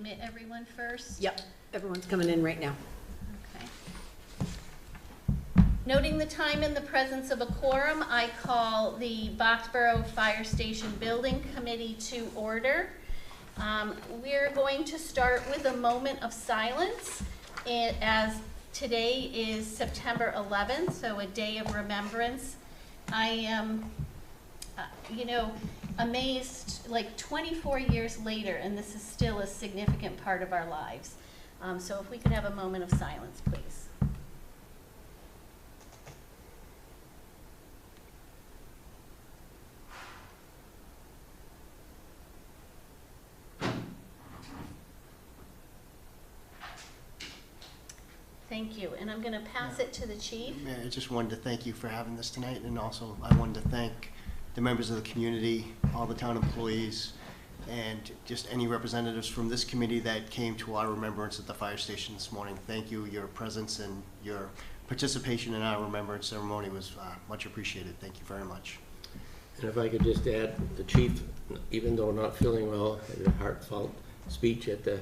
admit everyone first? Yep, everyone's coming in right now. Okay. Noting the time and the presence of a quorum, I call the Boxborough Fire Station Building Committee to order. We're going to start with a moment of silence as today is September 11th, so a day of remembrance. I am, amazed, like 24 years later, and this is still a significant part of our lives. So if we could have a moment of silence, please. Thank you, and I'm going to pass it to the chief. Mayor, I just wanted to thank you for having this tonight, and also I wanted to thank the members of the community, all the town employees, and just any representatives from this committee that came to our remembrance at the fire station this morning. Thank you. Your presence and your participation in our remembrance ceremony was much appreciated. Thank you very much. And if I could just add, the chief, even though not feeling well, had a heartfelt speech at the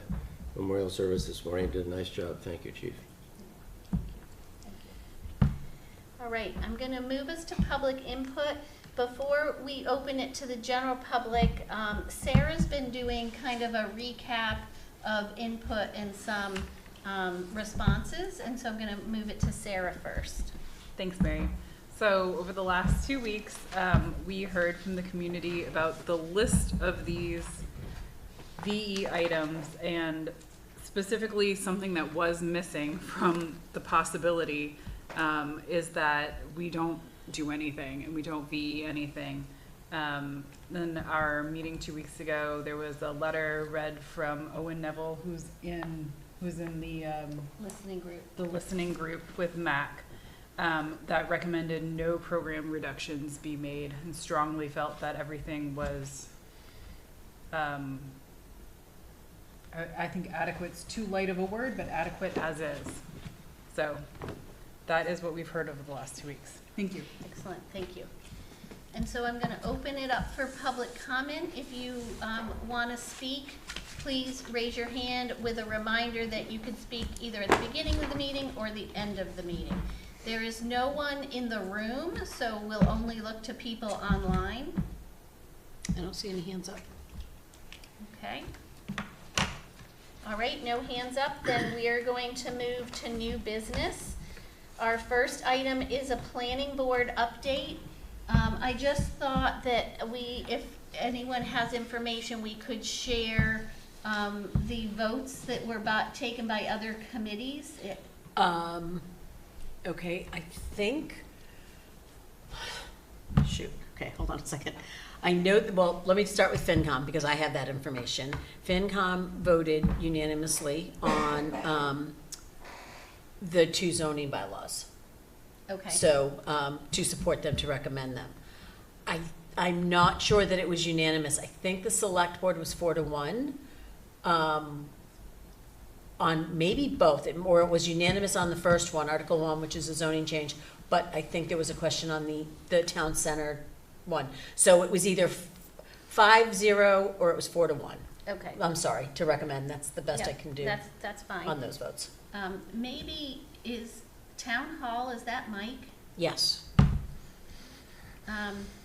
memorial service this morning. Did a nice job. Thank you, Chief. All right, I'm going to move us to public input. Before we open it to the general public, Sarah's been doing kind of a recap of input and some responses, and so I'm going to move it to Sarah first. Thanks, Mary. So over the last 2 weeks, we heard from the community about the list of these VE items, and specifically something that was missing from the possibility is that we don't do anything and we don't VE anything. In our meeting 2 weeks ago, there was a letter read from Owen Neville, who's in the listening group with MAC, that recommended no program reductions be made and strongly felt that everything was, I think adequate's too light of a word, but adequate as is. So that is what we've heard over the last 2 weeks. Thank you. Excellent, thank you. And so I'm going to open it up for public comment. If you want to speak, please raise your hand with a reminder that you could speak either at the beginning of the meeting or the end of the meeting. There is no one in the room, so we'll only look to people online. I don't see any hands up. Okay. All right, no hands up. Then we are going to move to new business. Our first item is a planning board update. I just thought that if anyone has information, we could share the votes that were taken by other committees. Okay, I think, shoot, okay, hold on a second. I know, well, let me start with FinCom because I have that information. FinCom voted unanimously on the 2 zoning bylaws. Okay. So to support them, to recommend them. I'm not sure that it was unanimous. I think the select board was 4-1 on maybe both, or it was unanimous on the first one, Article 1, which is a zoning change, but I think there was a question on the town center one. So it was either 5-0 or it was 4-1. Okay. I'm sorry, to recommend. That's the best I can do. That's fine. On those votes. Maybe is Town Hall, is that Mike? Yes.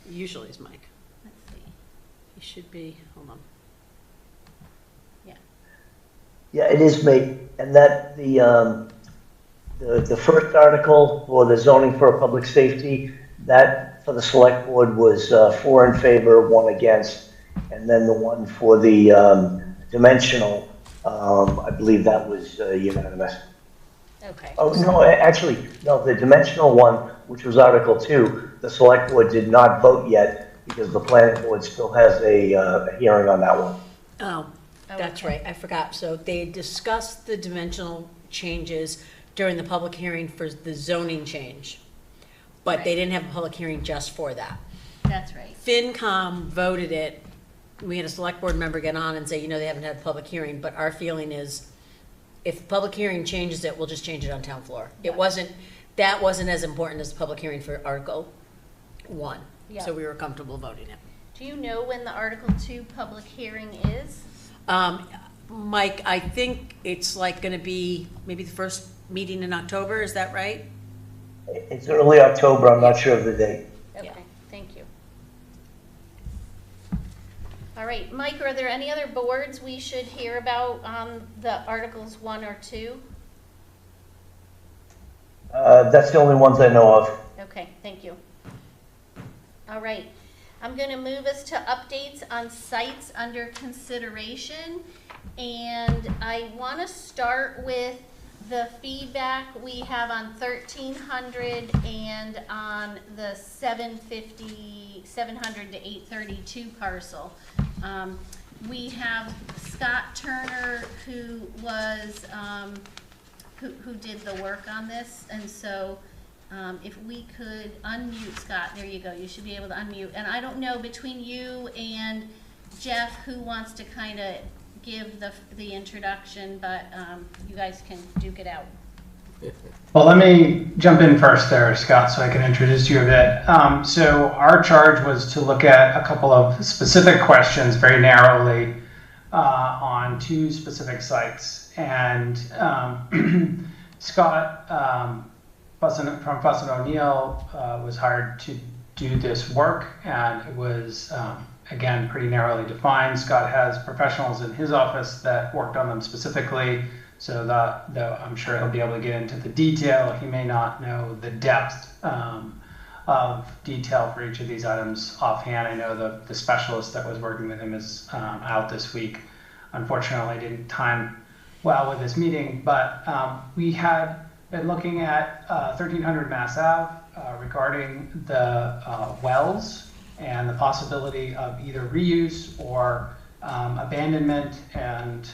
Usually is Mike. Let's see. He should be, hold on. Yeah. Yeah, it is me. And that the first article for the zoning for public safety, that for the select board was 4 in favor, 1 against. And then the one for the dimensional, I believe that was unanimous. Okay. Oh, no, actually, no, the dimensional one, which was Article 2, the select board did not vote yet because the planning board still has a hearing on that one. Oh, that's right. I forgot. So they discussed the dimensional changes during the public hearing for the zoning change, but they didn't have a public hearing just for that. That's right. FinCom voted it. We had a select board member get on and say, they haven't had a public hearing, but our feeling is if public hearing changes it, we'll just change it on town floor. Yeah. That wasn't as important as the public hearing for Article 1. Yeah. So we were comfortable voting it. Do you know when the Article 2 public hearing is? Mike, I think it's like gonna be maybe the first meeting in October, is that right? It's early October, I'm not sure of the date. Okay, thank you. All right, Mike, are there any other boards we should hear about on the Articles 1 or 2? That's the only ones I know of. Okay, thank you. All right, I'm going to move us to updates on sites under consideration. And I want to start with the feedback we have on 1300 and on the 700 to 832 parcel. We have Scott Turner, who was, who did the work on this, and so if we could unmute Scott, there you go, you should be able to unmute. And I don't know, between you and Jeff, who wants to kind of give the introduction, but you guys can duke it out. Well, let me jump in first there, Scott, so I can introduce you a bit. So our charge was to look at a couple of specific questions very narrowly on two specific sites. And Scott from Fuss & O'Neill was hired to do this work, and it was, again, pretty narrowly defined. Scott has professionals in his office that worked on them specifically, so that though I'm sure he'll be able to get into the detail, he may not know the depth of detail for each of these items offhand. I know the specialist that was working with him is out this week. Unfortunately, didn't time well with this meeting, but we had been looking at 1300 Mass Ave regarding the wells and the possibility of either reuse or abandonment and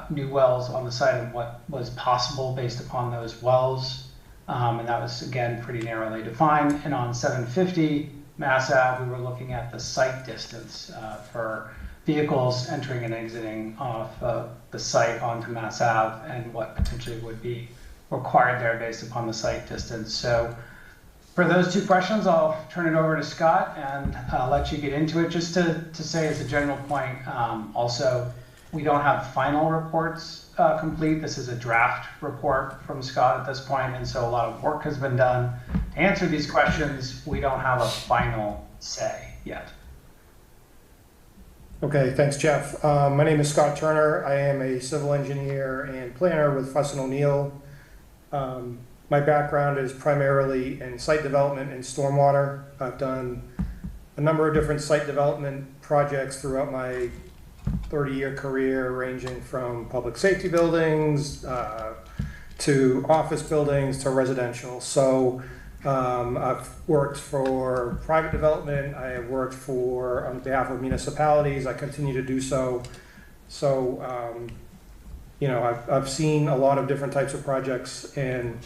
new wells on the site, and what was possible based upon those wells. And that was, again, pretty narrowly defined. And on 750 Mass Ave, we were looking at the site distance for vehicles entering and exiting off the site onto Mass Ave, and what potentially would be required there based upon the site distance. So for those two questions, I'll turn it over to Scott and let you get into it. Just to say as a general point, also, we don't have final reports complete. This is a draft report from Scott at this point, and so a lot of work has been done to answer these questions. We don't have a final say yet. Okay, thanks, Jeff. My name is Scott Turner. I am a civil engineer and planner with Fuss & O'Neill. My background is primarily in site development and stormwater. I've done a number of different site development projects throughout my 30-year career, ranging from public safety buildings to office buildings to residential. So I've worked for private development. I have worked on behalf of municipalities. I continue to do so. So, you know, I've seen a lot of different types of projects, and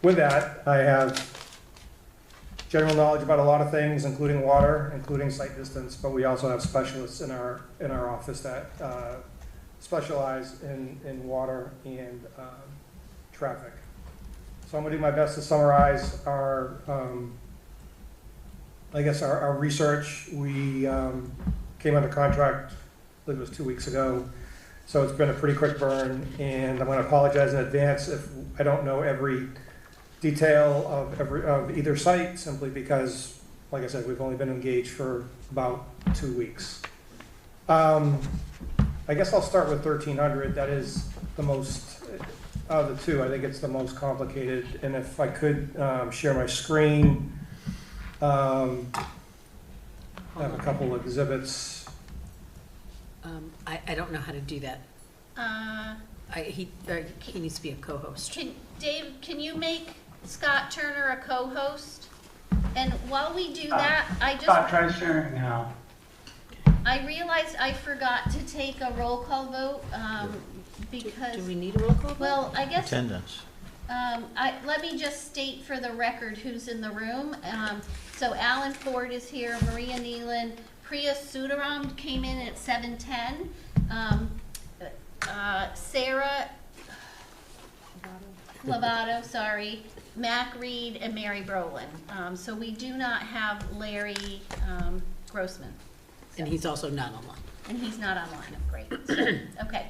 with that, I have general knowledge about a lot of things, including water, including site distance, but we also have specialists in our office that specialize in water and traffic. So I'm going to do my best to summarize our research. We came under contract, I believe it was 2 weeks ago. So it's been a pretty quick burn, and I'm going to apologize in advance if I don't know every detail of either site, simply because, like I said, we've only been engaged for about 2 weeks. I guess I'll start with 1300. That is the most of the two. I think it's the most complicated, and if I could share my screen, I have a couple of exhibits. I don't know how to do that. He needs to be a co-host. Dave, can you make Scott Turner a co-host? And while we do that, Scott, try sharing now. I realized I forgot to take a roll call vote because. Do we need a roll call vote? Well, I guess. Attendance. Let me just state for the record who's in the room. So Alan Ford is here, Maria Nealon, Priya Sudaram came in at 7:10. Sarah Lovato, sorry, Mac Reed, and Mary Brolin. So we do not have Larry Grossman. And he's also not online. And he's not online, great. So, okay,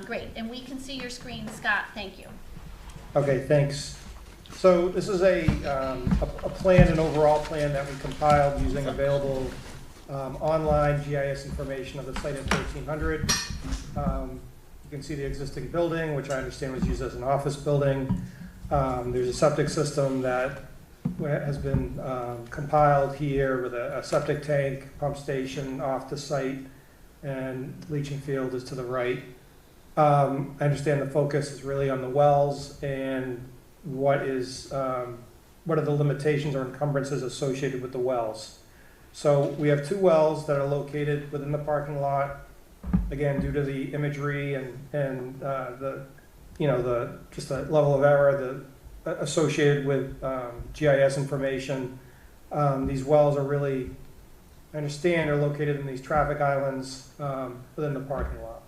great. And we can see your screen, Scott, thank you. Okay, thanks. So this is a plan, an overall plan that we compiled using available online GIS information of the site at 1300. You can see the existing building, which I understand was used as an office building. There's a septic system that has been compiled here with a septic tank, pump station off the site, and leaching field is to the right. I understand the focus is really on the wells and what are the limitations or encumbrances associated with the wells. So we have 2 wells that are located within the parking lot. Again, due to the imagery and the just the level of error associated with GIS information, these wells are really, I understand, are located in these traffic islands within the parking lot.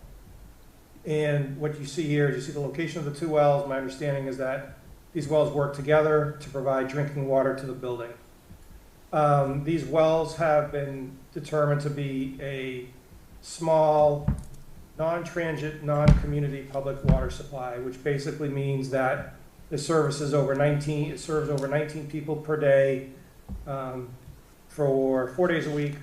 And what you see here is you see the location of the 2 wells. My understanding is that these wells work together to provide drinking water to the building. These wells have been determined to be a small, non-transient, non-community public water supply, which basically means that it serves over 19 people per day for 4 days a week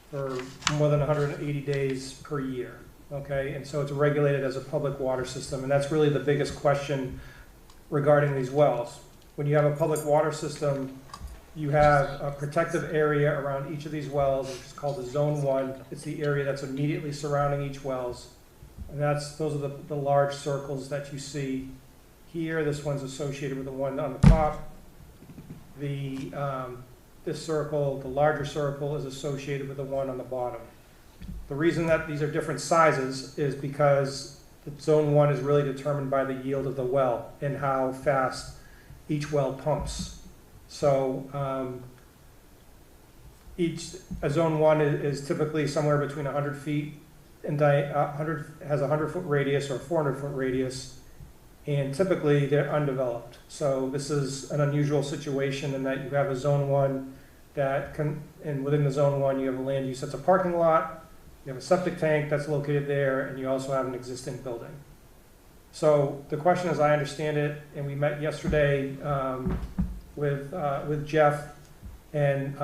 for more than 180 days per year. Okay, and so it's regulated as a public water system, and that's really the biggest question regarding these wells. When you have a public water system, you have a protective area around each of these wells, which is called the Zone 1. It's the area that's immediately surrounding each wells. And those are the large circles that you see here. This one's associated with the one on the top. This circle, the larger circle, is associated with the one on the bottom. The reason that these are different sizes is because the Zone 1 is really determined by the yield of the well and how fast each well pumps. So Zone 1 is typically somewhere between 100 feet and has a 100-foot radius or a 400-foot radius, and typically they're undeveloped. So this is an unusual situation in that you have a Zone 1 and within the Zone 1 you have a land use that's a parking lot, you have a septic tank that's located there, and you also have an existing building. So the question, as I understand it, and we met yesterday with Jeff and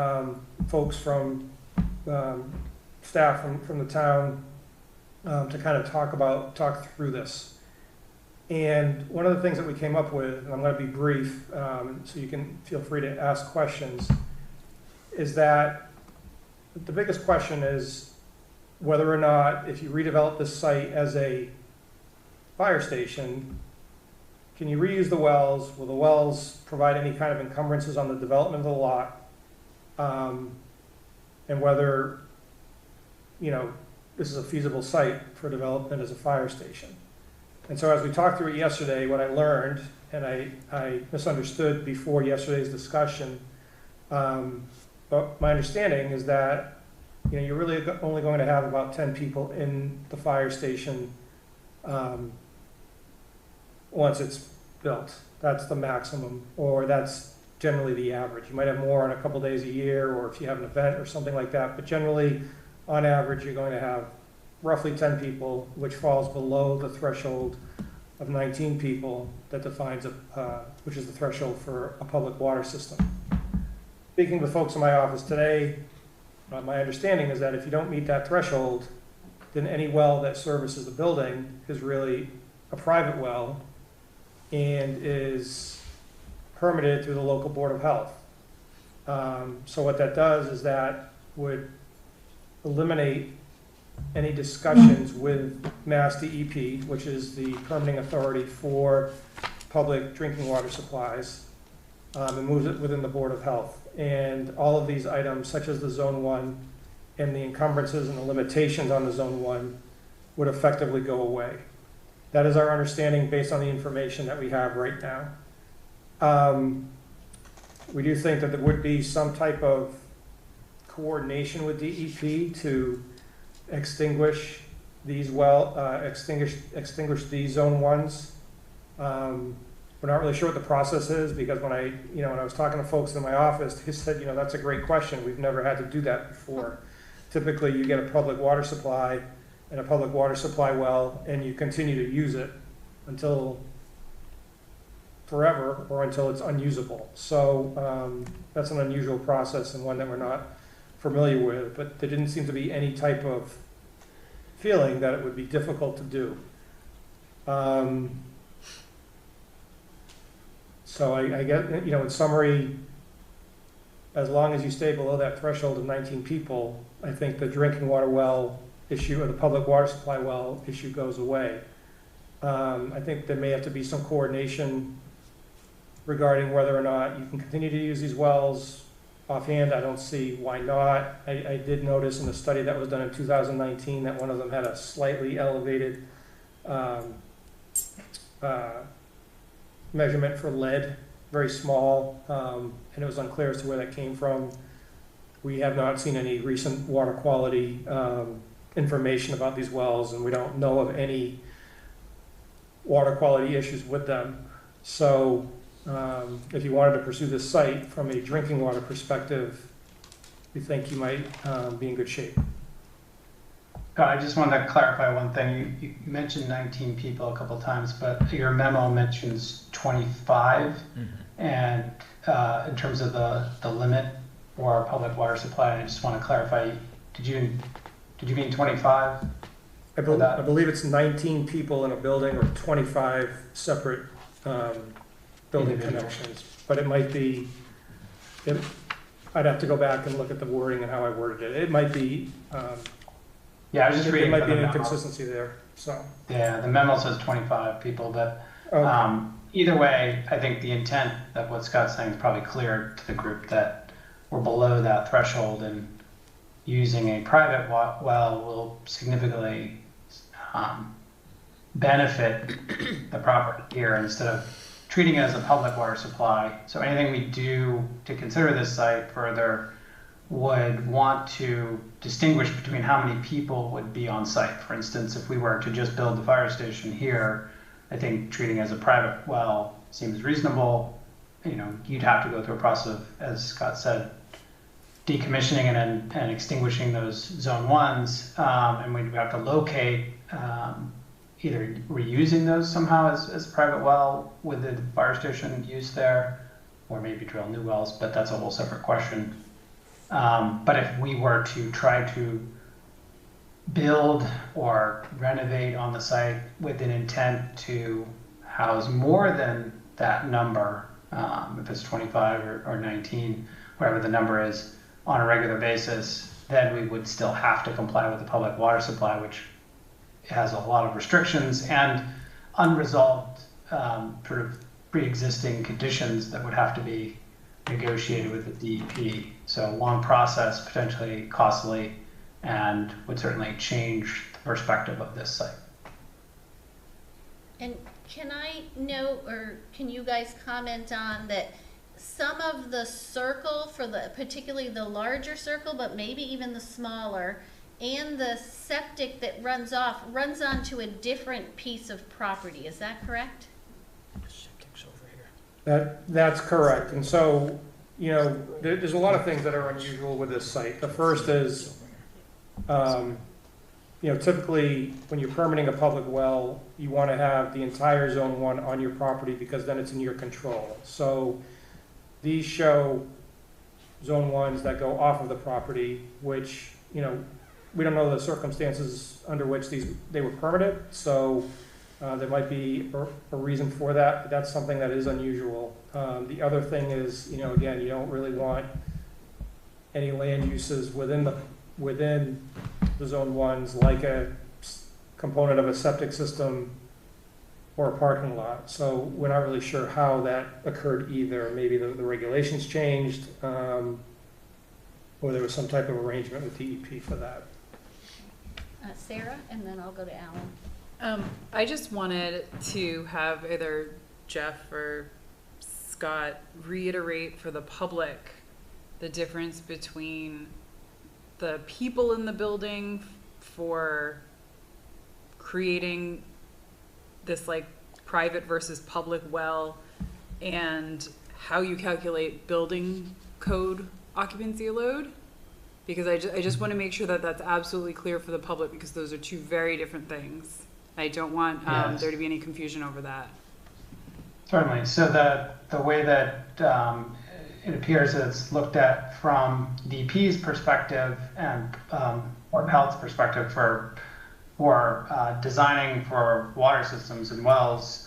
folks from staff from the town to kind of talk through this. And one of the things that we came up with, and I'm going to be brief, so you can feel free to ask questions, is that the biggest question is whether or not, if you redevelop this site as a fire station, can you reuse the wells? Will the wells provide any kind of encumbrances on the development of the lot? And whether, this is a feasible site for development as a fire station. And so as we talked through it yesterday, what I learned, and I misunderstood before yesterday's discussion, but my understanding is that you're really only going to have about 10 people in the fire station once it's built. That's the maximum, or that's generally the average. You might have more on a couple days a year, or if you have an event or something like that, but generally, on average, you're going to have roughly 10 people, which falls below the threshold of 19 people that defines which is the threshold for a public water system. Speaking with folks in my office today, my understanding is that if you don't meet that threshold, then any well that services the building is really a private well and is permitted through the local Board of Health. So what that does is that would eliminate any discussions with Mass DEP, which is the permitting authority for public drinking water supplies, and moves it within the Board of Health. And all of these items, such as the Zone 1 and the encumbrances and the limitations on the Zone 1, would effectively go away. That is our understanding based on the information that we have right now. We do think that there would be some type of coordination with DEP to extinguish these extinguish these Zone 1s. We're not really sure what the process is, because when I was talking to folks in my office, they said, that's a great question. We've never had to do that before. Typically, you get a public water supply and a public water supply well, and you continue to use it until forever or until it's unusable. So that's an unusual process and one that we're not familiar with, but there didn't seem to be any type of feeling that it would be difficult to do. So I get, you know, in summary, as long as you stay below that threshold of 19 people, I think the drinking water well issue or the public water supply well issue goes away. I think there may have to be some coordination regarding whether or not you can continue to use these wells. Offhand, I don't see why not. I did notice in the study that was done in 2019 that one of them had a slightly elevated measurement for lead, very small, and it was unclear as to where that came from. We have not seen any recent water quality information about these wells, and we don't know of any water quality issues with them. So if you wanted to pursue this site from a drinking water perspective, we think you might be in good shape. God, I just wanted to clarify one thing. You mentioned 19 people a couple of times, but your memo mentions 25. And in terms of the limit for our public water supply, I just want to clarify, did you mean 25? I believe it's 19 people in a building or 25 separate building connections, but it might be, I'd have to go back and look at the wording and how I worded it. It might be, yeah, I was just reading. There might be an inconsistency there, so. Yeah, the memo says 25 people, but Okay. Either way, I think the intent of what Scott's saying is probably clear to the group that we're below that threshold, and using a private well will significantly benefit the property here instead of treating it as a public water supply. So anything we do to consider this site further would want to distinguish between how many people would be on site. For instance, if we were to just build the fire station here, I think treating it as a private well seems reasonable. You know, you'd have to go through a process of, as Scott said, decommissioning and extinguishing those zone ones, and we'd have to locate either reusing those somehow as a private well with the fire station used there, or maybe drill new wells, but that's a whole separate question. But if we were to try to build or renovate on the site with an intent to house more than that number, if it's 25 or 19, whatever the number is, on a regular basis, then we would still have to comply with the public water supply, which has a lot of restrictions and unresolved sort of pre-existing conditions that would have to be negotiated with the DEP. So long process, potentially costly, and would certainly change the perspective of this site. And can I note, or can you guys comment on that some of the circle for particularly the larger circle, but maybe even the smaller, and the septic that runs onto a different piece of property, is that correct? That's correct. And so, you know, there's a lot of things that are unusual with this site. The first is, you know, typically when you're permitting a public well, you want to have the entire zone 1 on your property because then it's in your control. So these show zone 1s that go off of the property, which, you know, we don't know the circumstances under which they were permitted. So there might be a reason for that, but that's something that is unusual. The other thing is, you know, again, you don't really want any land uses within the zone 1s, like a component of a septic system or a parking lot. So we're not really sure how that occurred either. Maybe the regulations changed, or there was some type of arrangement with DEP for that. Sarah, and then I'll go to Alan. I just wanted to have either Jeff or Scott reiterate for the public the difference between the people in the building for creating this like private versus public well, and how you calculate building code occupancy load. Because I just want to make sure that that's absolutely clear for the public, because those are two very different things. I don't want Yes. there to be any confusion over that. Certainly. So the way that it appears that it's looked at from DP's perspective and Board of Health's perspective for designing for water systems and wells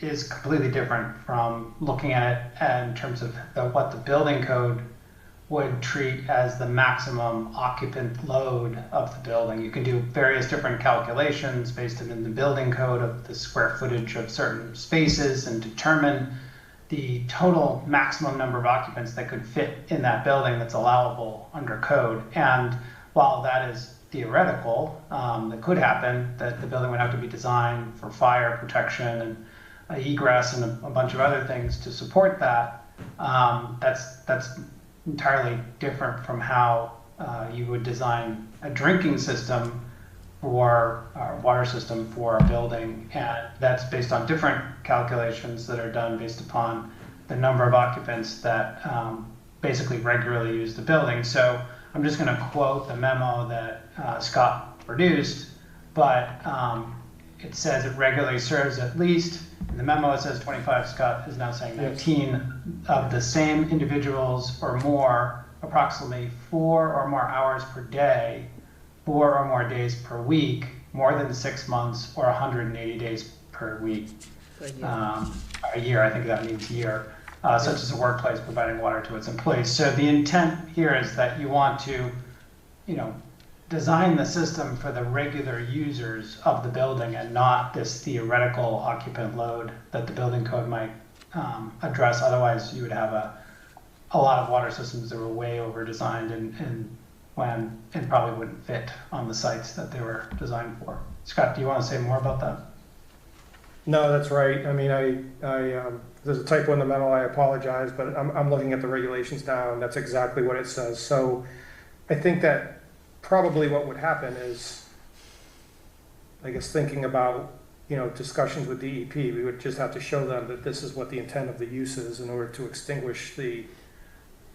is completely different from looking at it in terms of what the building code would treat as the maximum occupant load of the building. You can do various different calculations based on the building code of the square footage of certain spaces and determine the total maximum number of occupants that could fit in that building that's allowable under code. And while that is theoretical, that could happen, that the building would have to be designed for fire protection and egress and a bunch of other things to support that. That's entirely different from how you would design a drinking system for our water system for a building, and that's based on different calculations that are done based upon the number of occupants that basically regularly use the building. So I'm just going to quote the memo that Scott produced, but it says it regularly serves at least, in the memo it says 25, Scott is now saying 19 of the same individuals or more, approximately 4 or more hours per day, 4 or more days per week, more than 6 months, or 180 days per week. A year, I think that means year, such as a workplace providing water to its employees. So the intent here is that you want to, design the system for the regular users of the building and not this theoretical occupant load that the building code might address. Otherwise, you would have a lot of water systems that were way over designed and probably wouldn't fit on the sites that they were designed for. Scott, do you want to say more about that? No, that's right. I mean, there's a typo in the memo, I apologize, but I'm looking at the regulations now, and that's exactly what it says. So I think that probably what would happen is, I guess, thinking about, discussions with DEP, we would just have to show them that this is what the intent of the use is in order to extinguish the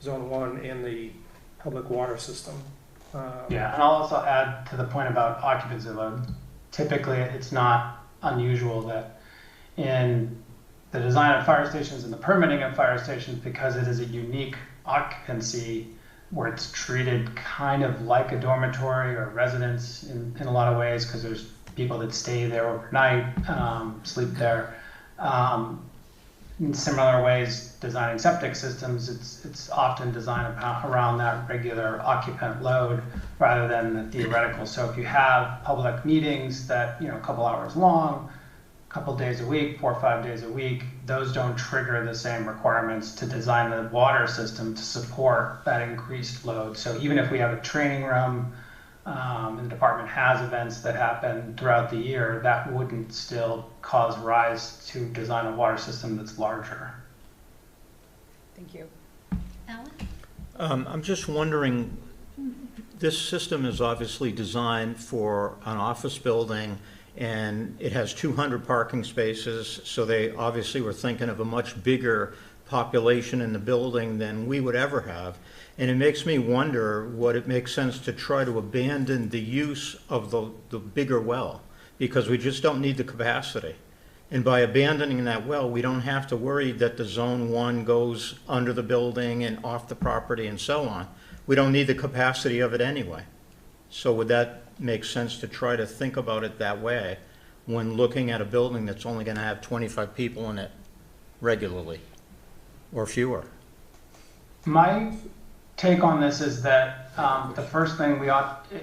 Zone 1 and the public water system. Yeah, and I'll also add to the point about occupancy load. Typically, it's not unusual that in the design of fire stations and the permitting of fire stations, because it is a unique occupancy where it's treated kind of like a dormitory or residence in a lot of ways, because there's people that stay there overnight, sleep there. In similar ways, designing septic systems, it's often designed around that regular occupant load rather than the theoretical. So if you have public meetings that, a couple hours long, couple days a week, 4 or 5 days a week, those don't trigger the same requirements to design the water system to support that increased load. So even if we have a training room and the department has events that happen throughout the year, that wouldn't still cause rise to design a water system that's larger. Thank you. Alan? I'm just wondering, this system is obviously designed for an office building, and it has 200 parking spaces, so they obviously were thinking of a much bigger population in the building than we would ever have. And it makes me wonder what it makes sense to try to abandon the use of the bigger well, because we just don't need the capacity. And by abandoning that well, we don't have to worry that the Zone 1 goes under the building and off the property and so on. We don't need the capacity of it anyway. So would that make sense to try to think about it that way when looking at a building that's only going to have 25 people in it regularly or fewer? My take on this is that the first thing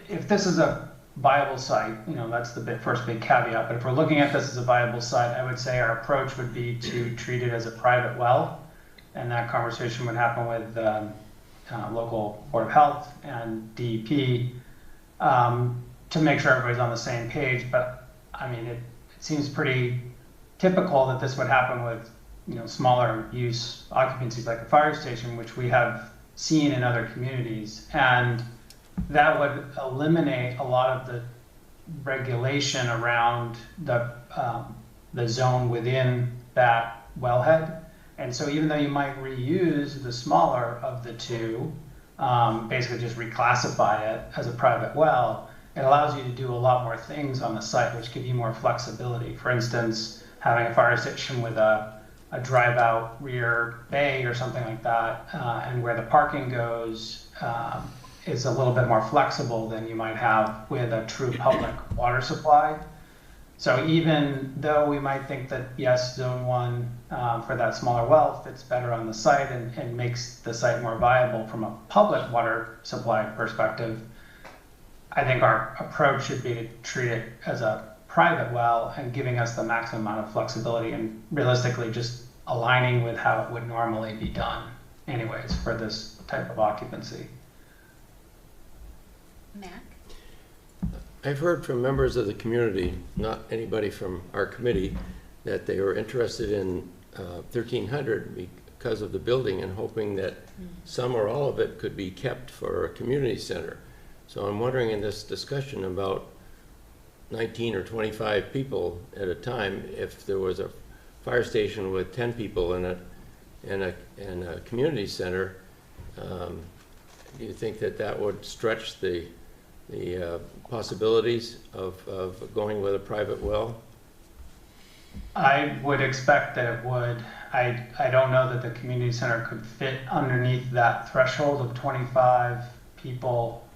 if this is a viable site, that's the first big caveat, but if we're looking at this as a viable site, I would say our approach would be to treat it as a private well, and that conversation would happen with local Board of Health and DEP to make sure everybody's on the same page. But I mean, it seems pretty typical that this would happen with smaller use occupancies like a fire station, which we have seen in other communities, and that would eliminate a lot of the regulation around the zone within that wellhead. And so even though you might reuse the smaller of the two, basically just reclassify it as a private well, it allows you to do a lot more things on the site, which give you more flexibility. For instance, having a fire station with a drive-out rear bay or something like that, and where the parking goes is a little bit more flexible than you might have with a true public water supply. So even though we might think that, yes, Zone 1 for that smaller well fits better on the site and makes the site more viable from a public water supply perspective, I think our approach should be to treat it as a private well and giving us the maximum amount of flexibility and realistically just aligning with how it would normally be done anyways for this type of occupancy. Mac? I've heard from members of the community, not anybody from our committee, that they were interested in 1300 because of the building and hoping that some or all of it could be kept for a community center. So I'm wondering in this discussion about 19 or 25 people at a time, if there was a fire station with 10 people in it and a community center, do you think that that would stretch the possibilities of going with a private well? I would expect that it would. I don't know that the community center could fit underneath that threshold of 25 people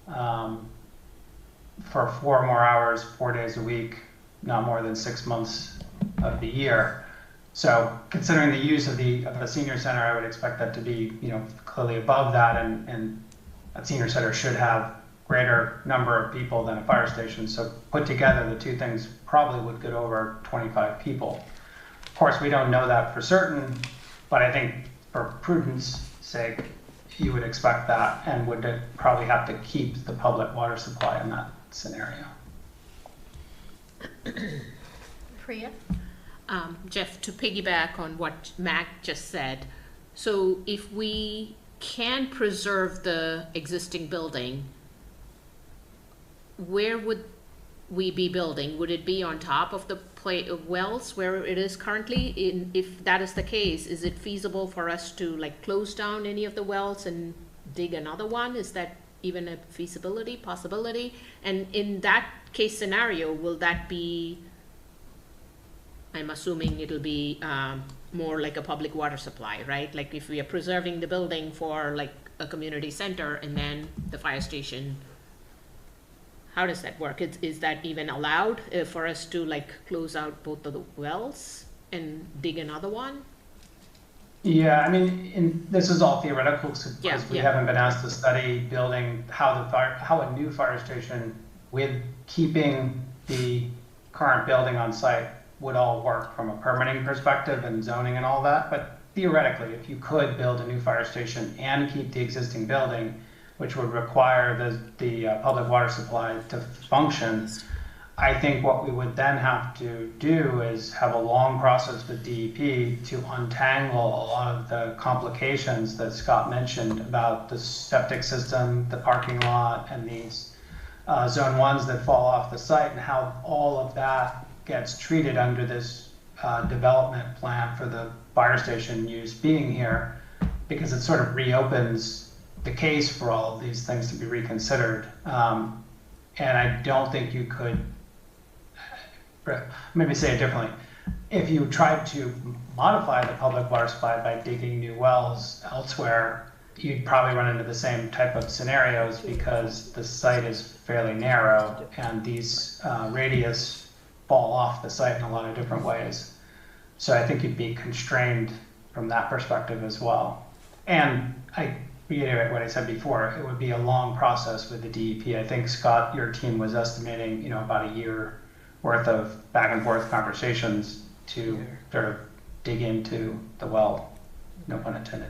for 4 more hours, 4 days a week, not more than 6 months of the year. So considering the use of the senior center, I would expect that to be, clearly above that, and a senior center should have greater number of people than a fire station. So put together, the two things probably would get over 25 people. Of course, we don't know that for certain, but I think for prudence sake, you would expect that and would probably have to keep the public water supply in that scenario. Priya? Jeff, to piggyback on what Mac just said, so if we can preserve the existing building, where would we be building? Would it be on top of the wells where it is currently? If that is the case, is it feasible for us to close down any of the wells and dig another one? Is that even a possibility? And in that case scenario, will that be, I'm assuming it'll be more like a public water supply, right? Like if we are preserving the building for a community center and then the fire station, how does that work? Is that even allowed for us to close out both of the wells and dig another one? Yeah, I mean, this is all theoretical because we Yeah. haven't been asked to study building how a new fire station with keeping the current building on site would all work from a permitting perspective and zoning and all that. But theoretically, if you could build a new fire station and keep the existing building, which would require the public water supply to function, I think what we would then have to do is have a long process with DEP to untangle a lot of the complications that Scott mentioned about the septic system, the parking lot, and these zone 1s that fall off the site, and how all of that gets treated under this development plan for the fire station use being here, because it sort of reopens the case for all of these things to be reconsidered. And I don't think you could, maybe say it differently, if you tried to modify the public water supply by digging new wells elsewhere, you'd probably run into the same type of scenarios because the site is fairly narrow and these radius fall off the site in a lot of different ways. So I think you'd be constrained from that perspective as well. And I reiterate what I said before, it would be a long process with the DEP. I think, Scott, your team was estimating, about a year worth of back and forth conversations to sort of dig into the well, no pun intended.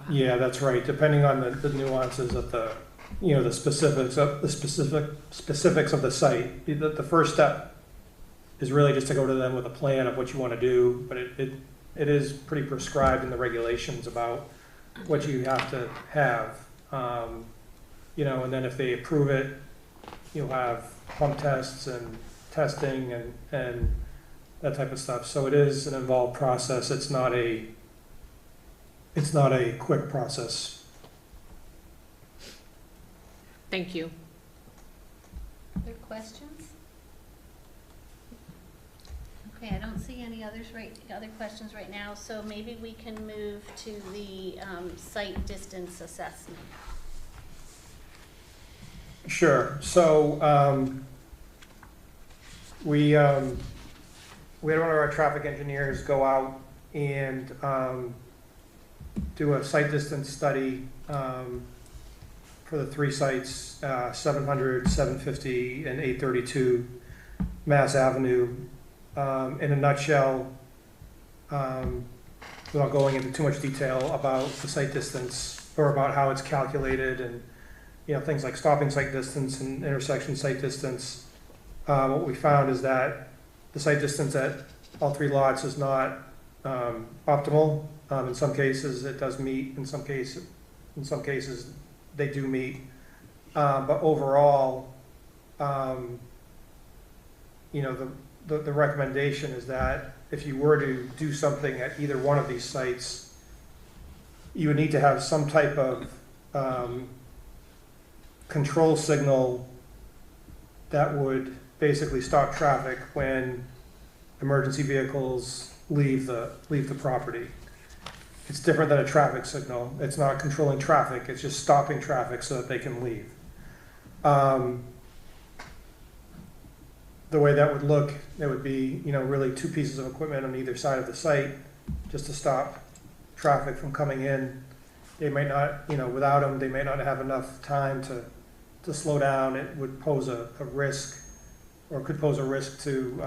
Yeah, that's right. Depending on the nuances of the, the specifics of the site, the first step is really just to go to them with a plan of what you want to do, but it is pretty prescribed in the regulations about what you have to have, and then if they approve it, you'll have pump tests and testing and that type of stuff. So it is an involved process. It's not a quick process. Thank you. Other questions? Okay, I don't see any other questions right now, so maybe we can move to the site distance assessment. Sure. So we had one of our traffic engineers go out and do a site distance study for the 3 sites, 700, 750, and 832 Mass Avenue. In a nutshell, without going into too much detail about the site distance or about how it's calculated and things like stopping site distance and intersection site distance, what we found is that the site distance at all 3 lots is not optimal. In some cases, it does meet. In some cases, they do meet. But overall, the recommendation is that if you were to do something at either one of these sites, you would need to have some type of control signal that would basically stop traffic when emergency vehicles leave the property. It's different than a traffic signal. It's not controlling traffic, it's just stopping traffic so that they can leave. The way that would look, it would be, really 2 pieces of equipment on either side of the site just to stop traffic from coming in. They might not, without them, they may not have enough time to slow down. It would pose a risk, or could pose a risk to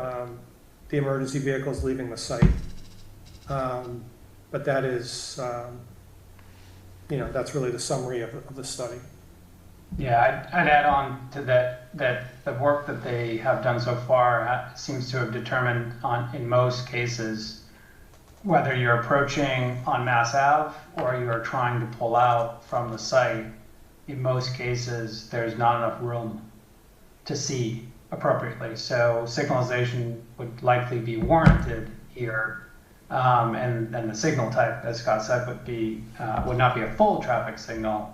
the emergency vehicles leaving the site. But that is, that's really the summary of the study. Yeah, I'd add on to that the work that they have done so far seems to have determined in most cases, whether you're approaching on Mass Ave or you are trying to pull out from the site, in most cases, there's not enough room to see appropriately. So signalization would likely be warranted here. And the signal type, as Scott said, would not be a full traffic signal.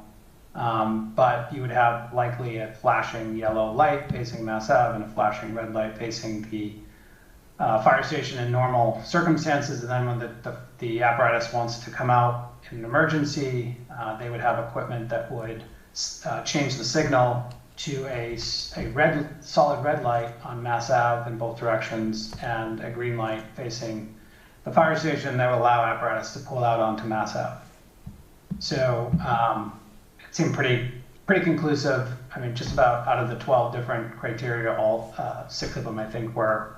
But you would have likely a flashing yellow light facing Mass Ave and a flashing red light facing the fire station in normal circumstances. And then when the apparatus wants to come out in an emergency, they would have equipment that would change the signal to a solid red light on Mass Ave in both directions and a green light facing the fire station that would allow apparatus to pull out onto Mass Ave. So it seemed pretty conclusive. I mean, just about out of the 12 different criteria, all 6 of them, I think, were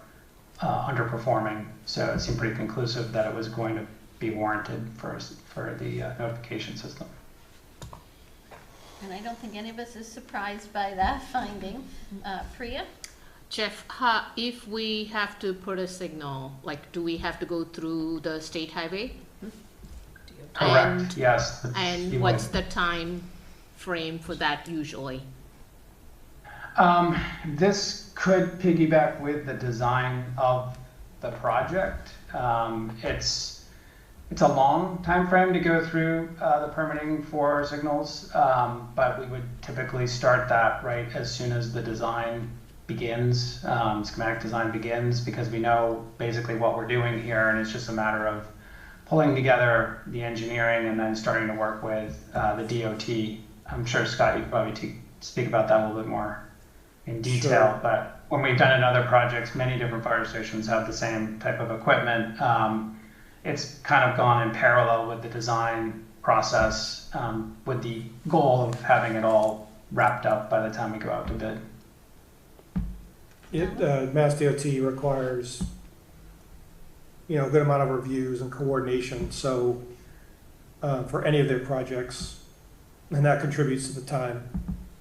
underperforming. So it seemed pretty conclusive that it was going to be warranted for the notification system. And I don't think any of us is surprised by that finding. Priya? Jeff, if we have to put a signal, do we have to go through the state highway? Correct, yes. And what's the time frame for that usually? This could piggyback with the design of the project. It's a long time frame to go through the permitting for signals, but we would typically start that right as soon as the design begins, schematic design begins, because we know basically what we're doing here, and it's just a matter of pulling together the engineering and then starting to work with the DOT. I'm sure, Scott, you could probably speak about that a little bit more in detail, sure. But when we've done in other projects, many different fire stations have the same type of equipment. It's kind of gone in parallel with the design process, with the goal of having it all wrapped up by the time we go out to bid. Mass DOT requires, a good amount of reviews and coordination. So for any of their projects, and that contributes to the time.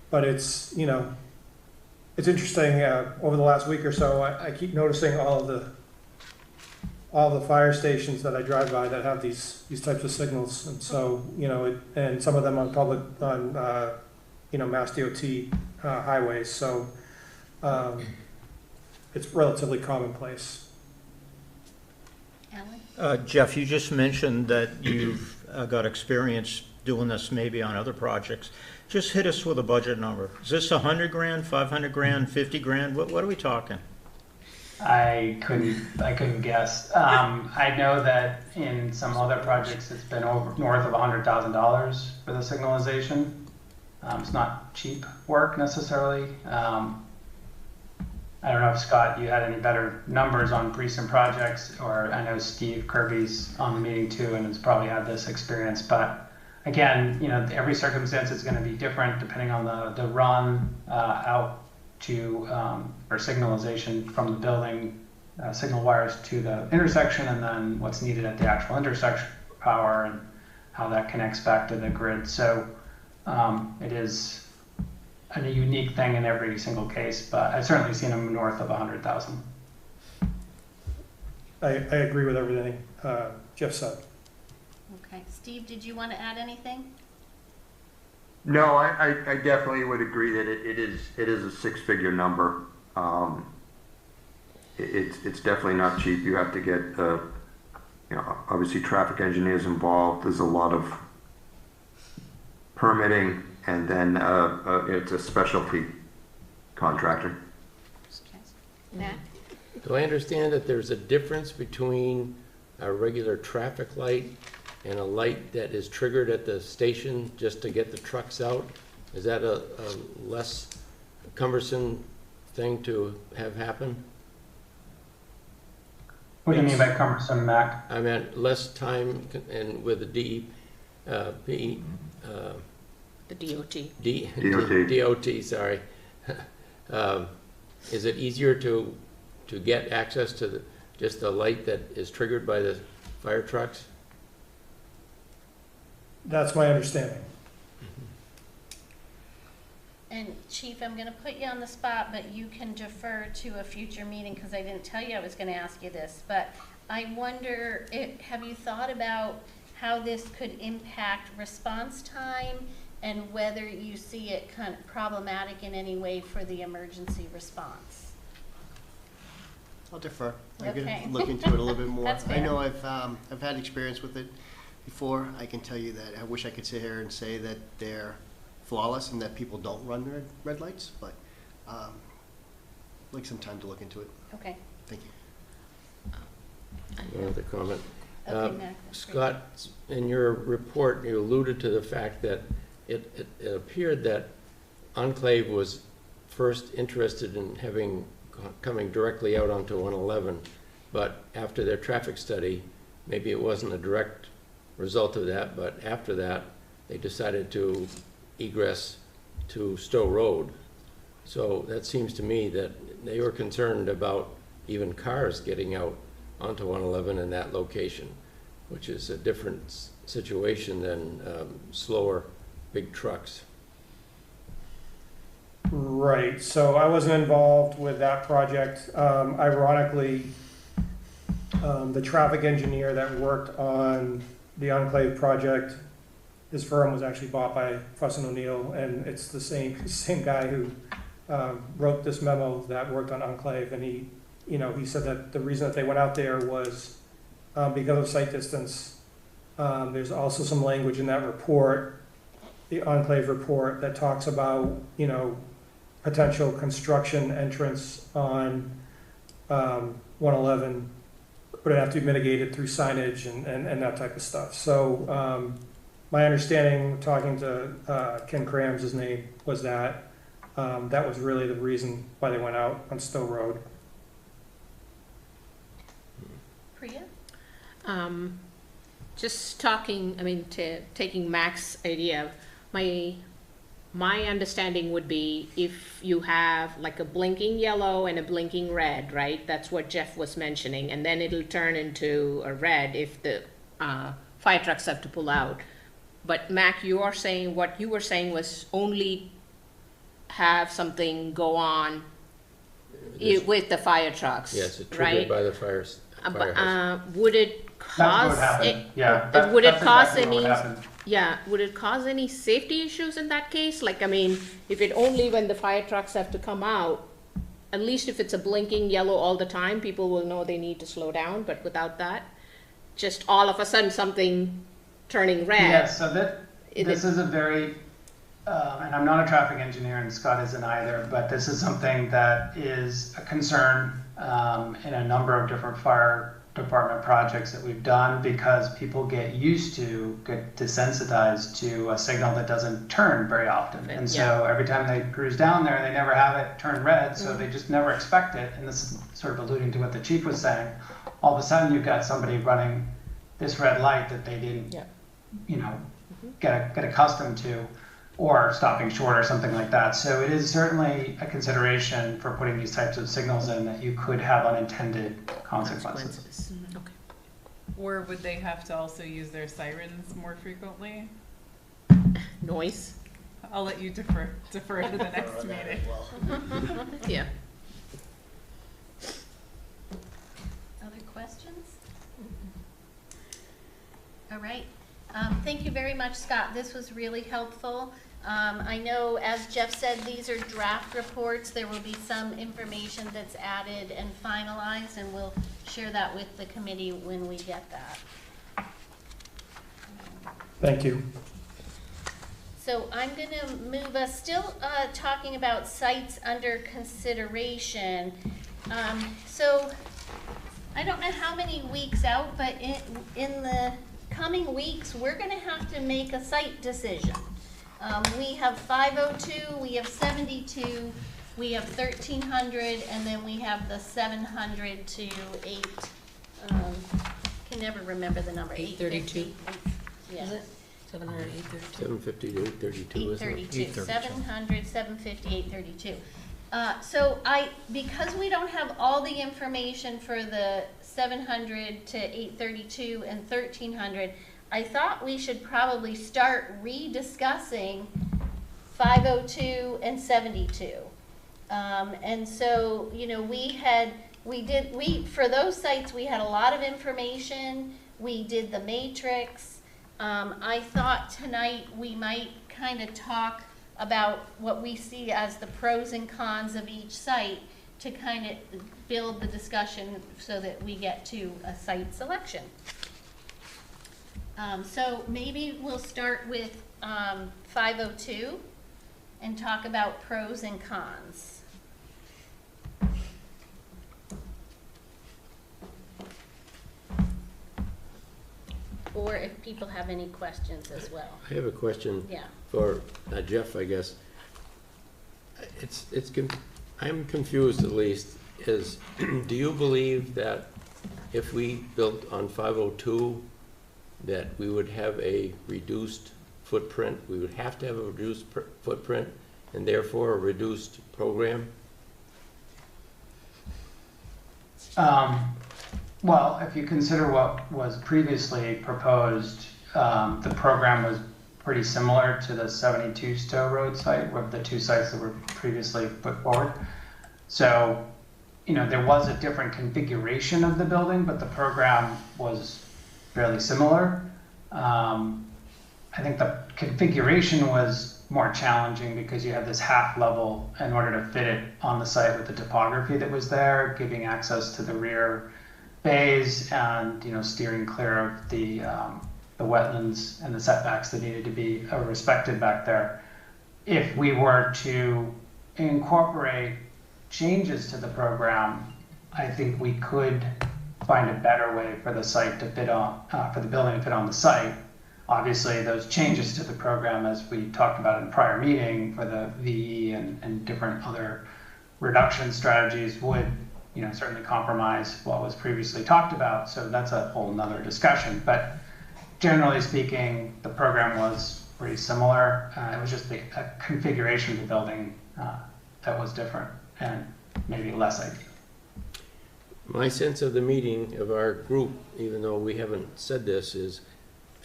But it's, it's interesting. Over the last week or so, I keep noticing all the fire stations that I drive by that have these types of signals, and so and some of them on Mass DOT highways. So it's relatively commonplace. Alan? Jeff, you just mentioned that you've got experience doing this maybe on other projects. Just hit us with a budget number. Is this 100 grand, 500 grand, 50 grand? What are we talking? I couldn't guess. I know that in some other projects, it's been north of $100,000 for the signalization. It's not cheap work necessarily. I don't know if Scott, you had any better numbers on recent projects, or I know Steve Kirby's on the meeting too, and has probably had this experience. But again, you know, every circumstance is going to be different depending on the run out to or signalization from the building, signal wires to the intersection, and then what's needed at the actual intersection for power and how that connects back to the grid. So it is a unique thing in every single case, but I've certainly seen them north of 100,000. I agree with everything Jeff said. Okay, Steve, did you want to add anything? No, I definitely would agree that it is a six-figure number. It's definitely not cheap. You have to get you know, obviously traffic engineers involved. There's a lot of permitting, and then it's a specialty contractor. Matt? Do I understand that there's a difference between a regular traffic light and a light that is triggered at the station just to get the trucks out? Is that a less cumbersome thing to have happen? What do you mean by cumbersome, Mac? I meant less time and with the DOT, sorry. Is it easier to get access to just the light that is triggered by the fire trucks? That's my understanding. And Chief, I'm going to put you on the spot, but you can defer to a future meeting because I didn't tell you I was going to ask you this. But I wonder, have you thought about how this could impact response time and whether you see it kind of problematic in any way for the emergency response? I'll defer. I Okay. could look into it a little bit more. That's I fair. know I've had experience with it before. I can tell you that I wish I could sit here and say that they're flawless and that people don't run red lights, but like some time to look into it. Okay. Thank you. Another comment. Okay, Mac, that's great. Scott, in your report, you alluded to the fact that it appeared that Enclave was first interested in coming directly out onto 111, but after their traffic study, maybe it wasn't a direct result of that, but after that, they decided to egress to Stowe Road. So that seems to me that they were concerned about even cars getting out onto 111 in that location, which is a different situation than slower big trucks. Right, so I wasn't involved with that project. Ironically, the traffic engineer that worked on the Enclave project, his firm was actually bought by Fuss & O'Neill, and it's the same guy who wrote this memo that worked on Enclave, and he said that the reason that they went out there was because of sight distance. There's also some language in that report, the Enclave report, that talks about, potential construction entrance on 111, but it'd have to be mitigated through signage and that type of stuff. So my understanding, talking to Ken Krams, his name, was that that was really the reason why they went out on Stowe Road. Priya? Just talking, taking Mac's idea, my understanding would be if you have like a blinking yellow and a blinking red, right? That's what Jeff was mentioning, and then it'll turn into a red if the fire trucks have to pull out. But Mac, what you were saying was only have something go on with the fire trucks, Yes, it's right? triggered by the fire hose. Would it That's what cause happened. Yeah. would it that's cause exactly what any happened. would it cause any safety issues in that case? Like, if it only when the fire trucks have to come out, at least if it's a blinking yellow all the time, people will know they need to slow down, but without that, just all of a sudden something turning red. Yeah, so this is a very and I'm not a traffic engineer and Scott isn't either, but this is something that is a concern in a number of different fire department projects that we've done, because people get desensitized to a signal that doesn't turn very often. And so every time they cruise down there, they never have it turn red, so they just never expect it. And this is sort of alluding to what the chief was saying. All of a sudden, you've got somebody running this red light that they didn't, get accustomed to, or stopping short or something like that. So it is certainly a consideration for putting these types of signals in, that you could have unintended consequences. Okay. Or would they have to also use their sirens more frequently? Noise? I'll let you defer to the next meeting. Yeah. Other questions? All right. Thank you very much, Scott. This was really helpful. I know, as Jeff said, these are draft reports. There will be some information that's added and finalized, and we'll share that with the committee when we get that. Thank you. So I'm going to move us, still talking about sites under consideration. So I don't know how many weeks out, but in the coming weeks, we're going to have to make a site decision. We have 502, we have 72, we have 1300, and then we have the 700 to 8. Can never remember the number. 832. Yeah. Is it? 700, 832. 750 to 832, isn't it? 832, 700, 750, 832. So because we don't have all the information for the 700 to 832 and 1300, I thought we should probably start rediscussing 502 and 72. And so, for those sites, we had a lot of information. We did the matrix. I thought tonight we might kind of talk about what we see as the pros and cons of each site to kind of build the discussion so that we get to a site selection. So maybe we'll start with 502 and talk about pros and cons. Or if people have any questions as well. I have a question for Jeff, I guess. I'm confused at least, do you believe that if we built on 502, that we would have a reduced footprint? We would have to have a reduced footprint and therefore a reduced program? Well, if you consider what was previously proposed, the program was pretty similar to the 72 Stowe Road site, with the two sites that were previously put forward. So, there was a different configuration of the building, but the program was fairly similar. I think the configuration was more challenging because you had this half level in order to fit it on the site with the topography that was there, giving access to the rear bays and steering clear of the wetlands and the setbacks that needed to be respected back there. If we were to incorporate changes to the program, I think we could find a better way for the site to fit on, for the building to fit on the site. Obviously, those changes to the program, as we talked about in a prior meeting, for the VE and different other reduction strategies would certainly compromise what was previously talked about. So that's a whole nother discussion. But generally speaking, the program was pretty similar. It was just a configuration of the building that was different and maybe less ideal. My sense of the meeting of our group, even though we haven't said this, is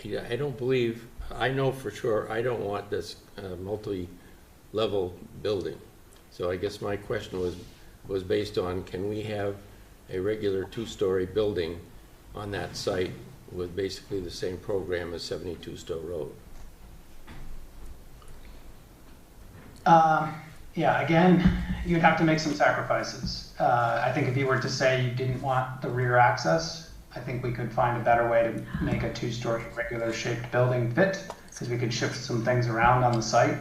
I know for sure I don't want this multi-level building. So I guess my question was based on, can we have a regular two-story building on that site with basically the same program as 72 Stowe Road? Yeah, again, you'd have to make some sacrifices. I think if you were to say you didn't want the rear access, I think we could find a better way to make a two-story regular shaped building fit, because we could shift some things around on the site.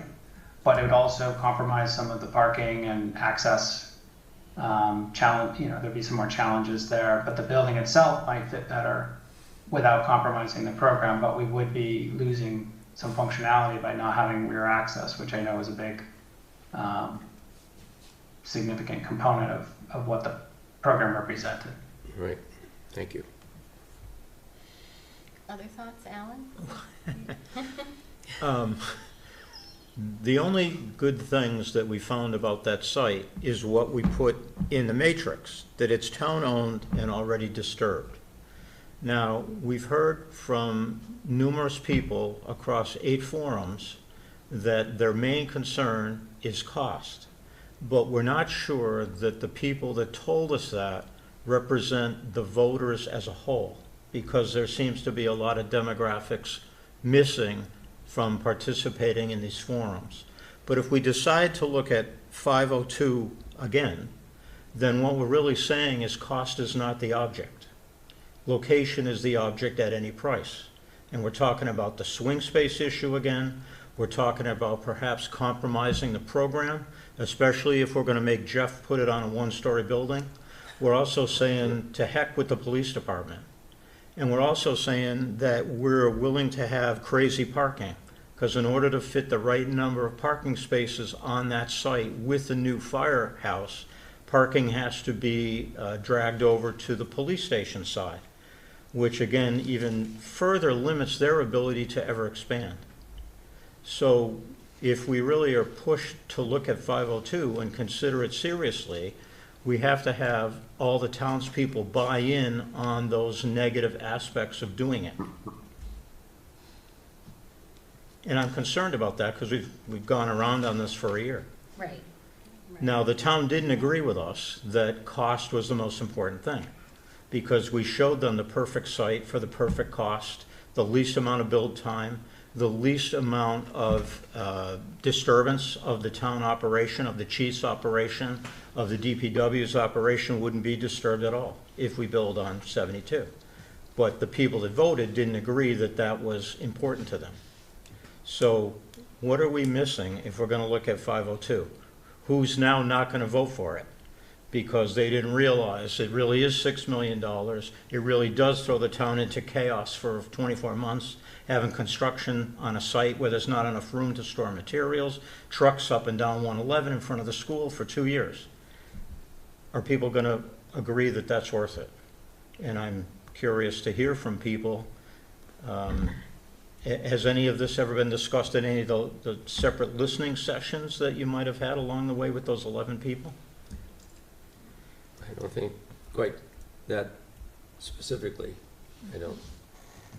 but it would also compromise some of the parking and access challenge. There'd be some more challenges there, but the building itself might fit better without compromising the program, but we would be losing some functionality by not having rear access, which I know is a big significant component of what the program represented. Right, thank you. Other thoughts, Alan? The only good things that we found about that site is what we put in the matrix, that it's town-owned and already disturbed. Now, we've heard from numerous people across 8 forums that their main concern is cost, but we're not sure that the people that told us that represent the voters as a whole, because there seems to be a lot of demographics missing from participating in these forums. But if we decide to look at 502 again, then what we're really saying is cost is not the object. Location is the object at any price. And we're talking about the swing space issue again. We're talking about perhaps compromising the program, especially if we're going to make Jeff put it on a 1-story building. We're also saying to heck with the police department. And we're also saying that we're willing to have crazy parking, because in order to fit the right number of parking spaces on that site with the new firehouse, parking has to be dragged over to the police station side, which again even further limits their ability to ever expand. So if we really are pushed to look at 502 and consider it seriously, we have to have all the townspeople buy in on those negative aspects of doing it. And I'm concerned about that because we've gone around on this for a year. Right. Now, the town didn't agree with us that cost was the most important thing, because we showed them the perfect site for the perfect cost, the least amount of build time, the least amount of disturbance of the town operation, of the chief's operation, of the DPW's operation wouldn't be disturbed at all if we build on 72. But the people that voted didn't agree that that was important to them. So what are we missing if we're going to look at 502? Who's now not going to vote for it? Because they didn't realize it really is $6 million. It really does throw the town into chaos for 24 months, having construction on a site where there's not enough room to store materials, trucks up and down 111 in front of the school for 2 years. Are people going to agree that that's worth it? And I'm curious to hear from people. Has any of this ever been discussed in any of the separate listening sessions that you might have had along the way with those 11 people? I don't think quite that specifically. I don't.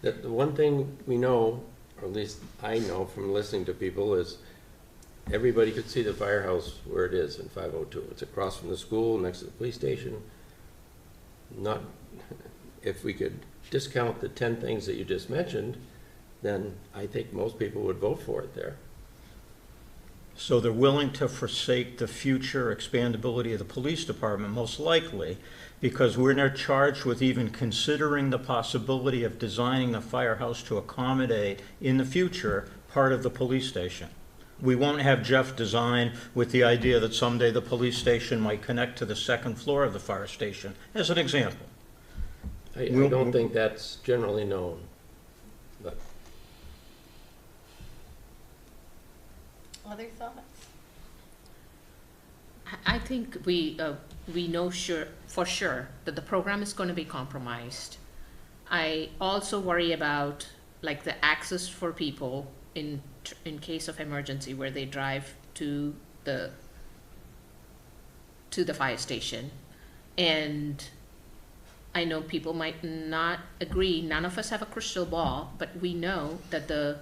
The one thing we know, or at least I know from listening to people, is everybody could see the firehouse where it is in 502. It's across from the school, next to the police station. Not, if we could discount the 10 things that you just mentioned, then I think most people would vote for it there. So they're willing to forsake the future expandability of the police department, most likely, because we're not charged with even considering the possibility of designing the firehouse to accommodate, in the future, part of the police station. We won't have Jeff design with the idea that someday the police station might connect to the second floor of the fire station, as an example. I don't think that's generally known. But Other thoughts? I think we know for sure that the program is going to be compromised. I also worry about like the access for people in case of emergency where they drive to the fire station. And I know people might not agree. None of us have a crystal ball, but we know that the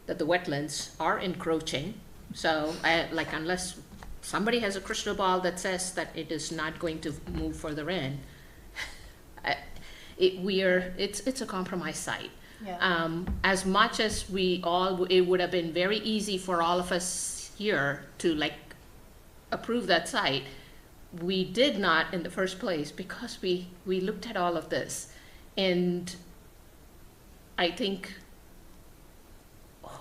wetlands are encroaching. So unless somebody has a crystal ball that says that it is not going to move further in, it's a compromised site. Yeah. As much as it would have been very easy for all of us here to approve that site, we did not in the first place because we looked at all of this. And I think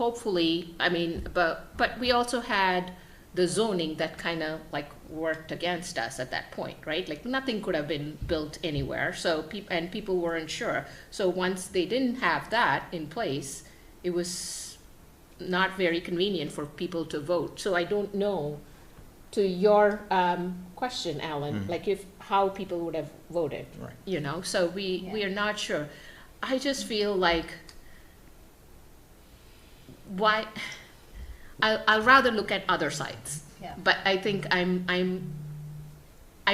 hopefully, I mean, but we also had the zoning that kind of like worked against us at that point, right? Like nothing could have been built anywhere, so people weren't sure. So once they didn't have that in place, it was not very convenient for people to vote. So I don't know, to your question, Alan, like how people would have voted, Right. you know? So we are not sure. I just feel like, why, I'll rather look at other sites. Yeah. But I think I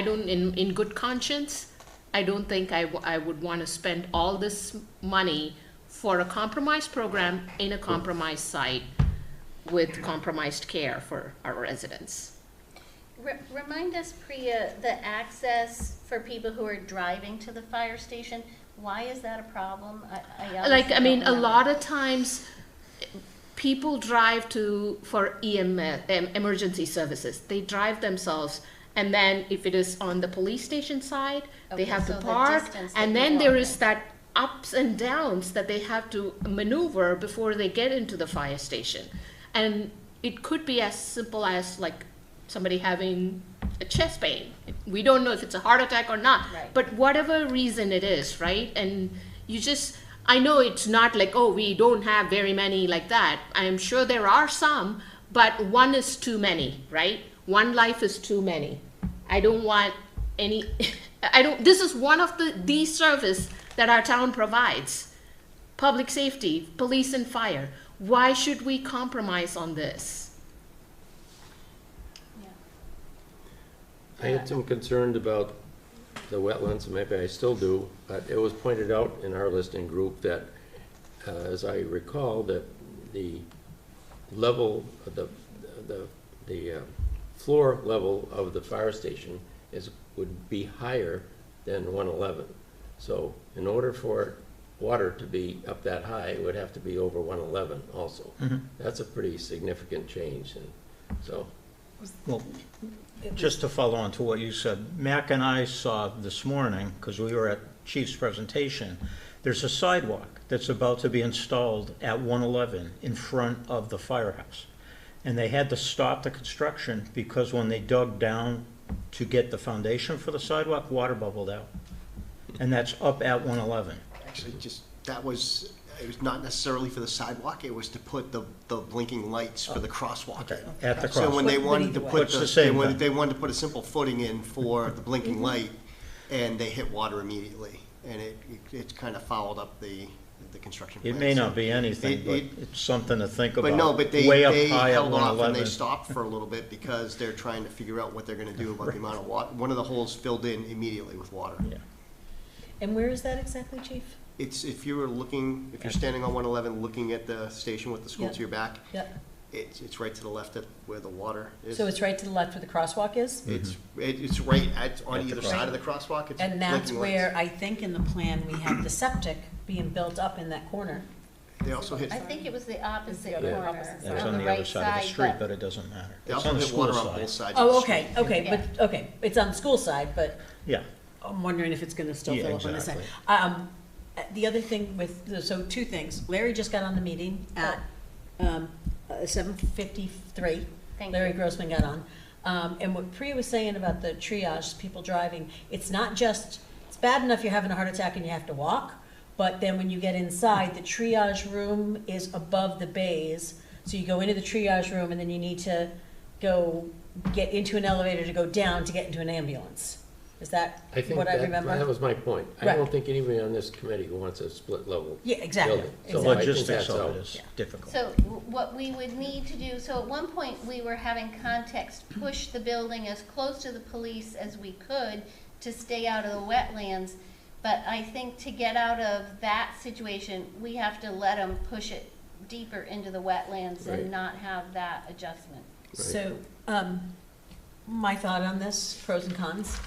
don't, in good conscience, I don't think I would want to spend all this money for a compromised program in a compromised site with compromised care for our residents. Remind us, Priya, the access for people who are driving to the fire station, why is that a problem? I mean, a lot of times, people drive for EMS, emergency services. They drive themselves, and then if it is on the police station side, they Okay, have so to the park, distance that and you then there walk is in. that ups and downs that they have to maneuver before they get into the fire station. And it could be as simple as like somebody having a chest pain. We don't know if it's a heart attack or not, Right. but whatever reason it is, right? And you just, I know it's not like, oh, we don't have very many like that. I'm sure there are some, but one is too many, right? One life is too many. I don't want any, this is one of the service that our town provides. Public safety, police and fire. Why should we compromise on this? I had some concerns about the wetlands, and maybe I still do, but it was pointed out in our listening group that, as I recall, that the level, the floor level of the fire station would be higher than 111. So in order for water to be up that high, it would have to be over 111 also. That's a pretty significant change, and so. Well, just to follow on to what you said, Mac and I saw this morning, because we were at Chief's presentation, there's a sidewalk that's about to be installed at 111 in front of the firehouse. And they had to stop the construction because when they dug down to get the foundation for the sidewalk, water bubbled out. And that's up at 111. Actually, it was not necessarily for the sidewalk, it was to put the blinking lights for the crosswalk in. At the So when they crosswalk. wanted to But put it's the same thing. they wanted to put a simple footing in for the blinking light, and they hit water immediately, and it kind of fouled up the construction plan. It may So not be anything, but it- it's something to think about. But no, but Way up they high at held off and 111. they stopped for a little bit because they're trying to figure out what they're gonna do about the amount of water. One of the holes filled in immediately with water. Yeah. And where is that exactly, Chief? It's, if you're standing on 111 looking at the station with the school Yeah. to your back, Yep. it's right to the left of where the water is. So it's right to the left where the crosswalk is? It's right on At the either crosswalk. side of the crosswalk. It's And that's blinking where, lights. I think in the plan, we have the septic being built up in that corner. They also hit, I think it was the opposite Yeah. corner, Opposite It's on on the the right other side of the street, but but it doesn't matter. they It's also on the hit school water on side. both sides of the Oh, street. okay, okay, it's on the school side, but Yeah, I'm wondering if it's gonna still Yeah, fill up on this side. exactly. The other thing so two things. Larry just got on the meeting at 7:53. Thank Larry you. Grossman got on. And what Priya was saying about the triage, people driving, it's not just, it's bad enough you're having a heart attack and you have to walk, but then when you get inside, the triage room is above the bays. So you go into the triage room and then you need to go get into an elevator to go down to get into an ambulance. Is that I think what I that remember? was my point. I Right. don't think anybody on this committee wants a split level Yeah, exactly. building. the So exactly. I think logistics that's of out. it is difficult. So what we would need to do, so at one point, we were having context push the building as close to the police as we could to stay out of the wetlands. But I think to get out of that situation, we have to let them push it deeper into the wetlands Right. and not have that adjustment. So, my thought on this, pros and cons,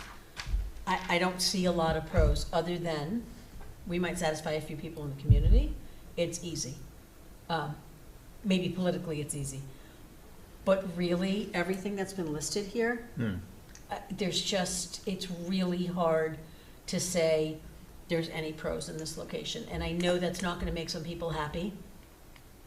I don't see a lot of pros, other than we might satisfy a few people in the community. It's easy. Maybe politically it's easy. But really, everything that's been listed here, it's really hard to say there's any pros in this location. And I know that's not gonna make some people happy,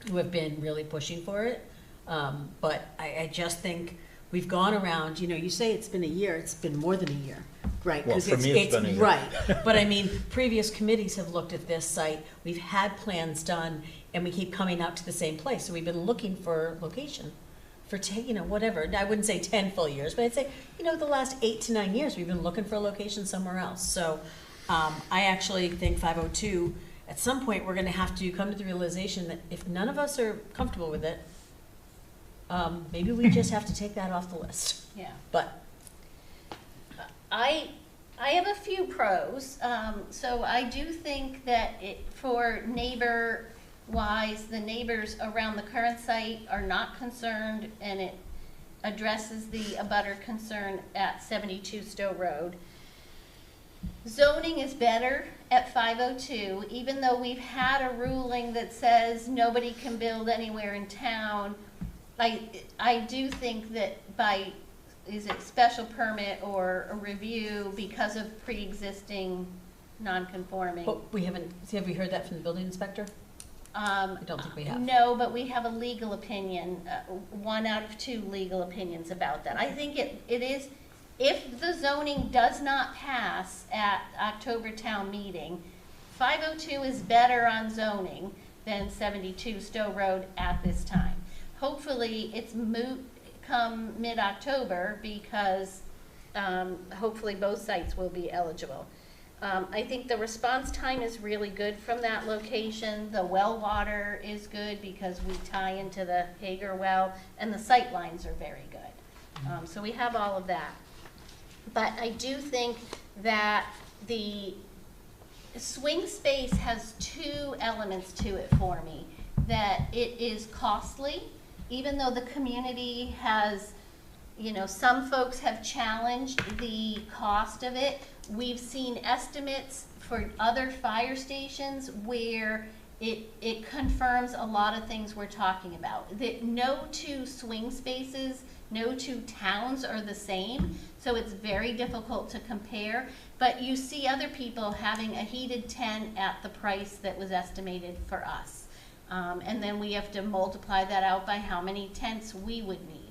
who have been really pushing for it. But I just think we've gone around, you say it's been a year, it's been more than a year, right? Well, 'Cause for me, it's been a year. Right, but I mean, previous committees have looked at this site, we've had plans done, and we keep coming out to the same place. So we've been looking for location for, whatever, I wouldn't say 10 full years, but I'd say, the last 8 to 9 years, we've been looking for a location somewhere else. So I actually think 502, at some point, we're gonna have to come to the realization that if none of us are comfortable with it, maybe we just have to take that off the list. Yeah. But I have a few pros. So I do think that for neighbor-wise, the neighbors around the current site are not concerned, and it addresses the abutter concern at 72 Stowe Road. Zoning is better at 502, even though we've had a ruling that says nobody can build anywhere in town. I do think that is it special permit or a review because of pre-existing non-conforming? but have we heard that from the building inspector? I don't think we have. No, but we have a legal opinion, 1 out of 2 legal opinions about that. I think it is, if the zoning does not pass at October town meeting, 502 is better on zoning than 72 Stowe Road at this time. Hopefully, it's moot come mid-October because hopefully both sites will be eligible. I think the response time is really good from that location. The well water is good because we tie into the Hager well, and the sight lines are very good. So we have all of that. But I do think that the swing space has 2 elements to it for me. That it is costly, even though the community has, some folks have challenged the cost of it. We've seen estimates for other fire stations where it confirms a lot of things we're talking about. That no 2 swing spaces, no 2 towns are the same, so it's very difficult to compare. But you see other people having a heated tent at the price that was estimated for us. And then we have to multiply that out by how many tents we would need.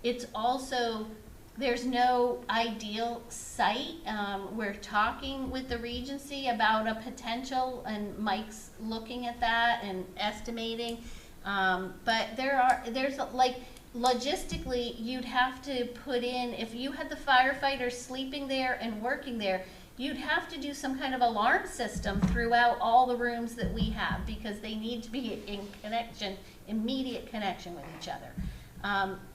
It's also, there's no ideal site. We're talking with the Regency about a potential, and Mike's looking at that and estimating. But there's logistically, you'd have to put in, if you had the firefighters sleeping there and working there, you'd have to do some kind of alarm system throughout all the rooms that we have, because they need to be in connection, immediate connection with each other.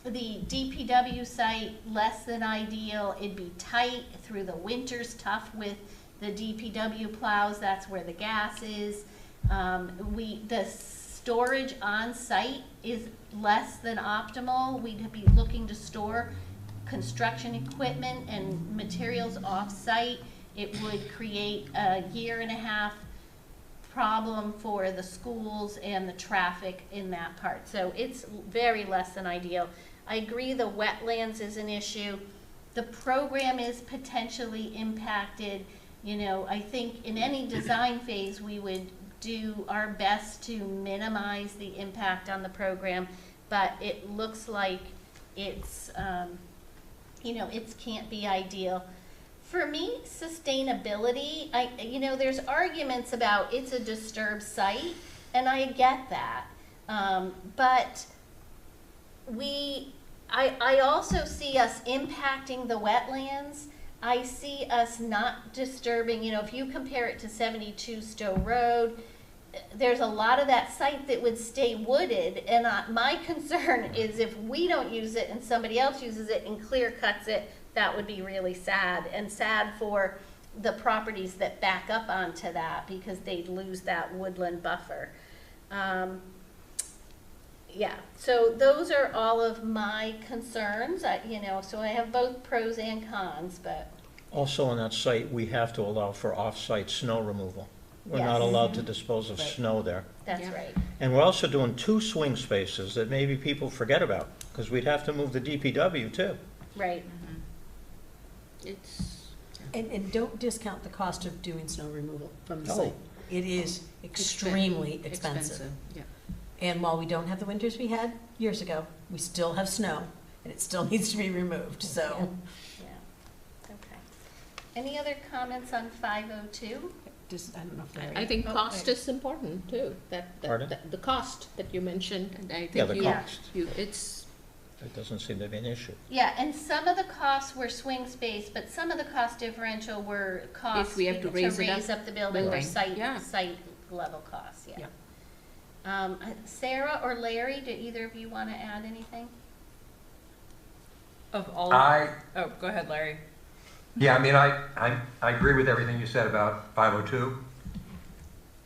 The DPW site, less than ideal. It'd be tight through the winters, tough with the DPW plows. That's where the gas is. The storage on site is less than optimal. We'd be looking to store construction equipment and materials off site. It would create a 1.5 year problem for the schools and the traffic in that part. So it's very less than ideal. I agree the wetlands is an issue. The program is potentially impacted. I think in any design phase we would do our best to minimize the impact on the program, but it looks like it's, it can't be ideal. For me, sustainability, there's arguments about it's a disturbed site, and I get that. But I also see us impacting the wetlands. I see us not disturbing, if you compare it to 72 Stowe Road, there's a lot of that site that would stay wooded, and my concern is if we don't use it and somebody else uses it and clear cuts it, that would be really sad, and sad for the properties that back up onto that, because they'd lose that woodland buffer. Yeah, so those are all of my concerns. So I have both pros and cons, but. Also on that site, we have to allow for off-site snow removal. We're not Yes. allowed to dispose of Right. snow there. That's Yeah. right. And we're also doing 2 swing spaces that maybe people forget about, because we'd have to move the DPW too. Right. It's And don't discount the cost of doing snow removal from the No. site. It is extremely expensive. Yeah. And while we don't have the winters we had years ago, we still have snow, and it still needs to be removed, so. Yeah, okay. Any other comments on 502? Just, I don't know if Larry. I think Oh, cost wait. is important too, Pardon? the cost that you mentioned, and I Yeah, think the you, cost. it's, It doesn't seem to be an issue. Yeah, and some of the costs were swing space, but some of the cost differential were costs If we have to raise it up, the building or building, site, yeah. site level costs, yeah. Yeah. Sarah or Larry, do either of you want to add anything? Of all, oh, go ahead, Larry. Yeah, I mean, I agree with everything you said about 502,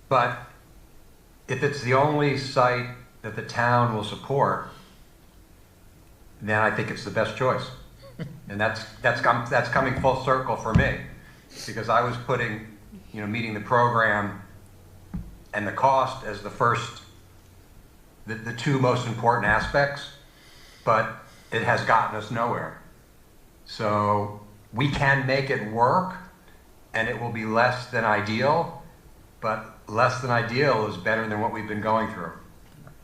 but if it's the only site that the town will support, then I think it's the best choice. And that's coming full circle for me, because I was putting, meeting the program and the cost as the first, the two most important aspects, but it has gotten us nowhere. So we can make it work, and it will be less than ideal, but less than ideal is better than what we've been going through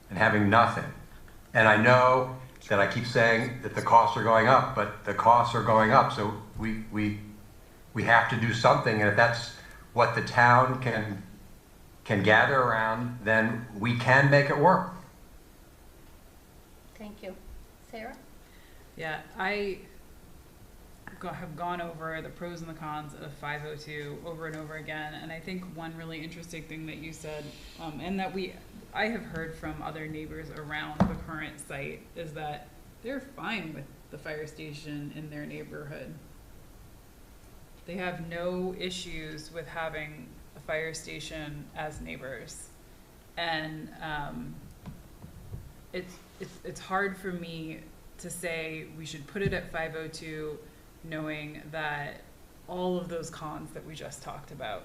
and having nothing. And I know that I keep saying that the costs are going up, but the costs are going up, so we have to do something, and if that's what the town can gather around, then we can make it work. Thank you. Sarah? Yeah, I have gone over the pros and the cons of 502 over and over again, and I think one really interesting thing that you said, and that I have heard from other neighbors around the current site, is that they're fine with the fire station in their neighborhood. They have no issues with having a fire station as neighbors, and it's hard for me to say we should put it at 502, knowing that all of those cons that we just talked about,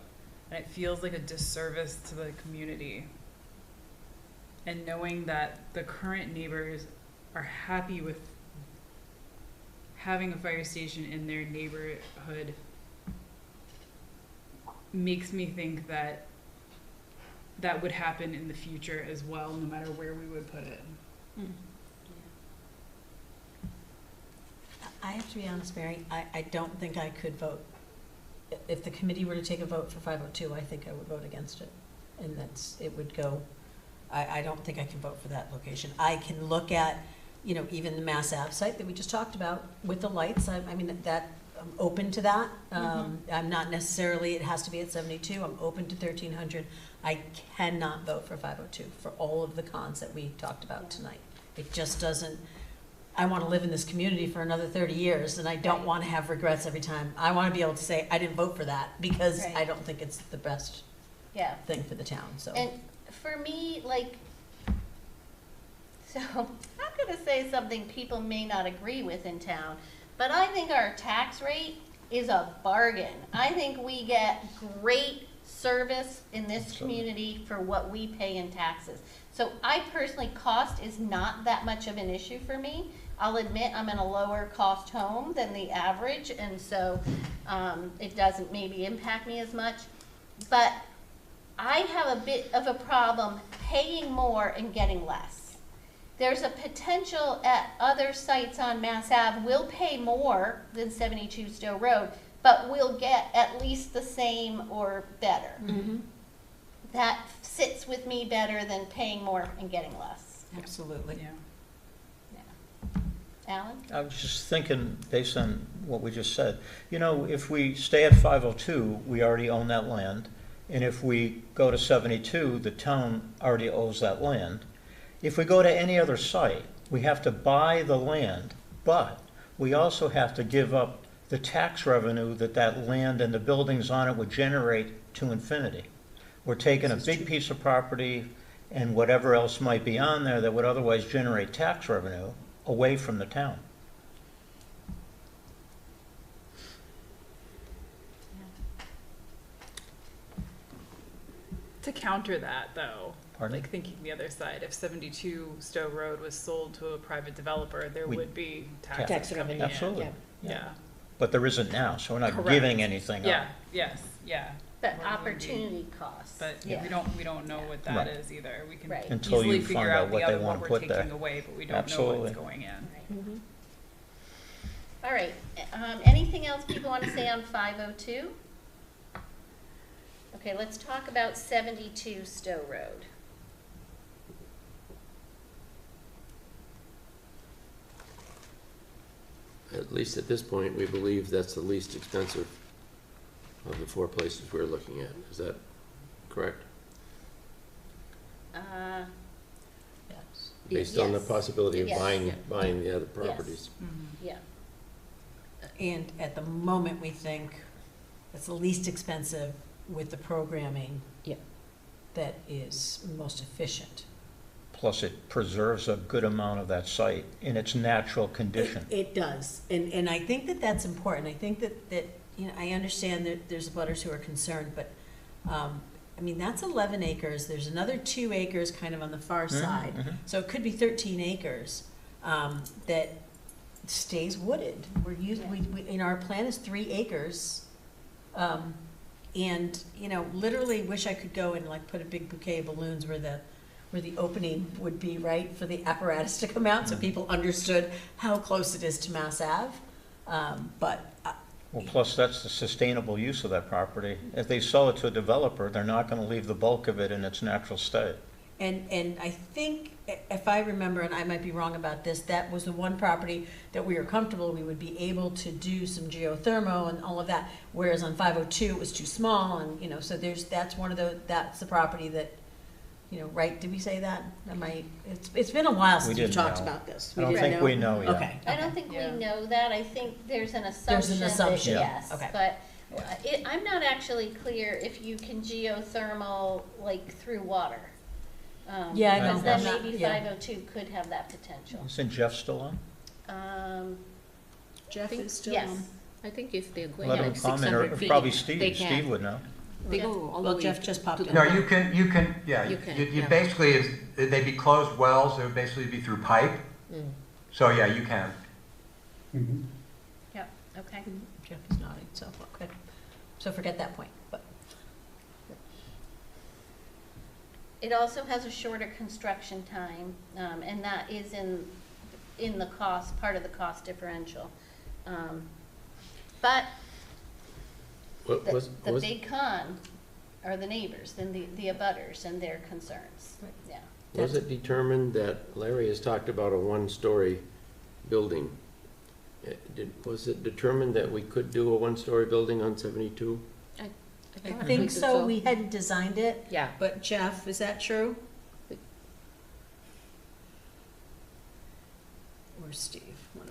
and it feels like a disservice to the community. And knowing that the current neighbors are happy with having a fire station in their neighborhood makes me think that that would happen in the future as well, no matter where we would put it. I have to be honest, Mary, I don't think I could vote. If the committee were to take a vote for 502, I think I would vote against it. And it would go, I don't think I can vote for that location. I can look at, even the Mass Ave site that we just talked about with the lights. I mean, I'm open to that. I'm not necessarily, it has to be at 72. I'm open to 1300. I cannot vote for 502 for all of the cons that we talked about tonight. It just doesn't, I want to live in this community for another 30 years, and I don't want to have regrets every time. I want to be able to say, I didn't vote for that, because I don't think it's the best thing for the town, so. And for me, so I'm going to say something people may not agree with in town, but I think our tax rate is a bargain. I think we get great service in this community for what we pay in taxes. So I personally, cost is not that much of an issue for me. I'll admit I'm in a lower cost home than the average, and so it doesn't maybe impact me as much. But I have a bit of a problem paying more and getting less. There's a potential at other sites on Mass Ave, we'll pay more than 72 Stowe Road, but we'll get at least the same or better. That sits with me better than paying more and getting less. Absolutely. Yeah. Alan? I was just thinking, based on what we just said, if we stay at 502, we already own that land. And if we go to 72, the town already owes that land. If we go to any other site, we have to buy the land, but we also have to give up the tax revenue that land and the buildings on it would generate to infinity. We're taking a big piece of property and whatever else might be on there that would otherwise generate tax revenue away from the town. To counter that, though, Pardon? thinking the other side, if 72 Stowe Road was sold to a private developer, there would be taxes coming in. Absolutely. Yeah. But there isn't now, so we're not Correct. giving anything up. Yes, yeah. But what would be- opportunity costs. But yeah. we don't know what that Right. is either. We can Right. Until easily you figure find out out the what they other, wanna what put we're there. taking away, but we don't know Absolutely. what's going in. Mhm. All right, anything else people want to say on 502? Okay, let's talk about 72 Stowe Road. At least at this point, we believe that's the least expensive of the four places we're looking at. Is that correct? Yes. Based on the Yes. possibility of Yes. buying the other properties. Yeah, And at the moment, we think it's the least expensive with the programming. Yeah. That is most efficient. Plus, it preserves a good amount of that site in its natural condition. It does, and I think that that's important. I think that, you know, I understand that there's abutters who are concerned, but, I mean, that's 11 acres. There's another 2 acres kind of on the far side. So it could be 13 acres, that stays wooded. We're using, in our plan is 3 acres. And, you know, literally wish I could go and like put a big bouquet of balloons where the opening would be, right, for the apparatus to come out, so people understood how close it is to Mass Ave. But, Well, plus, that's the sustainable use of that property. If they sell it to a developer, they're not gonna leave the bulk of it in its natural state. and I think, if I remember, and I might be wrong about this, that was the one property that we were comfortable, we would be able to do some geothermal and all of that, whereas on 502, it was too small, and, you know, so that's the property that, you know, right, did we say that? It's been a while since we didn't talked know. about this. I don't didn't think we know yet. Okay. I don't think we Yeah. know that. I think there's an There's assumption an that assumption. yes. Okay. But I'm not actually clear if you can geothermal like through water. Yeah, I know. Because then I'm not- maybe yeah. 502 could have that potential. Isn't Jeff still on? Jeff is still Yes. on. I think if they're going Let him like comment, 600 or feet, probably they Steve. can. Steve would know. They go all the Well, way Jeff just popped to in. No, you can, yeah, You you can, you yeah. basically, they'd be closed wells, they would basically be through pipe. Mm. So, yeah, you can. Yeah, okay. Jeff is nodding, so, okay. So forget that point, but. It also has a shorter construction time, and that is in the cost, part of the cost differential. But What was, the was, big con are the neighbors, and the abutters and their concerns. Right. Yeah. was it determined that, Larry has talked about a one-story building. Was it determined that we could do a one-story building on 72? I think so, we hadn't designed it, Yeah. but Jeff, is that true? Or Steve?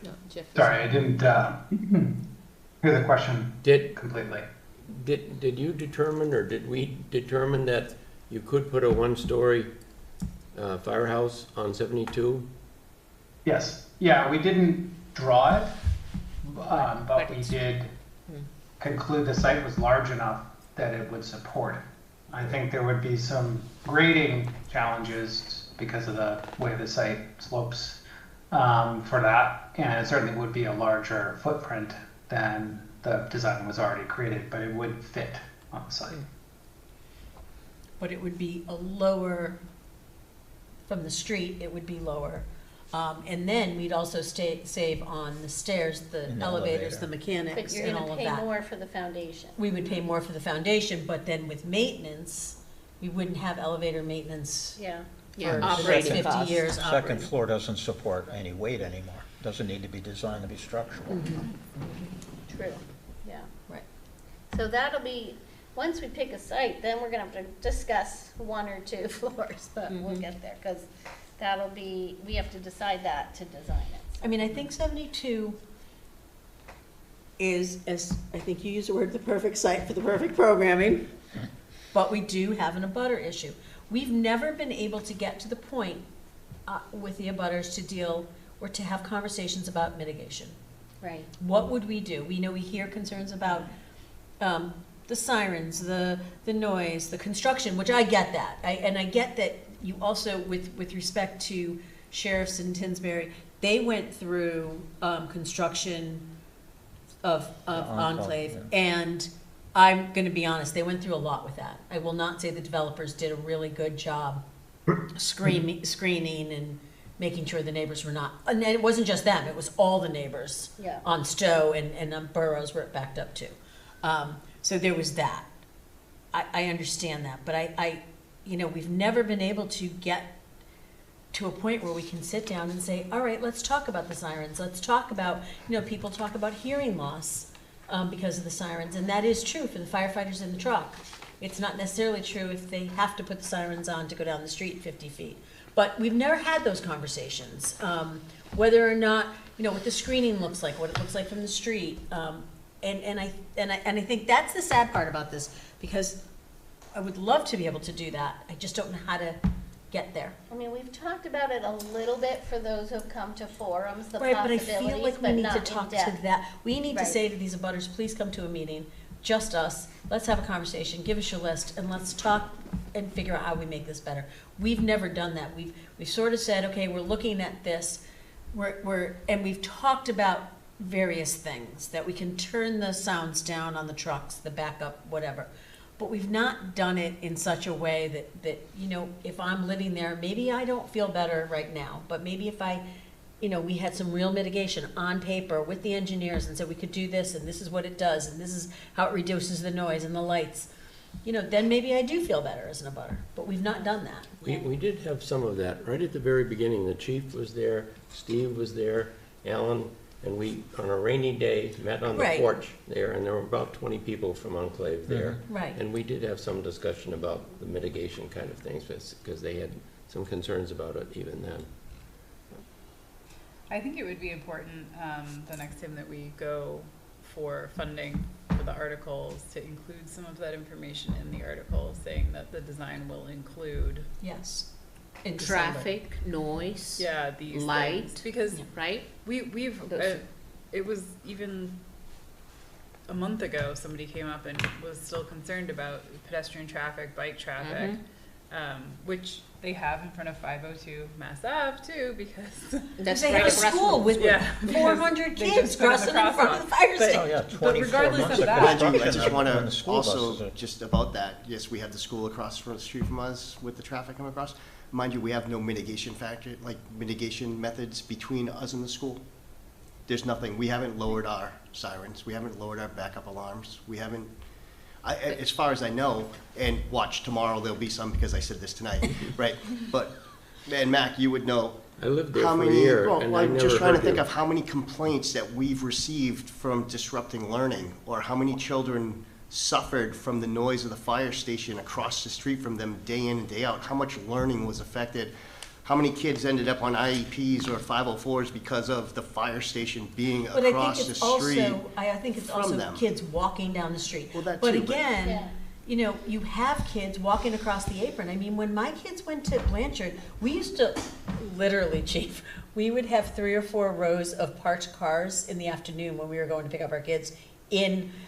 No, Jeff is- Sorry, I didn't hear the question Did, completely. did you determine, or did we determine that you could put a one-story firehouse on 72? Yes, yeah, we didn't draw it, but but we it's- did conclude the site was large enough that it would support it. I think there would be some grading challenges because of the way the site slopes for that, and it certainly would be a larger footprint than the design was already created, but it would fit on the site. But it would be a lower, from the street, it would be lower. And then we'd also save on the stairs, the An elevators, elevator. the But mechanics, you're and all gonna of pay that. more for the foundation. We would pay more for the foundation, but then with maintenance, we wouldn't have elevator maintenance Yeah. Yeah, for the next operating 50 costs. years. Second operating. floor doesn't support any weight anymore. Doesn't need to be designed to be structural. True, yeah. Right. So that'll be, once we pick a site, then we're gonna have to discuss 1 or 2 floors, but we'll get there, because that'll be, we have to decide that to design it. I mean, I think 72 is, as I think you used the word, the perfect site for the perfect programming, but we do have an abutter issue. We've never been able to get to the point with the abutters to deal or to have conversations about mitigation. Right. What would we do? We know we hear concerns about the sirens, the noise, the construction, which I get that. And I get that you also, with respect to sheriffs in Tinsbury, they went through construction of Enclave, Enclave, and I'm gonna be honest, they went through a lot with that. I will not say the developers did a really good job screening and making sure the neighbors were not, and it wasn't just them, it was all the neighbors Yeah. on Stowe and on Burrows where it backed up to. So there was that. I understand that, but I, we've never been able to get to a point where we can sit down and say, all right, let's talk about the sirens. Let's talk about, people talk about hearing loss because of the sirens, and that is true for the firefighters in the truck. It's not necessarily true if they have to put the sirens on to go down the street 50 feet. But we've never had those conversations, whether or not, what the screening looks like, what it looks like from the street. And I think that's the sad part about this, because I would love to be able to do that. I just don't know how to get there. I mean, we've talked about it a little bit for those who've come to forums, the Right, but I possibilities, feel like we but need to not in talk to depth. that. We need to Right. say to these abutters, please come to a meeting, just us. Let's have a conversation, give us your list, and let's talk and figure out how we make this better. We've never done that. We've sort of said, okay, we're looking at this, and we've talked about various things, that we can turn the sounds down on the trucks, the backup, whatever. But we've not done it in such a way that if I'm living there, maybe I don't feel better right now, but maybe if we had some real mitigation on paper with the engineers and said we could do this, and this is what it does, and this is how it reduces the noise and the lights, then maybe I do feel better as an abutter, but we've not done that. We did have some of that right at the very beginning. The chief was there, Steve was there, Alan, and we, on a rainy day, met on the Right. porch there, and there were about 20 people from Enclave there. Right. And we did have some discussion about the mitigation kind of things, because they had some concerns about it even then. I think it would be important, the next time that we go for funding for the articles, to include some of that information in the article, saying that the design will include, Yes. In December. Traffic, noise, yeah, these Light. things. Because right? we've, Those- it was even a month ago, somebody came up and was still concerned about pedestrian traffic, bike traffic, which they have in front of 502 Mass Ave too, because That's They right have a across school from- with Yeah, 400 because they kids just put in the crossing in front of the fire crosswalk. station. Oh, yeah, But 24 regardless months of of that- Mind you, I construction just want when the to school buses also, are- just about that, yes, we have the school across from the street from us with the traffic coming across. Mind you, we have no mitigation factor, like mitigation methods between us and the school. There's nothing. We haven't lowered our sirens. We haven't lowered our backup alarms. We haven't, as far as I know, and watch, tomorrow there'll be some because I said this tonight, right? But, and Mac, you would know. I lived there How for a many, year, well, and I I'm never just trying to heard think you. of how many complaints that we've received from disrupting learning, or how many children suffered from the noise of the fire station across the street from them day in and day out, how much learning was affected, how many kids ended up on IEPs or 504s because of the fire station being But I across think the it's street. also, I think it's from also them. kids walking down the street. Well, that But too, but- again, you have kids walking across the apron. I mean, when my kids went to Blanchard, we used to, literally, Chief, we would have 3 or 4 rows of parked cars in the afternoon when we were going to pick up our kids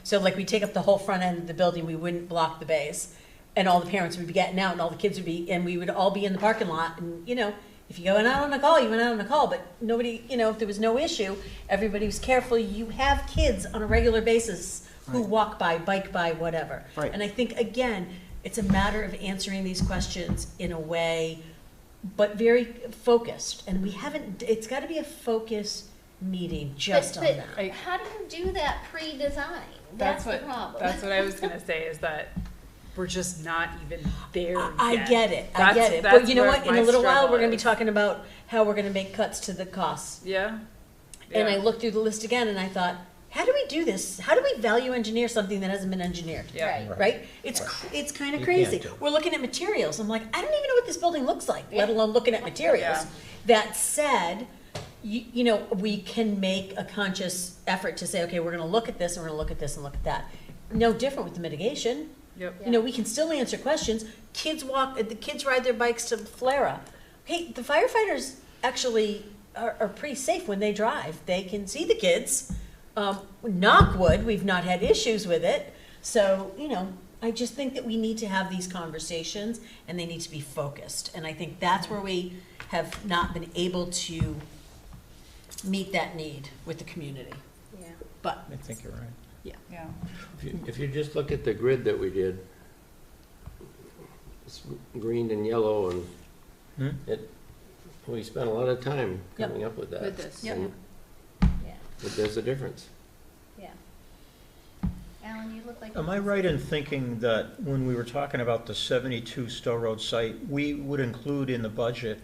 so like we'd take up the whole front end of the building, we wouldn't block the bays. And all the parents would be getting out and all the kids would be, and we would all be in the parking lot. And, if you went out on a call, you went out on a call, but nobody, if there was no issue, everybody was careful. You have kids on a regular basis who Right. walk by, bike by, whatever. Right. And I think, again, it's a matter of answering these questions in a way, but very focused. And we haven't, it's got to be a focus meeting just on that. But how do you do that pre-design? That's the problem. That's what I was gonna say, is that we're just not even there I yet. get it, I That's- get it. But that's you know where what, in my a little while, struggle we're gonna be is. talking about how we're gonna make cuts to the costs. Yeah. And I Yeah. looked through the list again and I thought, how do we do this? How do we value engineer something that hasn't been engineered? Yeah. Right. Right? It's kind of You crazy. can't do it. We're looking at materials. I'm like, I don't even know what this building looks like, let alone looking at materials. Yeah. That said, we can make a conscious effort to say, okay, we're gonna look at this and we're gonna look at this and look at that. No different with the mitigation. Yep. We can still answer questions. The kids ride their bikes to Flera. Hey, the firefighters actually are pretty safe when they drive. They can see the kids. Knock wood, we've not had issues with it. So, I just think that we need to have these conversations and they need to be focused. And I think that's where we have not been able to meet that need with the community. Yeah. But I think you're right. Yeah. If you just look at the grid that we did, it's green and yellow, and we spent a lot of time Yep. coming up with that. With this. Yep. And Yeah, there's a difference. yeah. Alan, you look like. Am I right in thinking that when we were talking about the 72 Stowe Road site, we would include in the budget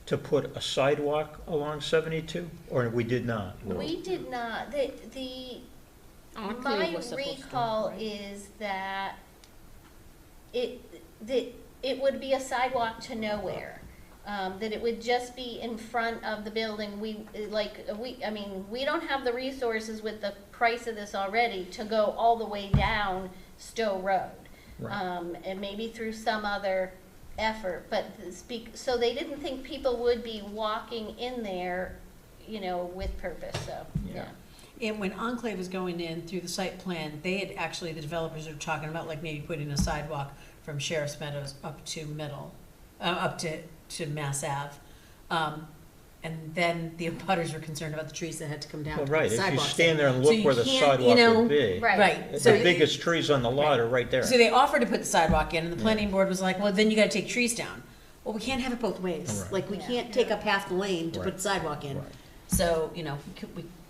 to put a sidewalk along 72, or we did not? No. We did not, the, Enclave my was supposed to, recall right? is that it would be a sidewalk to nowhere. That it would just be in front of the building. I mean, we don't have the resources with the price of this already to go all the way down Stowe Road. Right. And maybe through some other effort, but so they didn't think people would be walking in there, with purpose, so, yeah. And when Enclave was going in through the site plan, they had actually, the developers were talking about like maybe putting a sidewalk from Sheriff's Meadows up to up to Mass Ave. And then the abutters were concerned about the trees that had to come down. Well, to put right, the if you sidewalks stand in. there and So look you where the can't, sidewalk would be. Right. The So biggest trees on the lot are right there. So they offered to put the sidewalk in, and the planning board was like, well, then you gotta take trees down. Well, we can't have it both ways. Right. Like, we Yeah. can't take up half the lane to put Right. the sidewalk in. Right. So,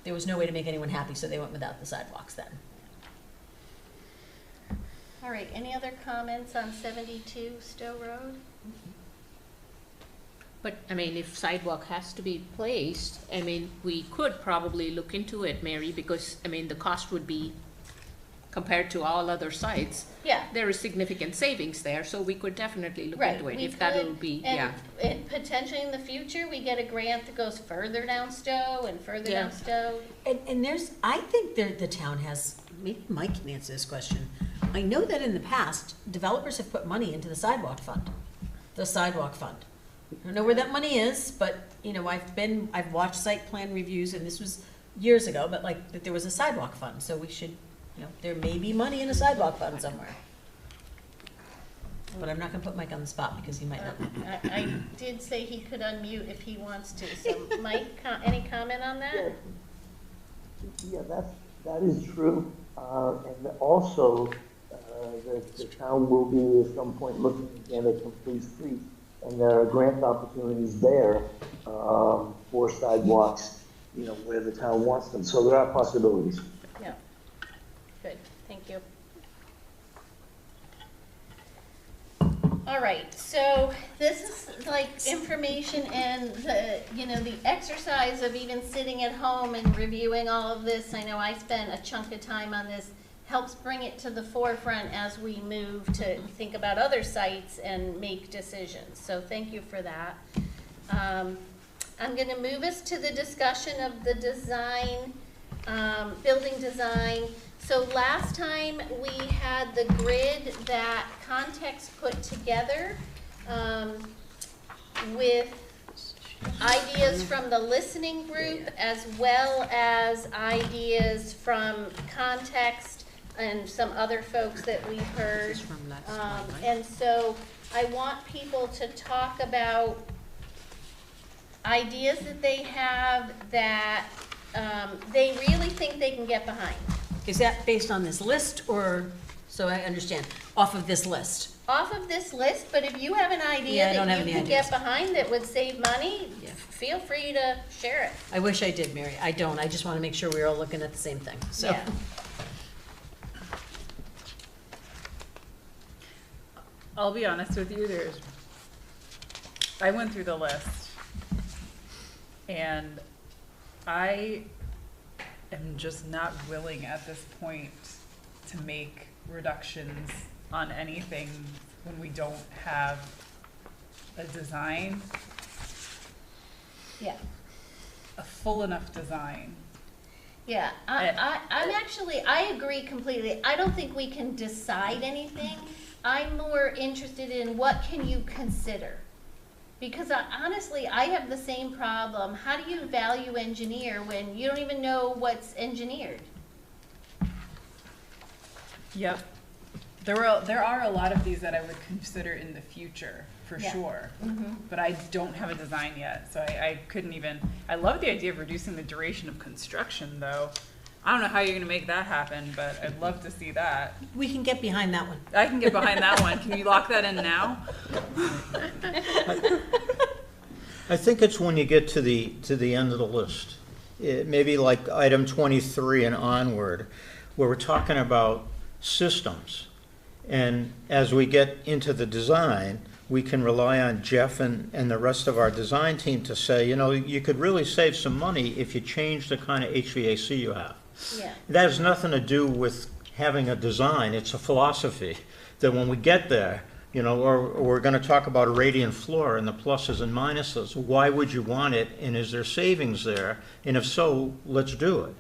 there was no way to make anyone happy, so they went without the sidewalks then. All right, any other comments on 72 Stowe Road? But, I mean, if sidewalk has to be placed, I mean, we could probably look into it, Mary, because, I mean, the cost would be, compared to all other sites, Yeah. there is significant savings there, so we could definitely look Right, into it, we if that'll could, be, and- yeah. And potentially in the future, we get a grant that goes further down Stowe and further Yeah. down Stowe. And I think the town has, maybe Mike can answer this question. I know that in the past, developers have put money into the sidewalk fund. I don't know where that money is, but, I've watched site plan reviews, and this was years ago, but that there was a sidewalk fund, so we should, there may be money in a sidewalk fund somewhere. But I'm not gonna put Mike on the spot because he might not. I did say he could unmute if he wants to, so Mike, any comment on that? Yeah, that is true. And also, the town will be at some point looking again at complete streets. And there are grant opportunities there, for sidewalks, where the town wants them. So there are possibilities. Yeah, good, thank you. All right, so this is like information and the exercise of even sitting at home and reviewing all of this. I know I spent a chunk of time on this, helps bring it to the forefront as we move to think about other sites and make decisions. So thank you for that. I'm gonna move us to the discussion of the design, building design. So last time we had the grid that Context put together with ideas from the listening group as well as ideas from Context and some other folks that we heard. This is from last one, right? And so I want people to talk about ideas that they have that they really think they can get behind. Is that based on this list, or, so I understand, off of this list? Off of this list, but if you have an Yeah, I idea don't that have you any can get ideas. behind that would save money, Yeah. feel free to share it. I wish I did, Mary. I don't. I just want to make sure we're all looking at the same thing, so. Yeah. I'll be honest with you, I went through the list, and I am just not willing at this point to make reductions on anything when we don't have a design, Yeah. a full enough design. Yeah, I agree completely. I don't think we can decide anything. I'm more interested in what can you consider? Because honestly, I have the same problem. How do you value engineer when you don't even know what's engineered? Yep. There are a lot of these that I would consider in the future, for Yeah. sure. Mm-hmm. But I don't have a design yet, so I couldn't even, I love the idea of reducing the duration of construction, though. I don't know how you're gonna make that happen, but I'd love to see that. We can get behind that one. I can get behind that one. Can you lock that in now? I think it's when you get to the end of the list. Maybe like item 23 and onward, where we're talking about systems. And as we get into the design, we can rely on Jeff and the rest of our design team to say, you know, you could really save some money if you change the kind of HVAC you have. Yeah. That has nothing to do with having a design. It's a philosophy that when we get there, you know, or we're going to talk about a radiant floor and the pluses and minuses. Why would you want it? And is there savings there? And if so, let's do it.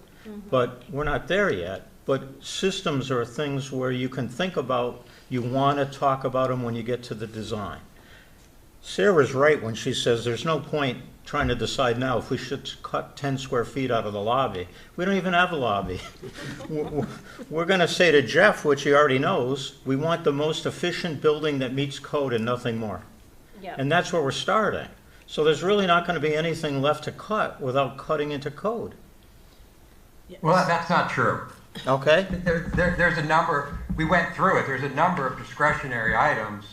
But we're not there yet. But systems are things where you can think about, you want to talk about them when you get to the design. Sarah's right when she says there's no point trying to decide now if we should cut 10 square feet out of the lobby. We don't even have a lobby. We're going to say to Jeff, which he already knows, we want the most efficient building that meets code and nothing more. Yeah. And that's where we're starting. So there's really not going to be anything left to cut without cutting into code. Well, that's not true. Okay? There's a number, we went through it, there's a number of discretionary items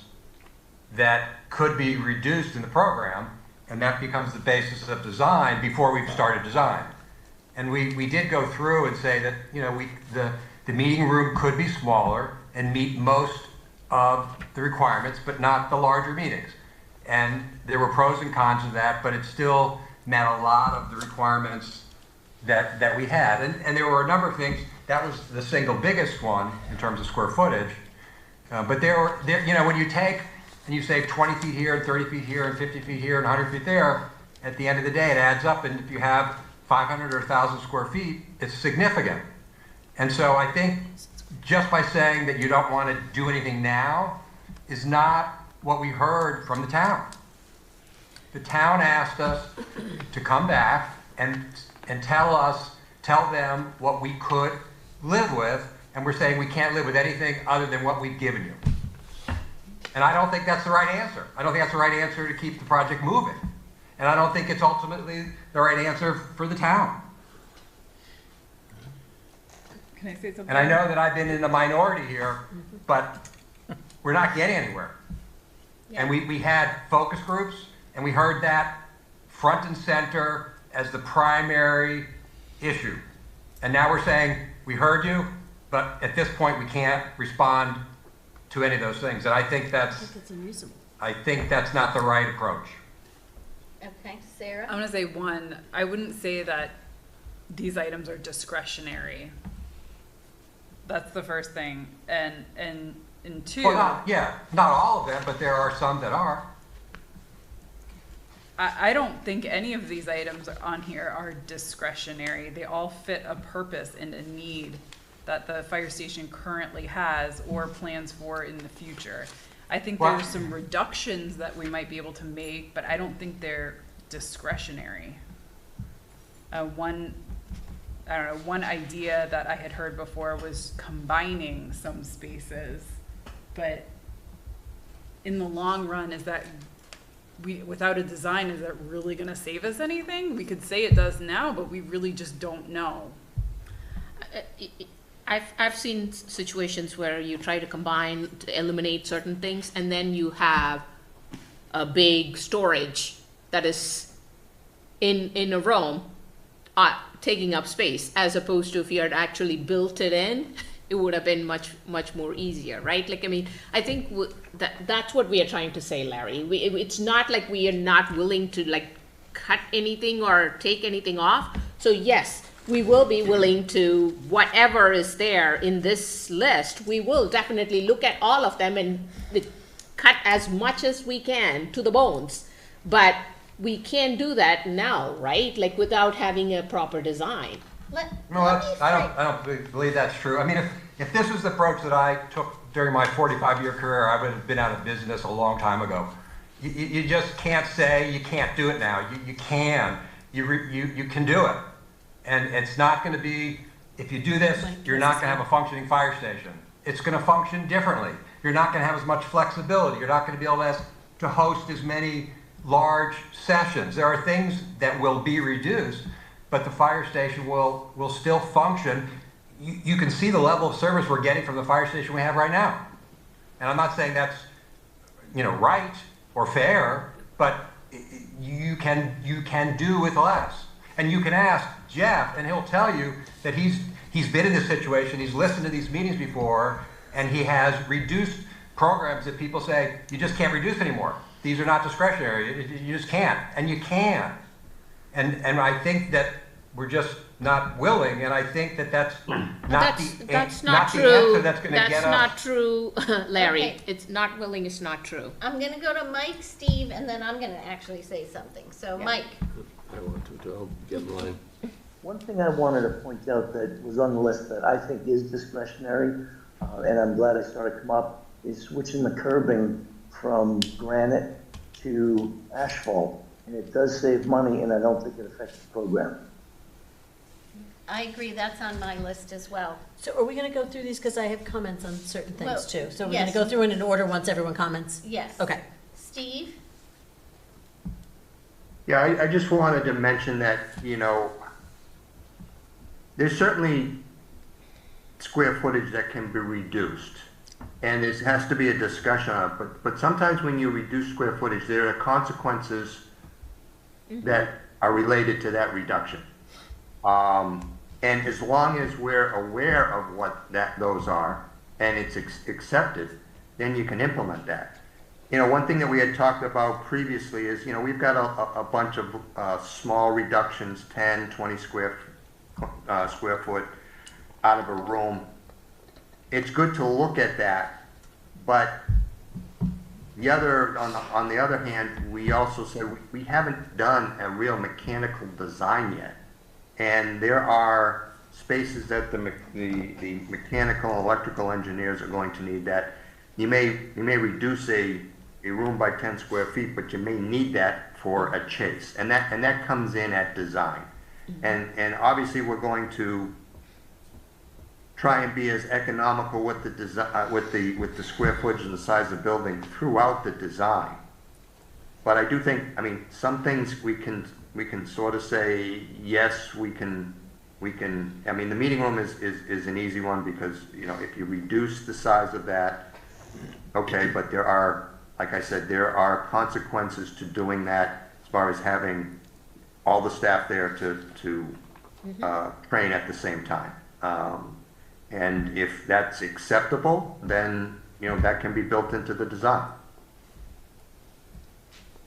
that could be reduced in the program, and that becomes the basis of design before we've started design. And we did go through and say that, you know, the meeting room could be smaller and meet most of the requirements, but not the larger meetings. And there were pros and cons of that, but it still met a lot of the requirements that we had. And there were a number of things. That was the single biggest one in terms of square footage. But there, you know, when you take and you save 20 feet here and 30 feet here and 50 feet here and 100 feet there, at the end of the day, it adds up. And if you have 500 or 1,000 square feet, it's significant. And so I think just by saying that you don't want to do anything now is not what we heard from the town. The town asked us to come back and tell them what we could live with, and we're saying we can't live with anything other than what we've given you. And I don't think that's the right answer. I don't think that's the right answer to keep the project moving. And I don't think it's ultimately the right answer for the town. Can I say something? And I know that I've been in the minority here, but we're not getting anywhere. Yeah. And we had focus groups, and we heard that front and center as the primary issue. And now we're saying, we heard you, but at this point we can't respond to any of those things. And I think that's unreasonable. I think that's not the right approach. Okay, Sarah? I'm gonna say one, I wouldn't say that these items are discretionary. That's the first thing. And two, Well, not all of them, but there are some that are. I don't think any of these items on here are discretionary. They all fit a purpose and a need that the fire station currently has or plans for in the future. I think Well- there's some reductions that we might be able to make, but I don't think they're discretionary. One idea that I had heard before was combining some spaces, but in the long run, without a design, is that really gonna save us anything? We could say it does now, but we really just don't know. I've seen situations where you try to combine to eliminate certain things, and then you have a big storage that is in a room taking up space, as opposed to if you had actually built it in, it would have been much more easier, right? Like, I mean, I think that's what we are trying to say, Larry. It's not like we are not willing to like cut anything or take anything off. So yes, we will be willing to, whatever is there in this list, we will definitely look at all of them and cut as much as we can to the bones. But we can't do that now, right? Like without having a proper design. I don't believe that's true. I mean, if this was the approach that I took during my 45-year career, I would have been out of business a long time ago. You just can't say you can't do it now. You can. You can do it. And it's not going to be, if you do this, you're not going to have a functioning fire station. It's going to function differently. You're not going to have as much flexibility. You're not going to be able to host as many large sessions. There are things that will be reduced, but the fire station will still function. You can see the level of service we're getting from the fire station we have right now. And I'm not saying that's, right or fair, but you can do with less. And you can ask Jeff, and he'll tell you that he's been in this situation, he's listened to these meetings before, and he has reduced programs that people say, you just can't reduce anymore. These are not discretionary, you just can't, and you can. And I think that we're just not willing, and I think that that's not the answer that's going to get us. That's not true, Larry. Okay. It's not willing, it's not true. I'm gonna go to Mike, Steve, and then I'm gonna actually say something. So Mike, I want to, I'll get in line. One thing I wanted to point out that was on the list that I think is discretionary, and I'm glad I saw it come up, is switching the curbing from granite to asphalt. And it does save money, and I don't think it affects the program. I agree, that's on my list as well. So are we gonna go through these, because I have comments on certain things Well, too? So we're yes. gonna go through in order once everyone comments? Yes. Okay. Steve? Yeah, I just wanted to mention that, there's certainly square footage that can be reduced. And there has to be a discussion on it, but sometimes when you reduce square footage, there are consequences that are related to that reduction. And as long as we're aware of what those are, and it's accepted, then you can implement that. One thing that we had talked about previously is, we've got a bunch of small reductions, 10, 20 square foot out of a room. It's good to look at that, but on the other hand, we also said we haven't done a real mechanical design yet, and there are spaces that the mechanical and electrical engineers are going to need that you may reduce a room by 10 square feet, but you may need that for a chase, and that comes in at design, and obviously we're going to try and be as economical with the design, with the square footage and the size of the building throughout the design. But I do think, some things we can sort of say, yes, we can, the meeting room is an easy one because, if you reduce the size of that, okay, but there are, like I said, there are consequences to doing that as far as having all the staff there to train at the same time. And if that's acceptable, then, that can be built into the design.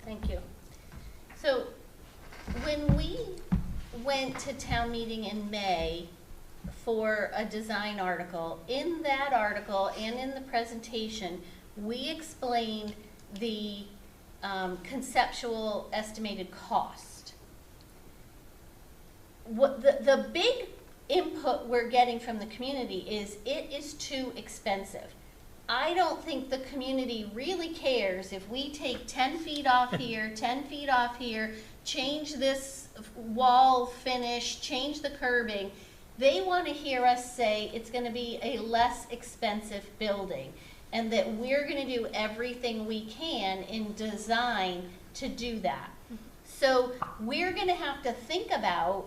Thank you. So when we went to town meeting in May for a design article, in that article and in the presentation, we explained the conceptual estimated cost. What the big input we're getting from the community is it is too expensive. I don't think the community really cares if we take 10 feet off here, 10 feet off here, change this wall finish, change the curbing. They want to hear us say it's going to be a less expensive building and that we're going to do everything we can in design to do that. So we're going to have to think about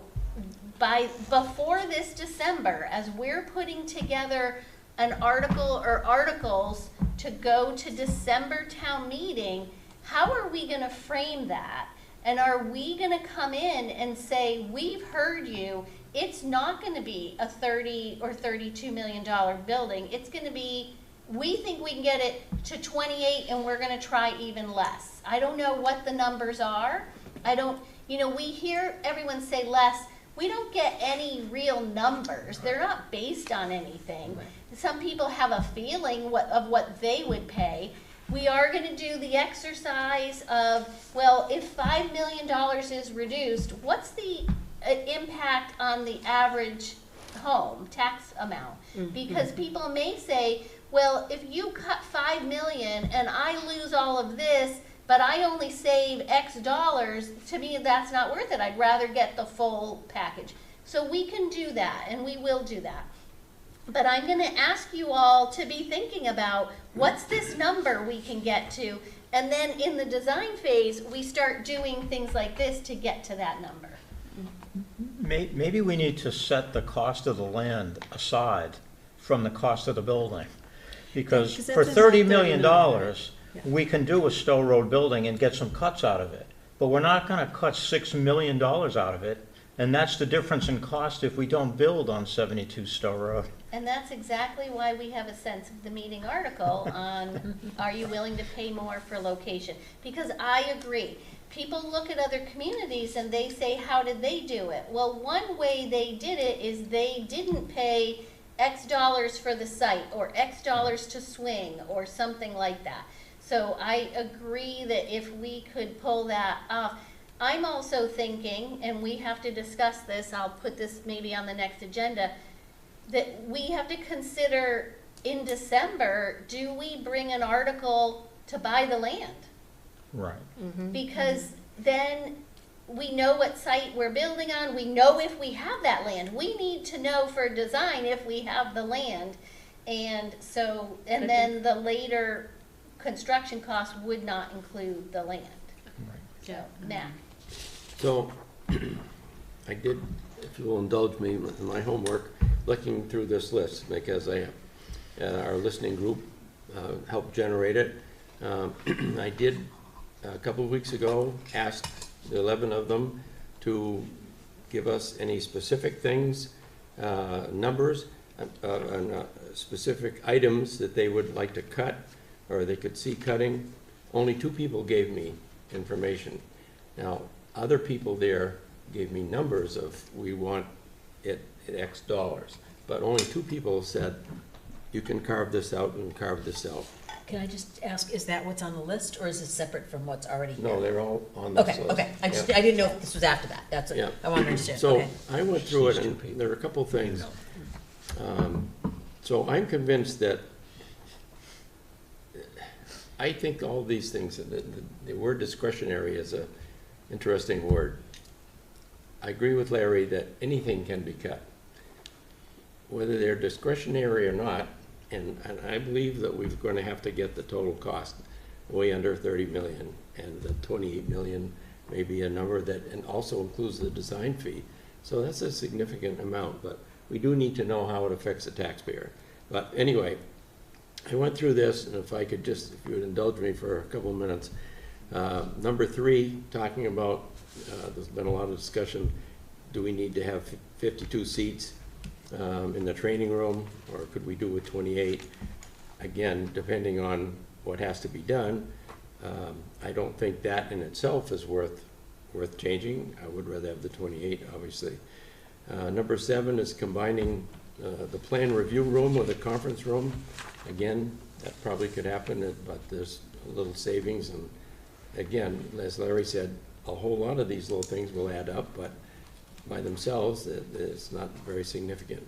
before this December, as we're putting together an article or articles to go to December town meeting, how are we going to frame that? And are we going to come in and say, we've heard you, it's not going to be a $30 or $32 million building. It's going to be, we think we can get it to 28 and we're going to try even less. I don't know what the numbers are. We hear everyone say less. We don't get any real numbers. They're not based on anything. Some people have a feeling of what they would pay. We are going to do the exercise of, well, if $5 million is reduced, what's the impact on the average home tax amount? Because people may say, well, if you cut $5 million and I lose all of this, but I only save X dollars, to me that's not worth it. I'd rather get the full package. So we can do that, and we will do that. But I'm going to ask you all to be thinking about what's this number we can get to, and then in the design phase, we start doing things like this to get to that number. Maybe we need to set the cost of the land aside from the cost of the building. Because Because for that's about $30 million, Yeah. we can do a Stowe Road building and get some cuts out of it. But we're not gonna cut $6 million out of it, and that's the difference in cost if we don't build on 72 Stowe Road. And that's exactly why we have a sense of the meeting article on, are you willing to pay more for location? Because I agree, people look at other communities and they say, how did they do it? Well, one way they did it is they didn't pay X dollars for the site, or X dollars to swing, or something like that. So I agree that if we could pull that off. I'm also thinking, and we have to discuss this, I'll put this maybe on the next agenda, that we have to consider in December, do we bring an article to buy the land? Right. Because then we know what site we're building on, we know if we have that land. We need to know for design if we have the land. And so, and then the later construction cost would not include the land. So, Matt. So, I did, if you will indulge me in my homework, looking through this list, because our listening group helped generate it. I did, a couple of weeks ago, ask the 11 of them to give us any specific things, numbers, and specific items that they would like to cut, or they could see cutting. Only 2 people gave me information. Now, other people there gave me numbers of, we want it at X dollars, but only 2 people said, you can carve this out and carve this out. Can I just ask, is that what's on the list, or is it separate from what's already here? No, they're all on this list. Okay, I didn't know if this was after that, that's what Yeah. I wanted to understand, So okay. I went through it, and there are a couple of things. So I'm convinced that, I think all these things, the word discretionary is a interesting word. I agree with Larry that anything can be cut, whether they're discretionary or not, and I believe that we're going to have to get the total cost way under 30 million, and the 28 million may be a number that, and also includes the design fee. So that's a significant amount, but we do need to know how it affects the taxpayer. But anyway, I went through this, and if I could just, if you would indulge me for a couple of minutes. Number 3, talking about, there's been a lot of discussion, do we need to have 52 seats in the training room, or could we do with 28? Again, depending on what has to be done, I don't think that in itself is worth changing. I would rather have the 28, obviously. Number 7 is combining the plan review room with a conference room. Again, that probably could happen, but there's a little savings, and again, as Larry said, a whole lot of these little things will add up, but by themselves, it's not very significant.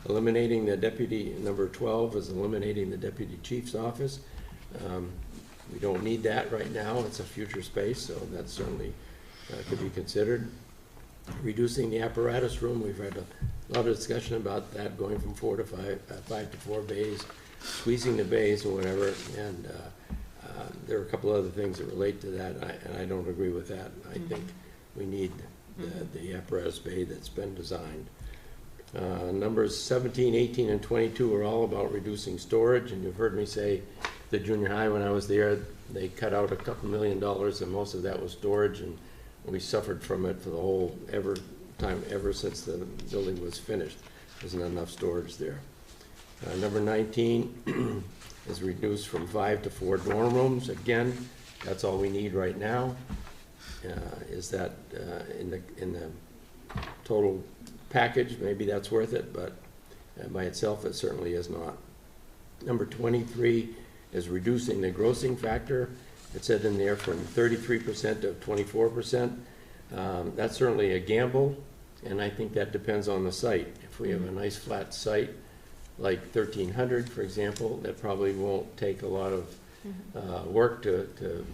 Eliminating the deputy, number 12 is eliminating the deputy chief's office. We don't need that right now. It's a future space, so that certainly could be considered. Reducing the apparatus room, we've had a lot of discussion about that, going from 4 to 5 to 4 bays, squeezing the bays or whatever, and there are a couple other things that relate to that, and I don't agree with that. I think we need the apparatus bay that's been designed. Numbers 17, 18, and 22 are all about reducing storage, and you've heard me say the junior high, when I was there, they cut out a couple $1 million, and most of that was storage, and we suffered from it for the whole ever since the building was finished. There isn't enough storage there. Number 19 is reduced from 5 to 4 dorm rooms. Again, that's all we need right now. Is that in the total package? Maybe that's worth it, but by itself it certainly is not. Number 23 is reducing the grossing factor. It said in there from 33% to 24%. That's certainly a gamble, and I think that depends on the site. If we have a nice flat site like 1300, for example, that probably won't take a lot of work to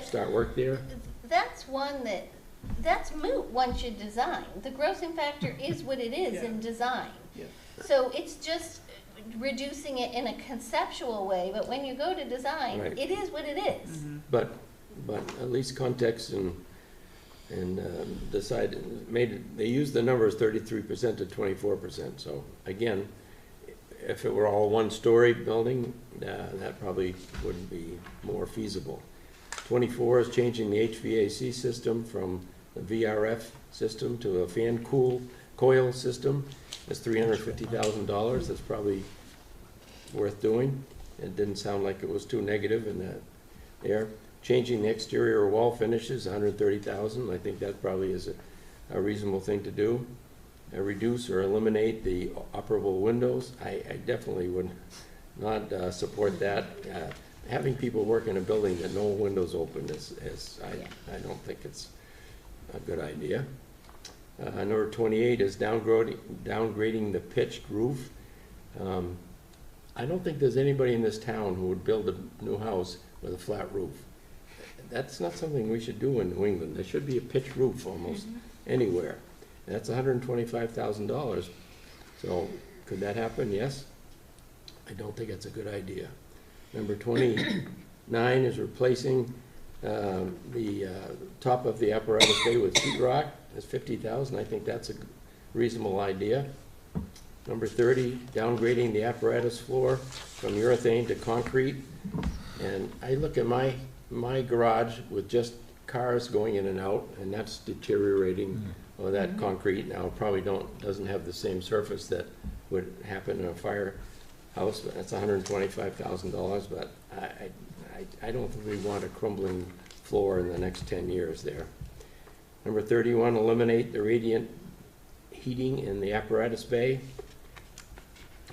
start work there. That's one that's moot once you design. The grossing factor is what it is in design. Yeah. So it's just reducing it in a conceptual way, but when you go to design, Right. it is what it is. But at least context and and they used the numbers 33% to 24%. So again, if it were all one-story building, that probably would be more feasible. 24 is changing the HVAC system from the VRF system to a fan coil system. That's $350,000. That's probably worth doing. It didn't sound like it was too negative in that there. Changing the exterior wall finishes, $130,000. I think that probably is a reasonable thing to do. Reduce or eliminate the operable windows. I definitely would not support that. Having people work in a building that no windows open I don't think it's a good idea. Number 28 is downgrading the pitched roof. I don't think there's anybody in this town who would build a new house with a flat roof. That's not something we should do in New England. There should be a pitched roof almost anywhere. That's $125,000. So could that happen? Yes. I don't think it's a good idea. Number 29 is replacing the top of the apparatus bay with sheetrock. That's $50,000. I think that's a reasonable idea. Number 30, downgrading the apparatus floor from urethane to concrete. And I look at my garage with just cars going in and out, and that's deteriorating. Well, that concrete now probably doesn't have the same surface that would happen in a firehouse, but that's $125,000. But I don't think we want a crumbling floor in the next 10 years there. Number 31, eliminate the radiant heating in the apparatus bay.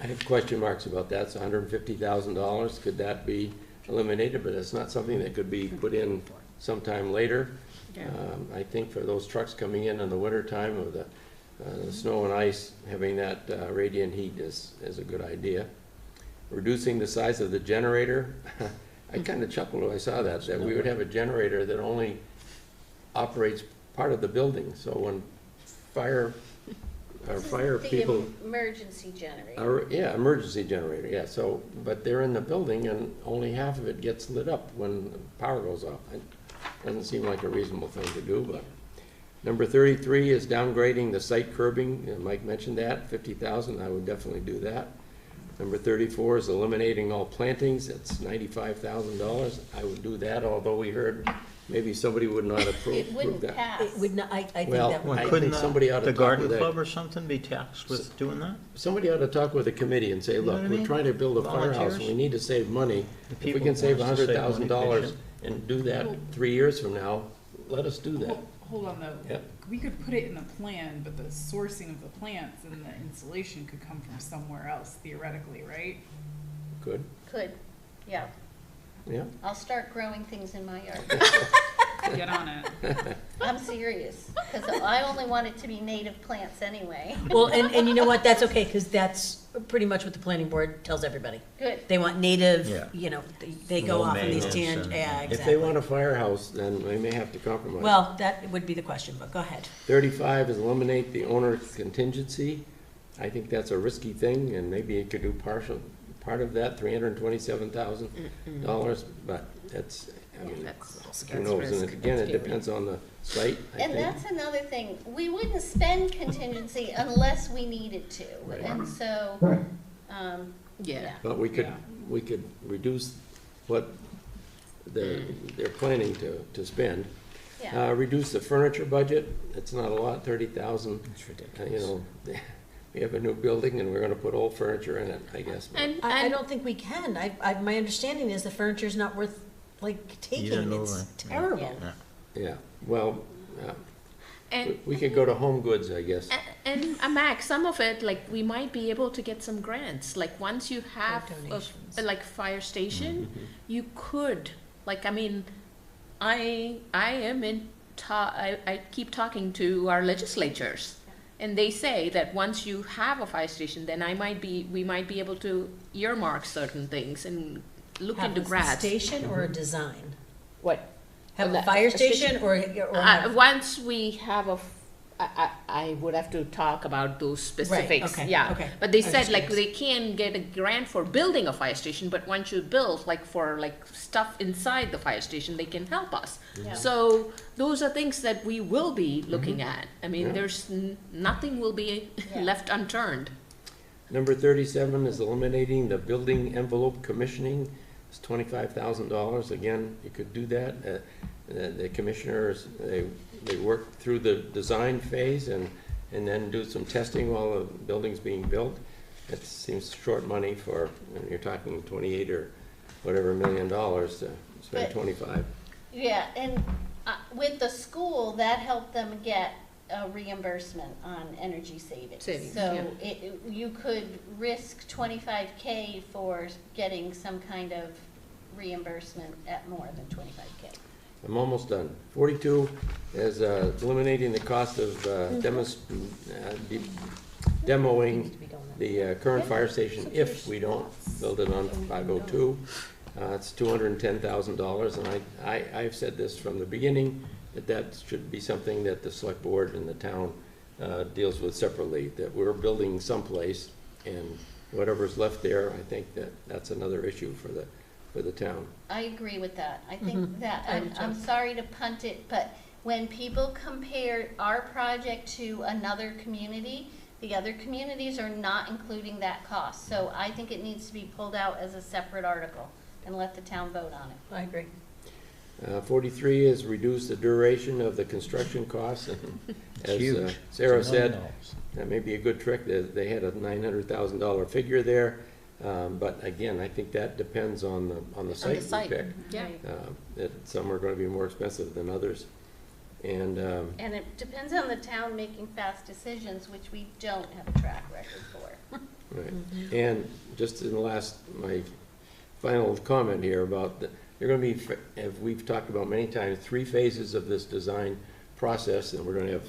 I have question marks about that. It's $150,000. Could that be eliminated? But it's not something that could be put in sometime later. Yeah. I think for those trucks coming in the winter time of the snow and ice, having that radiant heat is a good idea. Reducing the size of the generator. I kind of chuckled when I saw that we would have a generator that only operates part of the building. So when fire people. Emergency generator. Emergency generator, yeah. So, but they're in the building and only half of it gets lit up when the power goes off. It doesn't seem like a reasonable thing to do, but. Number 33 is downgrading the site curbing. Mike mentioned that, $50,000. I would definitely do that. Number 34 is eliminating all plantings. That's $95,000. I would do that, although we heard maybe somebody would not approve It wouldn't that. pass. It would not, I think Well, that would. I Couldn't think somebody ought to the talk garden with that. club or something be taxed with doing that? Somebody ought to talk with the committee and say, know look, what I we're mean? trying to build a firehouse, and we Volunteers? need to save money. The If we people can save wants to save money, they $100,000 should. and do that 3 years from now, let us do that. Hold on though. Yeah. We could put it in the plan, but the sourcing of the plants and the insulation could come from somewhere else theoretically, right? Good, Could, yeah. yeah. I'll start growing things in my yard. Get on it. I'm serious, because I only want it to be native plants anyway. Well, and you know what, that's okay, because that's pretty much what the planning board tells everybody. Good. They want native, Yeah. they go Low off on these maintenance and- yeah, If they exactly. want a firehouse, then they may have to compromise. Well, that would be the question, but go ahead. 35 is eliminate the owner contingency. I think that's a risky thing, and maybe it could do part of that, $327,000, but that's, I mean, who knows? And again, it depends on the site, I And think. that's another thing, we wouldn't spend contingency unless we needed to, Right. and so, Yeah. But we could reduce what they're planning to spend. yeah. Reduce the furniture budget. It's not a lot, 30,000. It's ridiculous. We have a new building and we're gonna put old furniture in it, I guess. And, I and don't think we can. My understanding is the furniture's not worth, like, taking. know, It's right. terrible. Yeah, well, and we could go to Home Goods, I guess. And Max, some of it, like, we might be able to get some grants. Like, once you have donations. a like fire station, you could, like, I mean, I am I keep talking to our legislatures, and they say that once you have a fire station, then we might be able to earmark certain things and look Have into a grants. station or a design? What? Have a Well, fire a station- station or have, Once we have I would have to talk about those specifics, okay, yeah. okay. But they I was said just like curious. they can get a grant for building a fire station, but once you build, like for like stuff inside the fire station, they can help us. Yeah. So those are things that we will be looking Mm-hmm. at. I mean, Yeah. there's, nothing will be Yeah. left unturned. Number 37 is eliminating the building envelope commissioning. It's $25,000. Again, you could do that. The commissioners, they work through the design phase and then do some testing while the building's being built. It seems short money for, you're talking 28 or whatever $1 million to spend But- 25. Yeah, and with the school, that helped them get a reimbursement on energy savings. Savings, So you could risk 25K for getting some kind of reimbursement at more than 25K. I'm almost done. 42 is eliminating the cost of demoing the current fire station if we don't build it on 502. It's $210,000, and I've said this from the beginning, that should be something that the select board and the town deals with separately, that we're building someplace, and whatever's left there, I think that's another issue for the town. I agree with that. I think that, I do I'm too. sorry to punt it, but when people compare our project to another community, the other communities are not including that cost. So I think it needs to be pulled out as a separate article and let the town vote on it. I agree. 43 is reduce the duration of the construction costs. As huge. Sarah It's $1 said, million. that may be a good trick. They had a $900,000 figure there. But again, I think that depends on the site we site, pick. yeah. That some are going to be more expensive than others. And And it depends on the town making fast decisions, which we don't have a track record for. right. And just in the last, my final comment here about there are going to be, as we've talked about many times, 3 phases of this design process, and we're going to have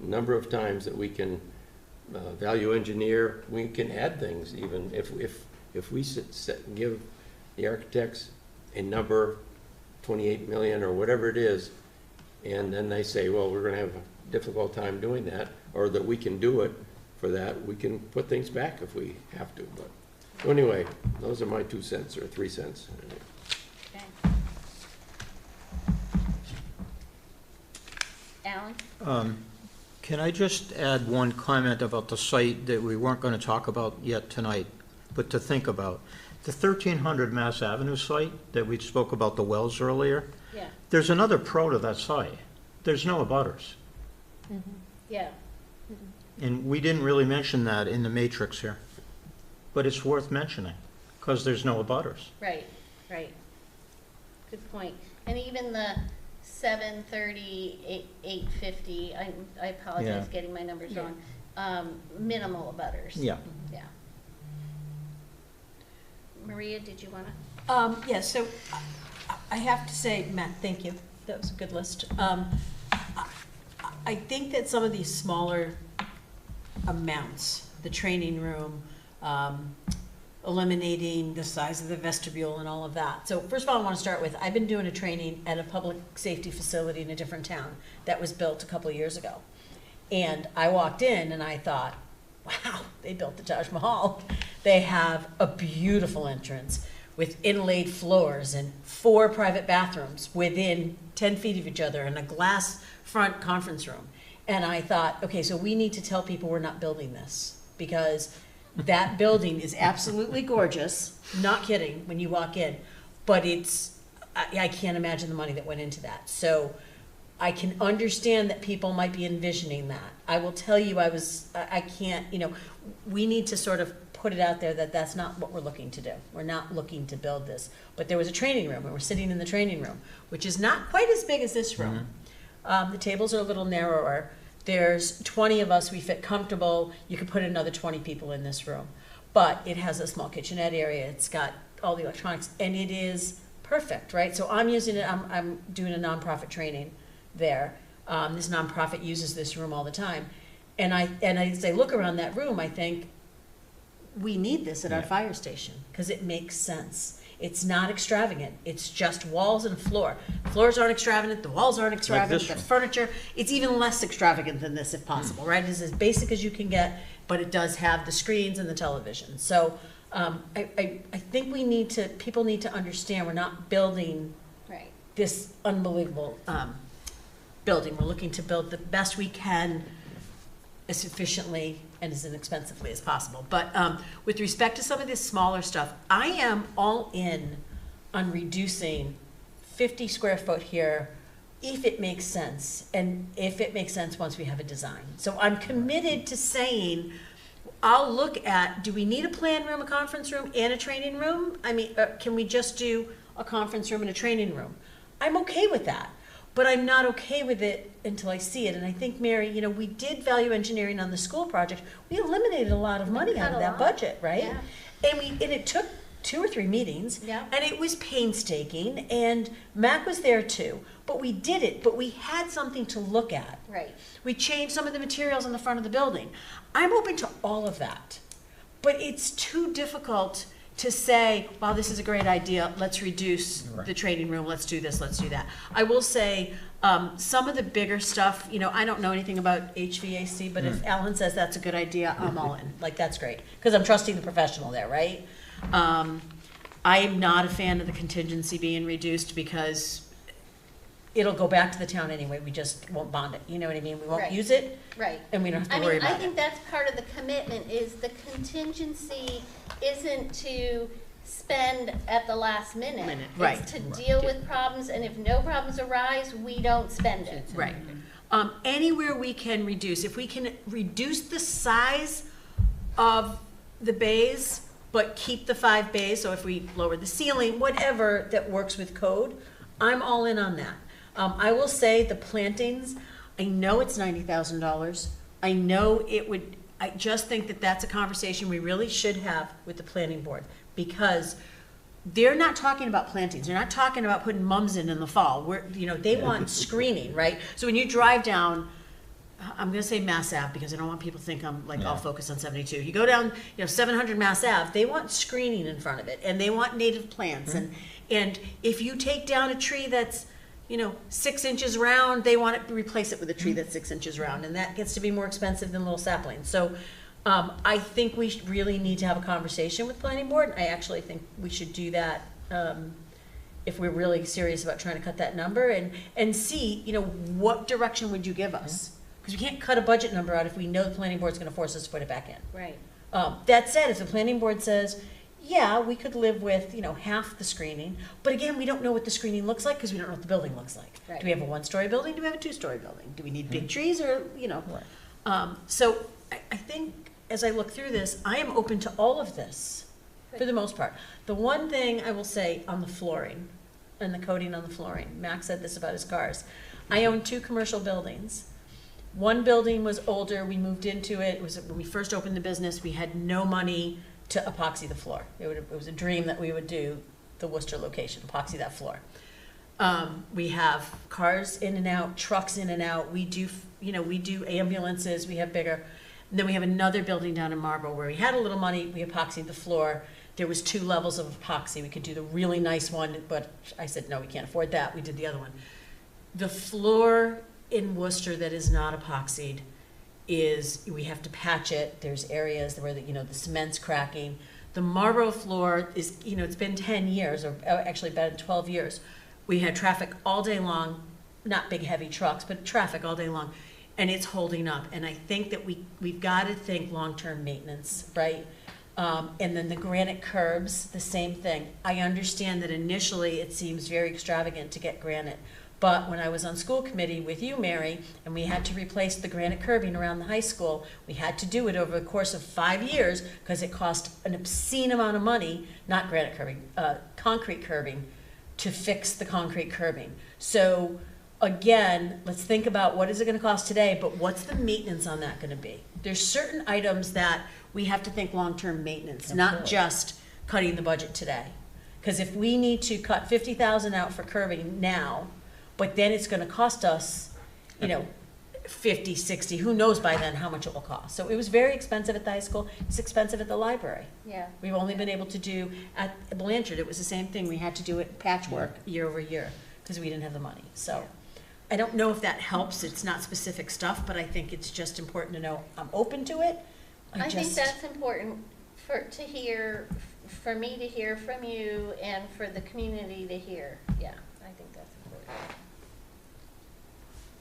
a number of times that we can value engineer. We can add things even if we give the architects a number, 28 million or whatever it is, and then they say, well, we're going to have a difficult time doing that, or that we can do it for that, we can put things back if we have to. But so anyway, those are my 2 cents or 3 cents. Okay. Alan? Can I just add one comment about the site that we weren't going to talk about yet tonight, but to think about? The 1300 Mass Avenue site that we spoke about the wells earlier, Yeah, there's another pro to that site. There's no abutters. yeah. And we didn't really mention that in the matrix here. But it's worth mentioning, because there's no abutters. Right, right. Good point. And even the 730, 850, I apologize Yeah. getting my numbers wrong, minimal abutters. Yeah. Yeah. Maria, did you want to? Yeah, so I have to say, Matt, thank you. That was a good list. I think that some of these smaller amounts, the training room, eliminating the size of the vestibule and all of that. So first of all, I want to start with, I've been doing a training at a public safety facility in a different town that was built a couple of years ago. And I walked in and I thought, wow, they built the Taj Mahal. They have a beautiful entrance with inlaid floors and 4 private bathrooms within 10 feet of each other and a glass front conference room. And I thought, okay, so we need to tell people we're not building this, because that building is absolutely gorgeous, not kidding, when you walk in, but I can't imagine the money that went into that. So I can understand that people might be envisioning that. I will tell you, I can't, we need to sort of put it out there that that's not what we're looking to do. We're not looking to build this. But there was a training room, and we're sitting in the training room, which is not quite as big as this room. The tables are a little narrower. There's 20 of us, we fit comfortable. You could put another 20 people in this room. But it has a small kitchenette area. It's got all the electronics, and it is perfect, right? So I'm using it, I'm doing a nonprofit training there. This nonprofit uses this room all the time. And as I look around that room, I think, we need this at our fire station, because it makes sense. It's not extravagant. It's just walls and a floor. Floors aren't extravagant, the walls aren't extravagant, this the one. furniture, it's even less extravagant than this if possible, right? It's as basic as you can get, but it does have the screens and the television. So I think people need to understand we're not building Right. this unbelievable building. We're looking to build the best we can as efficiently and as inexpensively as possible. But with respect to some of this smaller stuff, I am all in on reducing 50 square foot here if it makes sense, and if it makes sense once we have a design. So I'm committed to saying, I'll look at, do we need a plan room, a conference room, and a training room? I mean, can we just do a conference room and a training room? I'm okay with that, but I'm not okay with it until I see it. And I think, Mary, you know, we did value engineering on the school project. We eliminated a lot of money out of that budget, right? Yeah. And it took 2 or 3 meetings, Yeah. and it was painstaking, and Mac was there too. But we did it, but we had something to look at. Right. We changed some of the materials on the front of the building. I'm open to all of that, but it's too difficult to say, wow, this is a great idea, let's reduce the training room, let's do this, let's do that. I will say, some of the bigger stuff, you know, I don't know anything about HVAC, but if Alan says that's a good idea, I'm all in. Like, that's great, because I'm trusting the professional there, right? I am not a fan of the contingency being reduced because it'll go back to the town anyway, we just won't bond it, you know what I mean? We won't Right. use it, Right. and we don't have to I worry mean, I about think it. that's part of the commitment, is the contingency isn't to spend at the last minute. Right. It's to deal with problems, and if no problems arise, we don't spend it. Right. Anywhere we can reduce, if we can reduce the size of the bays, but keep the 5 bays, so if we lower the ceiling, whatever that works with code, I'm all in on that. I will say the plantings, I know it's $90,000. I know it would, I just think that that's a conversation we really should have with the planning board, because they're not talking about plantings. They're not talking about putting mums in the fall. They want screening, right? So when you drive down, I'm gonna say Mass Ave because I don't want people to think I'm like all focused on 72. You go down, 700 Mass Ave, they want screening in front of it, and they want native plants. And if you take down a tree that's 6 inches round, they want to replace it with a tree that's 6 inches round, and that gets to be more expensive than little saplings. So I think we really need to have a conversation with planning board. I actually think we should do that if we're really serious about trying to cut that number and see, what direction would you give us? Because we can't cut a budget number out if we know the planning board's going to force us to put it back in. Right. That said, if the planning board says, yeah, we could live with, half the screening, but again, we don't know what the screening looks like because we don't know what the building looks like. Right. Do we have a 1-story building? Do we have a 2-story building? Do we need big trees or, So I think as I look through this, I am open to all of this for the most part. The one thing I will say on the flooring and the coating on the flooring, Max said this about his cars. I own 2 commercial buildings. One building was older, we moved into it, when we first opened the business, we had no money to epoxy the floor. It was a dream that we would do the Worcester location, epoxy that floor. We have cars in and out, trucks in and out, we do ambulances, we have bigger. And then we have another building down in Marlboro where we had a little money, we epoxied the floor. There was 2 levels of epoxy, we could do the really nice one, but I said, no, we can't afford that, we did the other one. The floor in Worcester that is not epoxied we have to patch it. There's areas where the cement's cracking. The Marlboro floor is, it's been 10 years, or actually been 12 years. We had traffic all day long, not big heavy trucks, but traffic all day long, and it's holding up. And I think that we've got to think long-term maintenance, right? And then the granite curbs, the same thing. I understand that initially it seems very extravagant to get granite. But when I was on school committee with you, Mary, and we had to replace the granite curbing around the high school, we had to do it over the course of 5 years because it cost an obscene amount of money, not granite curbing, concrete curbing, to fix the concrete curbing. So again, let's think about what is it going to cost today, but what's the maintenance on that going to be? There's certain items that we have to think long-term maintenance, not just cutting the budget today. Because if we need to cut $50,000 out for curbing now, but then it's going to cost us, 50, 60, who knows by then how much it will cost. So it was very expensive at the high school, it's expensive at the library. Yeah. We've only been able to do, at Blanchard, it was the same thing, we had to do it patchwork year over year, because we didn't have the money, so. I don't know if that helps, it's not specific stuff, but I think it's just important to know, I'm open to it. I think that's important to hear, for me to hear from you and for the community to hear. Yeah, I think that's important.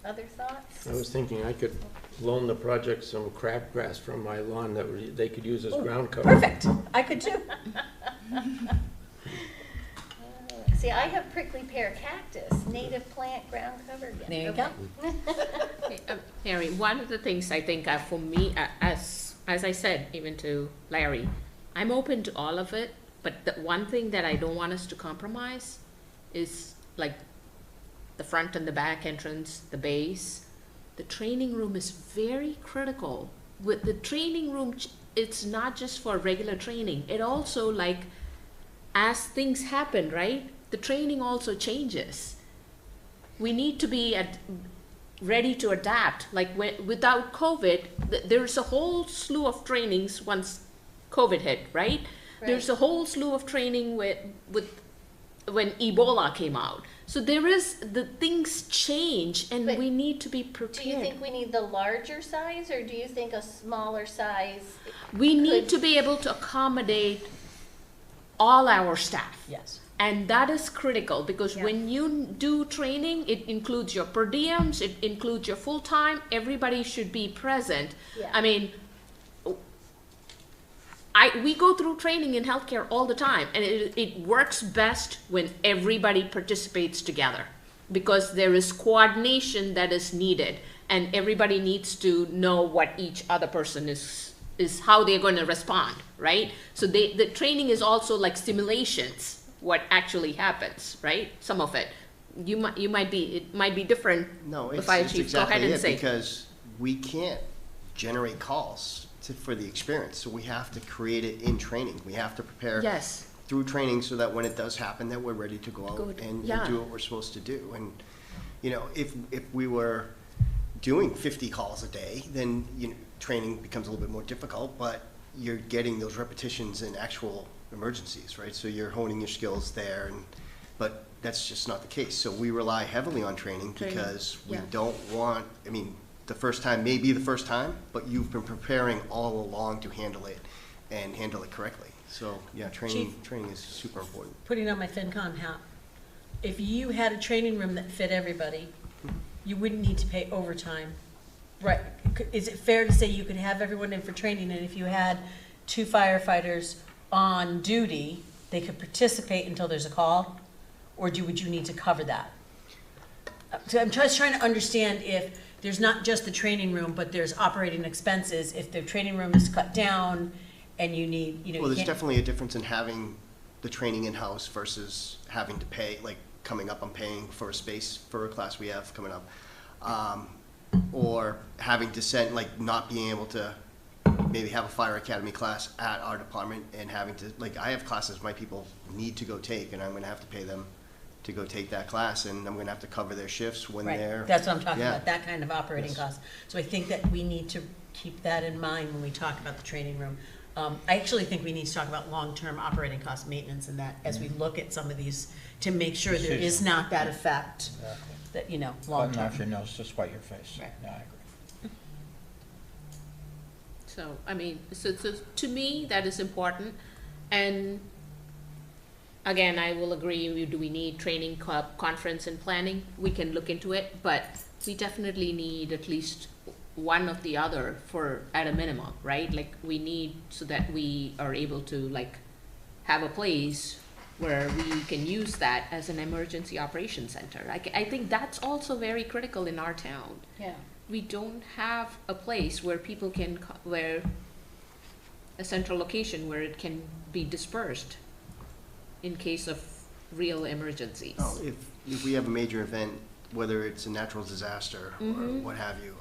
Other thoughts? I was thinking I could loan the project some crabgrass from my lawn that they could use as ground cover. Perfect, I could too. See, I have prickly pear cactus, native plant ground cover. There you go. Hey, Mary, one of the things I think for me, as I said, even to Larry, I'm open to all of it, but the one thing that I don't want us to compromise is like the front and the back entrance, the base. The training room is very critical. With the training room, it's not just for regular training. It also, like, as things happen, right? The training also changes. We need to be ready to adapt. Like without COVID, there's a whole slew of trainings once COVID hit, right? There's a whole slew of training with when Ebola came out. So the things change, and But we need to be prepared. Do you think we need the larger size, or do you think a smaller size? We need to be able to accommodate all our staff. Yes. And that is critical, because when you do training, it includes your per diems, it includes your full-time, everybody should be present. Yeah. I mean, we go through training in healthcare all the time, and it works best when everybody participates together, because there is coordination that is needed, and everybody needs to know what each other person is how they're going to respond, right? So the training is also like simulations, what actually happens, right? Some of it. It might be different. No, the it's fire chief. exactly Go ahead and it, say. because we can't generate calls for the experience, so we have to create it in training. We have to prepare Yes. through training so that when it does happen, that we're ready to go out Good. and Yeah. do what we're supposed to do. And, you know, if we were doing 50 calls a day, then, you know, training becomes a little bit more difficult, but you're getting those repetitions in actual emergencies, right? So you're honing your skills there, but that's just not the case. So we rely heavily on training because we don't want, I mean, the first time may be the first time, but you've been preparing all along to handle it and handle it correctly. So, yeah, training is super important. Putting on my FinCom hat, if you had a training room that fit everybody, you wouldn't need to pay overtime. Right, is it fair to say you could have everyone in for training, and if you had 2 firefighters on duty, they could participate until there's a call? Or would you need to cover that? So I'm just trying to understand if there's not just the training room, but there's operating expenses, if the training room is cut down and you need, Well, there's definitely a difference in having the training in-house versus having to pay, like coming up on paying for a space for a class we have coming up. Or having to send, like not being able to maybe have a fire academy class at our department and having to, like I have classes my people need to go take, and I'm gonna have to pay them to go take that class, and I'm gonna have to cover their shifts when they're. Right, that's what I'm talking Yeah. about, that kind of operating cost. So I think that we need to keep that in mind when we talk about the training room. I actually think we need to talk about long-term operating cost maintenance and that as we look at some of these, to make sure there is not that effect, that, you know, long-term. Button off your nose to spite your face. Right. Yeah, I agree. So, I mean, so to me, that is important. And again, I will agree, do we need training, conference and planning? We can look into it, but we definitely need at least one of the other at a minimum, right? Like we need, so that we are able to like have a place where we can use that as an emergency operations center. I think that's also very critical in our town. Yeah. We don't have a place where people can, where a central location where it can be dispersed in case of real emergencies. Oh, if we have a major event, whether it's a natural disaster or what have you,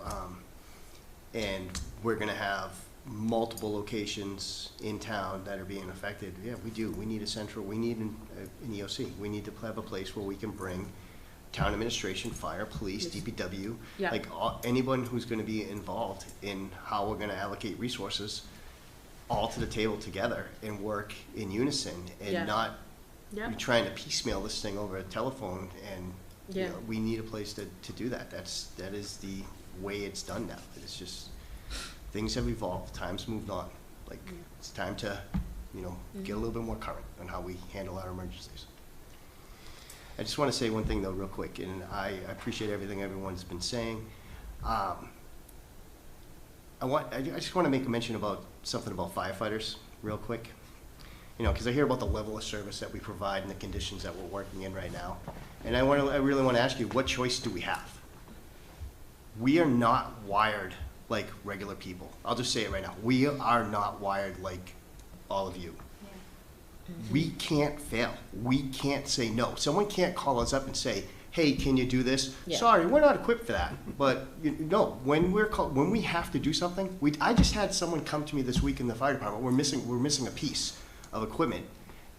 and we're gonna have multiple locations in town that are being affected, yeah, we do. We need a central, we need an EOC. We need to have a place where we can bring town administration, fire, police, DPW, Yeah. like anyone who's gonna be involved in how we're gonna allocate resources, all to the table together and work in unison Yeah. and not Yeah. be trying to piecemeal this thing over a telephone. And you Yeah. know, we need a place to do that. That is the way it's done now. It's just, things have evolved, time's moved on. Like, it's time to, you know, get a little bit more current on how we handle our emergencies. I just want to say one thing though, real quick, and I appreciate everything everyone's been saying. I just want to make a mention about something about firefighters, real quick. You know, because I hear about the level of service that we provide and the conditions that we're working in right now. And I really want to ask you, what choice do we have? We are not wired like regular people. I'll just say it right now. We are not wired like all of you. We can't fail. We can't say no. Someone can't call us up and say, hey, can you do this? Yeah. Sorry, we're not equipped for that. But no, when we have to do something, I just had someone come to me this week in the fire department. We're missing a piece of equipment,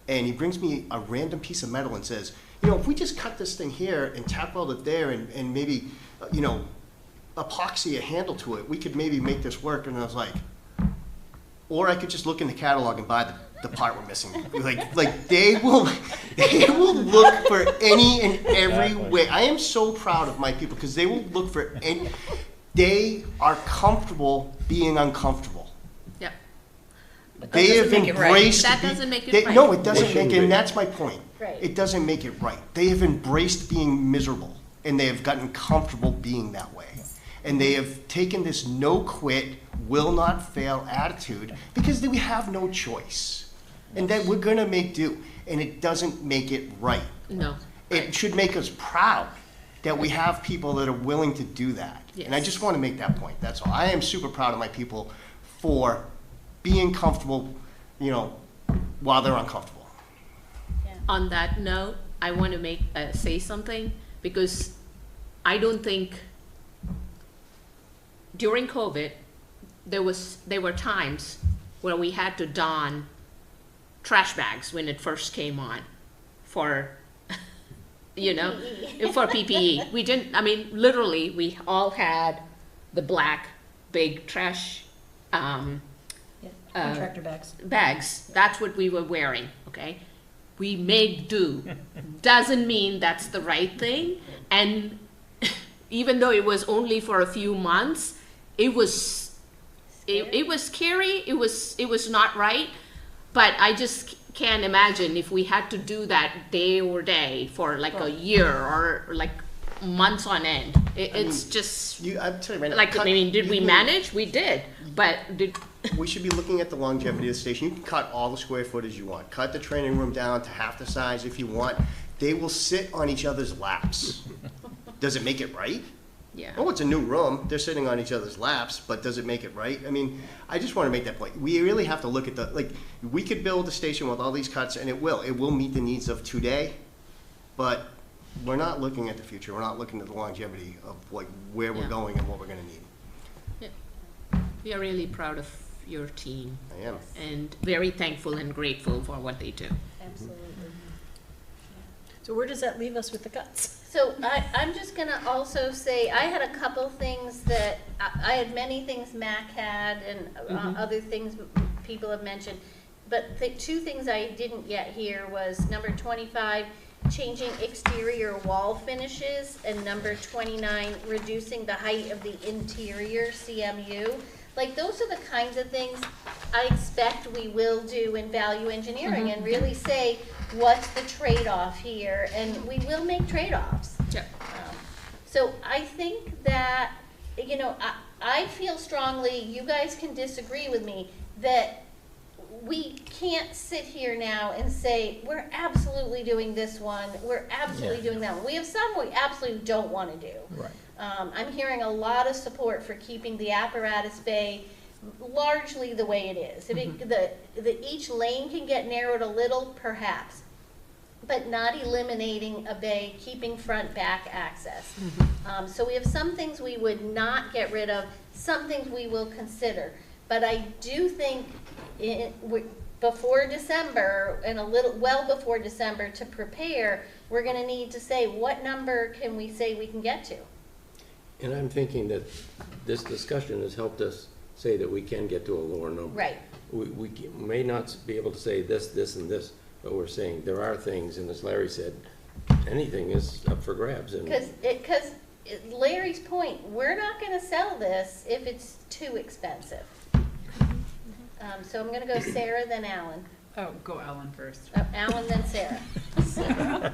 and he brings me a random piece of metal and says, you know, if we just cut this thing here and tap weld it there and maybe, you know, epoxy a handle to it, we could maybe make this work. And I was like, or I could just look in the catalog and buy the part we're missing. Like they will look for any and every way. I am so proud of my people because they will look for any. They are comfortable being uncomfortable. Yeah. They have embraced. That doesn't make it right. No, it doesn't make it, and that's my point. Right. It doesn't make it right. They have embraced being miserable, and they have gotten comfortable being that way. And they have taken this no quit, will not fail attitude because we have no choice. And that we're gonna make do. And it doesn't make it right. No. It should make us proud that we have people that are willing to do that. Yes. And I just wanna make that point, that's all. I am super proud of my people for being comfortable, you know, while they're uncomfortable. On that note, I want to say something because I don't think during COVID there were times where we had to don trash bags when it first came on for you know for PPE. We didn't. I mean, literally, we all had the black big trash. Contractor bags. Bags. That's what we were wearing. Okay. We made do. Doesn't mean that's the right thing. And even though it was only for a few months, it was scary. It was not right. But I just can't imagine if we had to do that day or day for like a year or like months on end. It's just I'm telling you right now, like, I mean, did we manage? We did. But we should be looking at the longevity of the station. You can cut all the square footage you want. Cut the training room down to half the size if you want. They will sit on each other's laps. Does it make it right? Yeah. Oh, it's a new room. They're sitting on each other's laps, but does it make it right? I mean, I just want to make that point. We really have to look at we could build a station with all these cuts, and it will meet the needs of today, but we're not looking at the future. We're not looking at the longevity of like where we're going and what we're going to need. Yeah. We are really proud of your team. I am. And very thankful and grateful for what they do. Absolutely. So where does that leave us with the cuts? So I'm just gonna also say, I had a couple things that, I had many things Mac had and other things people have mentioned. But the two things I didn't yet hear was number 25, changing exterior wall finishes, and number 29, reducing the height of the interior CMU. Like, those are the kinds of things I expect we will do in value engineering and really say, what's the trade-off here? And we will make trade-offs. Yeah. So I think that, you know, I feel strongly, you guys can disagree with me, that we can't sit here now and say, we're absolutely doing this one, we're absolutely doing that one. We have some we absolutely don't want to do. Right. I'm hearing a lot of support for keeping the apparatus bay largely the way it is. If each lane can get narrowed a little, perhaps, but not eliminating a bay, keeping front-back access. So we have some things we would not get rid of, some things we will consider. But I do think before December, and well before December, to prepare, we're gonna need to say, what number can we say we can get to? And I'm thinking that this discussion has helped us say that we can get to a lower number. Right. We may not be able to say this, this, and this, but we're saying there are things, and as Larry said, anything is up for grabs. And Because Larry's point, we're not gonna sell this if it's too expensive. So I'm gonna go Sarah, then Alan. Oh, go Alan first. Alan, then Sarah.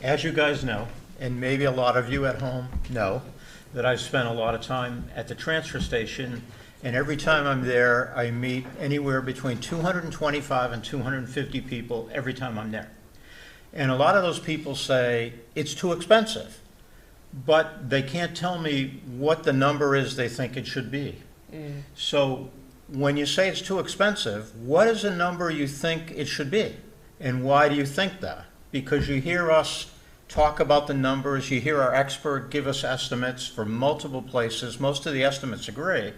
As you guys know, and maybe a lot of you at home know, that I've spent a lot of time at the transfer station, and every time I'm there, I meet anywhere between 225 and 250 people every time I'm there. And a lot of those people say, it's too expensive, but they can't tell me what the number is they think it should be. So when you say it's too expensive, what is the number you think it should be? And why do you think that? Because you hear us talk about the numbers, you hear our expert give us estimates from multiple places, most of the estimates agree.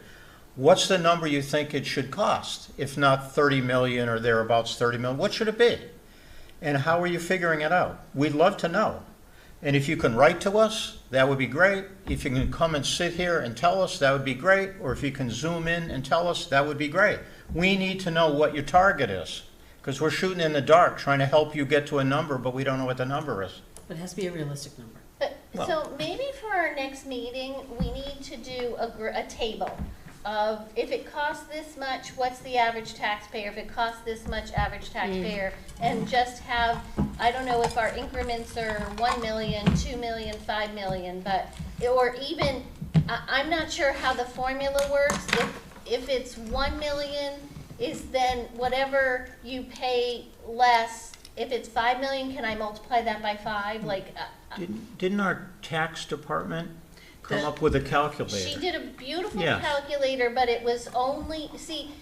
What's the number you think it should cost? If not 30 million or thereabouts 30 million, what should it be? And how are you figuring it out? We'd love to know. And if you can write to us, that would be great. If you can come and sit here and tell us, that would be great. Or if you can zoom in and tell us, that would be great. We need to know what your target is, because we're shooting in the dark trying to help you get to a number, but we don't know what the number is. But it has to be a realistic number. But, so maybe for our next meeting, we need to do a table of, if it costs this much, what's the average taxpayer? If it costs this much, average taxpayer, and just have, I don't know if our increments are 1 million, 2 million, 5 million, but, or even, I'm not sure how the formula works. If it's 1 million, is then whatever you pay less. If it's 5 million, can I multiply that by 5? Like, Didn't our tax department come up with a calculator? she did a beautiful Yes. calculator, but it was only, see,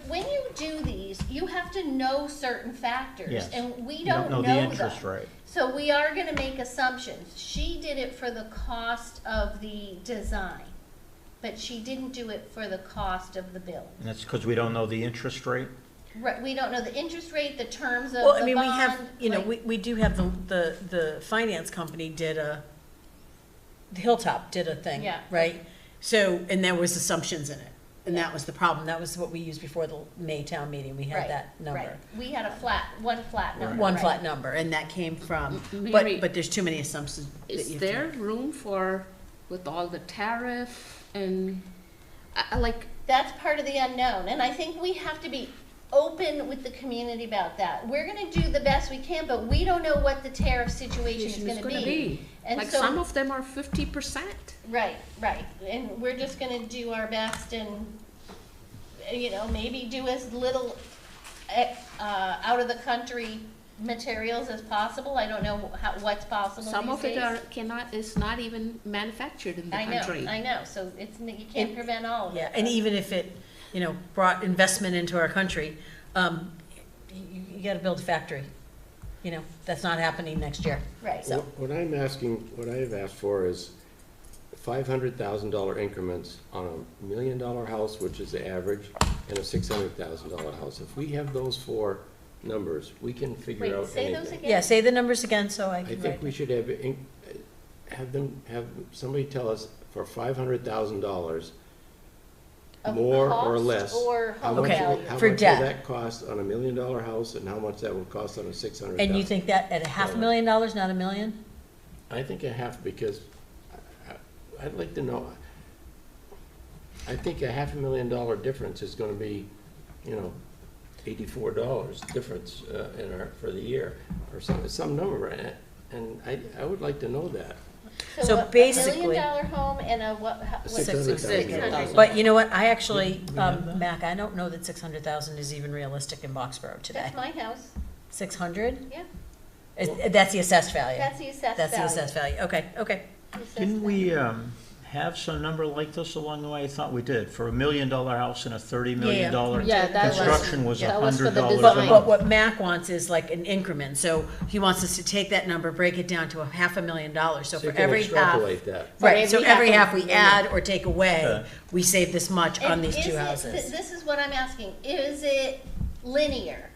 when you do these, you have to know certain factors, Yes. and we You don't know the them. interest rate. So we are gonna make assumptions. She did it for the cost of the design, but she didn't do it for the cost of the bill. And that's because we don't know the interest rate? Right, we don't know the interest rate, the terms of the Well, bond. I mean, we have, like- we do have the finance company the Hilltop did a thing, Yeah. right? So, and there was assumptions in it, and that was the problem. That was what we used before the May town meeting. We had Right, that number. right. We had one flat number. One right. flat number, and that came from, Mary, but there's too many assumptions. that Is you there can't- room for, with all the tariff and, like, That's part of the unknown, and I think we have to be open with the community about that. We're gonna do the best we can, but we don't know what the tariff situation is gonna be. And like so, some of them are 50%. right, and we're just gonna do our best and, maybe do as little, out of the country materials as possible. I don't know what's possible Some these of it days. is not even manufactured in the country. I know, so you can't prevent all of it. Yeah, and even if it, brought investment into our country, you gotta build a factory. That's not happening next year. Right, So, What I have asked for is $500,000 increments on a $1 million house, which is the average, and a $600,000 house. If we have those four numbers, we can figure wait, out say those anything. again? yeah, say the numbers again so I I can think write. we should have somebody tell us for $500,000, Of more or cost less. or how home much- value? How For much will debt. that cost on a $1 million house, and how much that would cost on a $600,000? And you think that at $500,000, not $1 million? I think a half, because I'd like to know, I think a $500,000 difference is gonna be, $84 difference for the year, or some number, and I would like to know that. So $1 basically- million home and a what? $600,000. But you know what, I actually, Mac, I don't know that 600,000 is even realistic in Boxborough today. That's my house, 600? yeah, That's the assessed value? that's the assessed value. That's the assessed value, okay. The assessed Didn't we value. have some number like this along the way? I thought we did. For $1 million house and a $30 million Yeah, that was- construction was that was for the $100 a design. But month. what Mac wants is like an increment, so he wants us to take that number, break it down to a $500,000, so So for you can every half. extrapolate that. Right, so every every half half a we add or take away, Okay. we save this much on And these is two it- houses. This is what I'm asking, is it linear?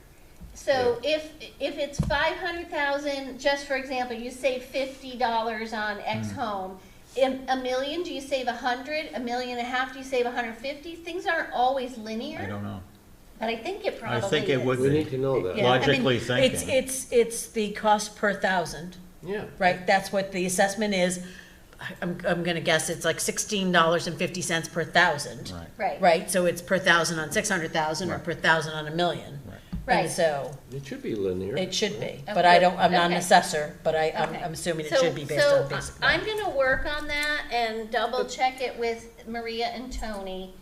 So if it's 500,000, just for example, you save $50 on X home. In a million, do you save 100? $1.5 million, do you save 150? Things aren't always linear. I don't know. But I think it probably is. I think it would We be. need to know that. Yeah. I mean, Logically thinking. It's the cost per thousand, Yeah. right? That's what the assessment is. I'm gonna guess it's like $16.50 per thousand. Right. Right. Right, so it's per thousand on 600,000 or Right. per thousand on a million. Right. And so It should be linear. it should be, but I don't, I'm not an Okay. assessor, but Okay. I'm assuming it So- should be based so on basic. I'm gonna work on that and double check it with Maria and Tony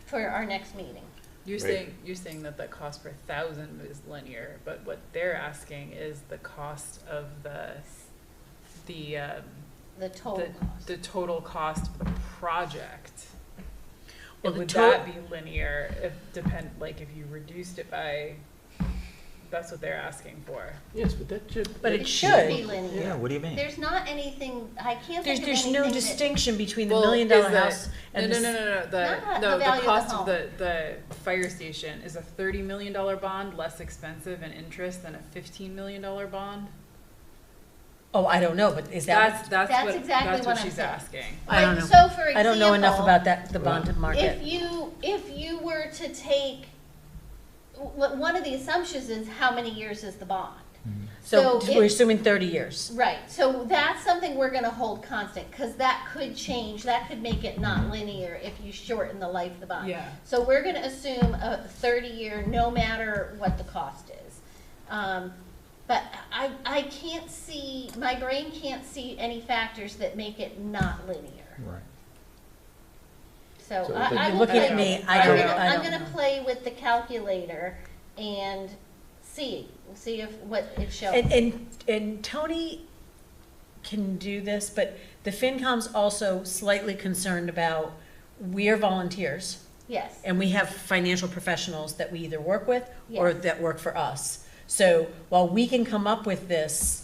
for our next meeting. You're Right. saying that the cost per thousand is linear, but what they're asking is the cost of the Total cost. the total cost of the project. Well, the Would to- that be linear if if you reduced it by, that's what they're asking for. Yes, but that should. But it be should. linear. Yeah, what do you mean? There's not anything, I can't think of There's anything no that- distinction between the Well, $1 million is the- house and no, the. no, no, no, Not no, the the value of the cost of home. the fire station is a $30 million bond less expensive in interest than a $15 million bond? Oh, I don't know, but is that? That's exactly that's what what I'm she's saying. asking. I don't know. So for example. I don't know enough about the bond market. If you were to take, one of the assumptions is how many years is the bond? So so we're if- assuming 30 years. Right, so that's something we're gonna hold constant, because that could change, that could make it not linear if you shorten the life of the bond. Yeah. So we're gonna assume a 30-year, no matter what the cost is. But I can't see, my brain can't see any factors that make it not linear. Right. So So I you're will looking play- at me, I don't know. I'm gonna play with the calculator and see if what it shows. And Tony can do this, but the FinCom's also slightly concerned about, we are volunteers, Yes, and we have financial professionals that we either work with or Yes. that work for us. So while we can come up with this,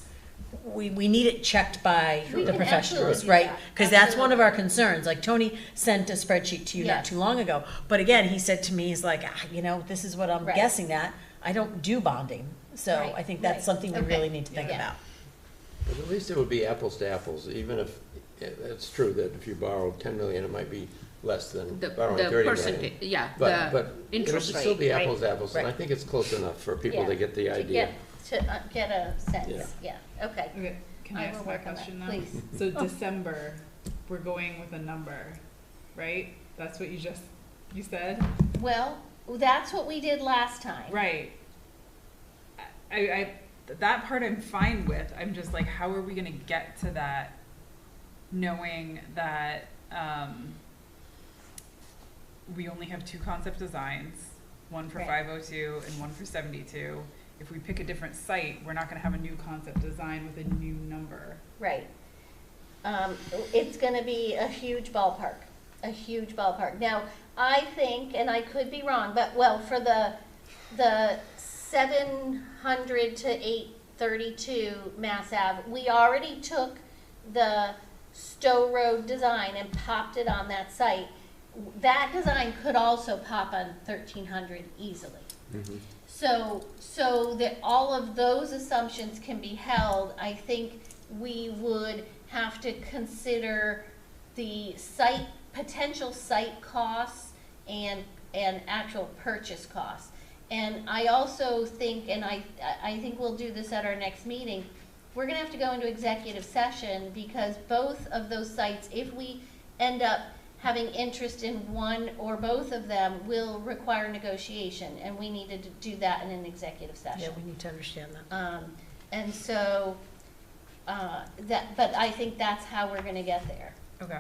we need it checked by We the can professionals, absolutely do right? that. Because that's one of Absolutely. our concerns. Like Tony sent a spreadsheet to you not Yes. too long ago. But again, he said to me, he's like, this is what I'm Right. guessing at. I don't do bonding. So Right, I think that's right. something we Okay. really need to think Yeah. about. But at least it would be apples to apples, even if, it's true that if you borrow 10 million, it might be less than The borrowing 30 million. percentage, yeah, But the it'll interest still rate, be right? apples to apples, and I Right. think it's close enough for people Yeah, to get the idea. To get a sense, yeah, okay. Okay, can I I ask will my work on that, question now? please. So December, we're going with a number, right? That's what you said? Well, that's what we did last time. Right. I that part I'm fine with. I'm just like, how are we gonna get to that, knowing that we only have 2 concept designs, one for Right. 502 and one for 72. If we pick a different site, we're not gonna have a new concept design with a new number. Right. It's gonna be a huge ballpark, a huge ballpark. Now, I think, and I could be wrong, but, well, for the 700 to 832 Mass Ave, we already took the Stowe Road design and popped it on that site. That design could also pop on 1300 easily. So that all of those assumptions can be held, I think we would have to consider the potential site costs and actual purchase costs. And I also think, and I think we'll do this at our next meeting, we're gonna have to go into executive session because both of those sites, if we end up having interest in one or both of them, will require negotiation, and we needed to do that in an executive Yeah, session. we need to understand that. And so, but I think that's how we're gonna get there. Okay.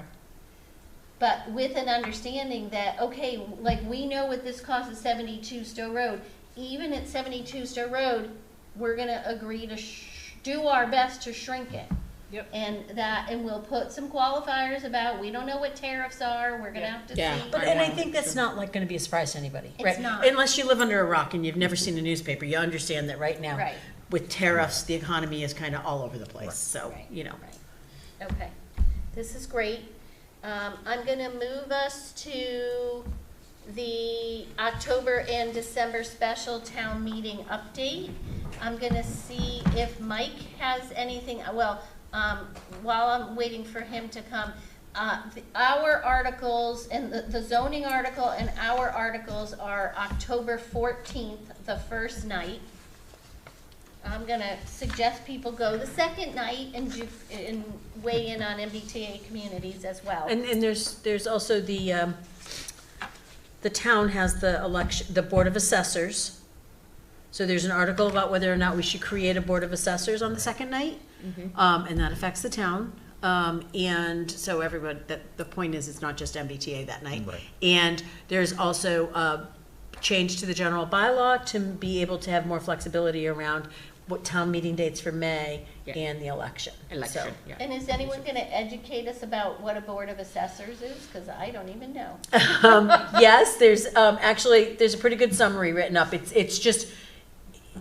But with an understanding that, okay, like, we know what this costs at 72 Stowe Road. Even at 72 Stowe Road, we're gonna agree to do our best to shrink it. Yep. And we'll put some qualifiers about, we don't know what tariffs are, we're gonna Yeah. have to Yeah, see. but, and I think that's not like gonna be a surprise to anybody, It's right? not. Unless you live under a rock and you've never seen a newspaper, you understand that right now, Right. with tariffs, the economy is kinda all over the place, so, Right, you know. right. Okay, this is great. I'm gonna move us to the October and December special town meeting update. I'm gonna see if Mike has anything, well, while I'm waiting for him to come, our articles and the zoning article and our articles are October 14th, the first night. I'm gonna suggest people go the second night and weigh in on MBTA communities as well. And there's also the town has the election, the Board of Assessors. So there's an article about whether or not we should create a Board of Assessors on the second night. And that affects the town. And so everybody, the point is, it's not just MBTA that night. Right. And there's also a change to the general bylaw to be able to have more flexibility around what town meeting dates for May and the election. So- yeah. And is anyone gonna educate us about what a Board of Assessors is? Cause I don't even know. Yes, there's, actually, there's a pretty good summary written up. It's just,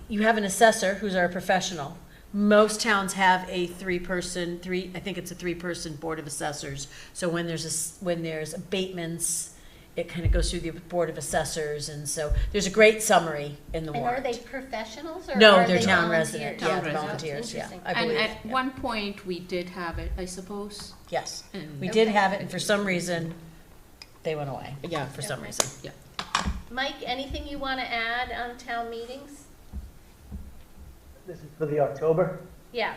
you have an assessor who's our professional. Most towns have a I think it's a three-person Board of Assessors. So when there's abatements, it kind of goes through the Board of Assessors, and so there's a great summary in the And warrant. are they professionals or No, are they're they town volunteers? resident, Town yeah, residents. volunteers, yeah, Interesting. I And believe. at one point, we did have it, I suppose. Yes, And- we did Okay. have it, and for some reason, they went away. Yeah. For some Okay. reason. Yeah. Mike, anything you wanna add on town meetings? This is for the October? Yeah.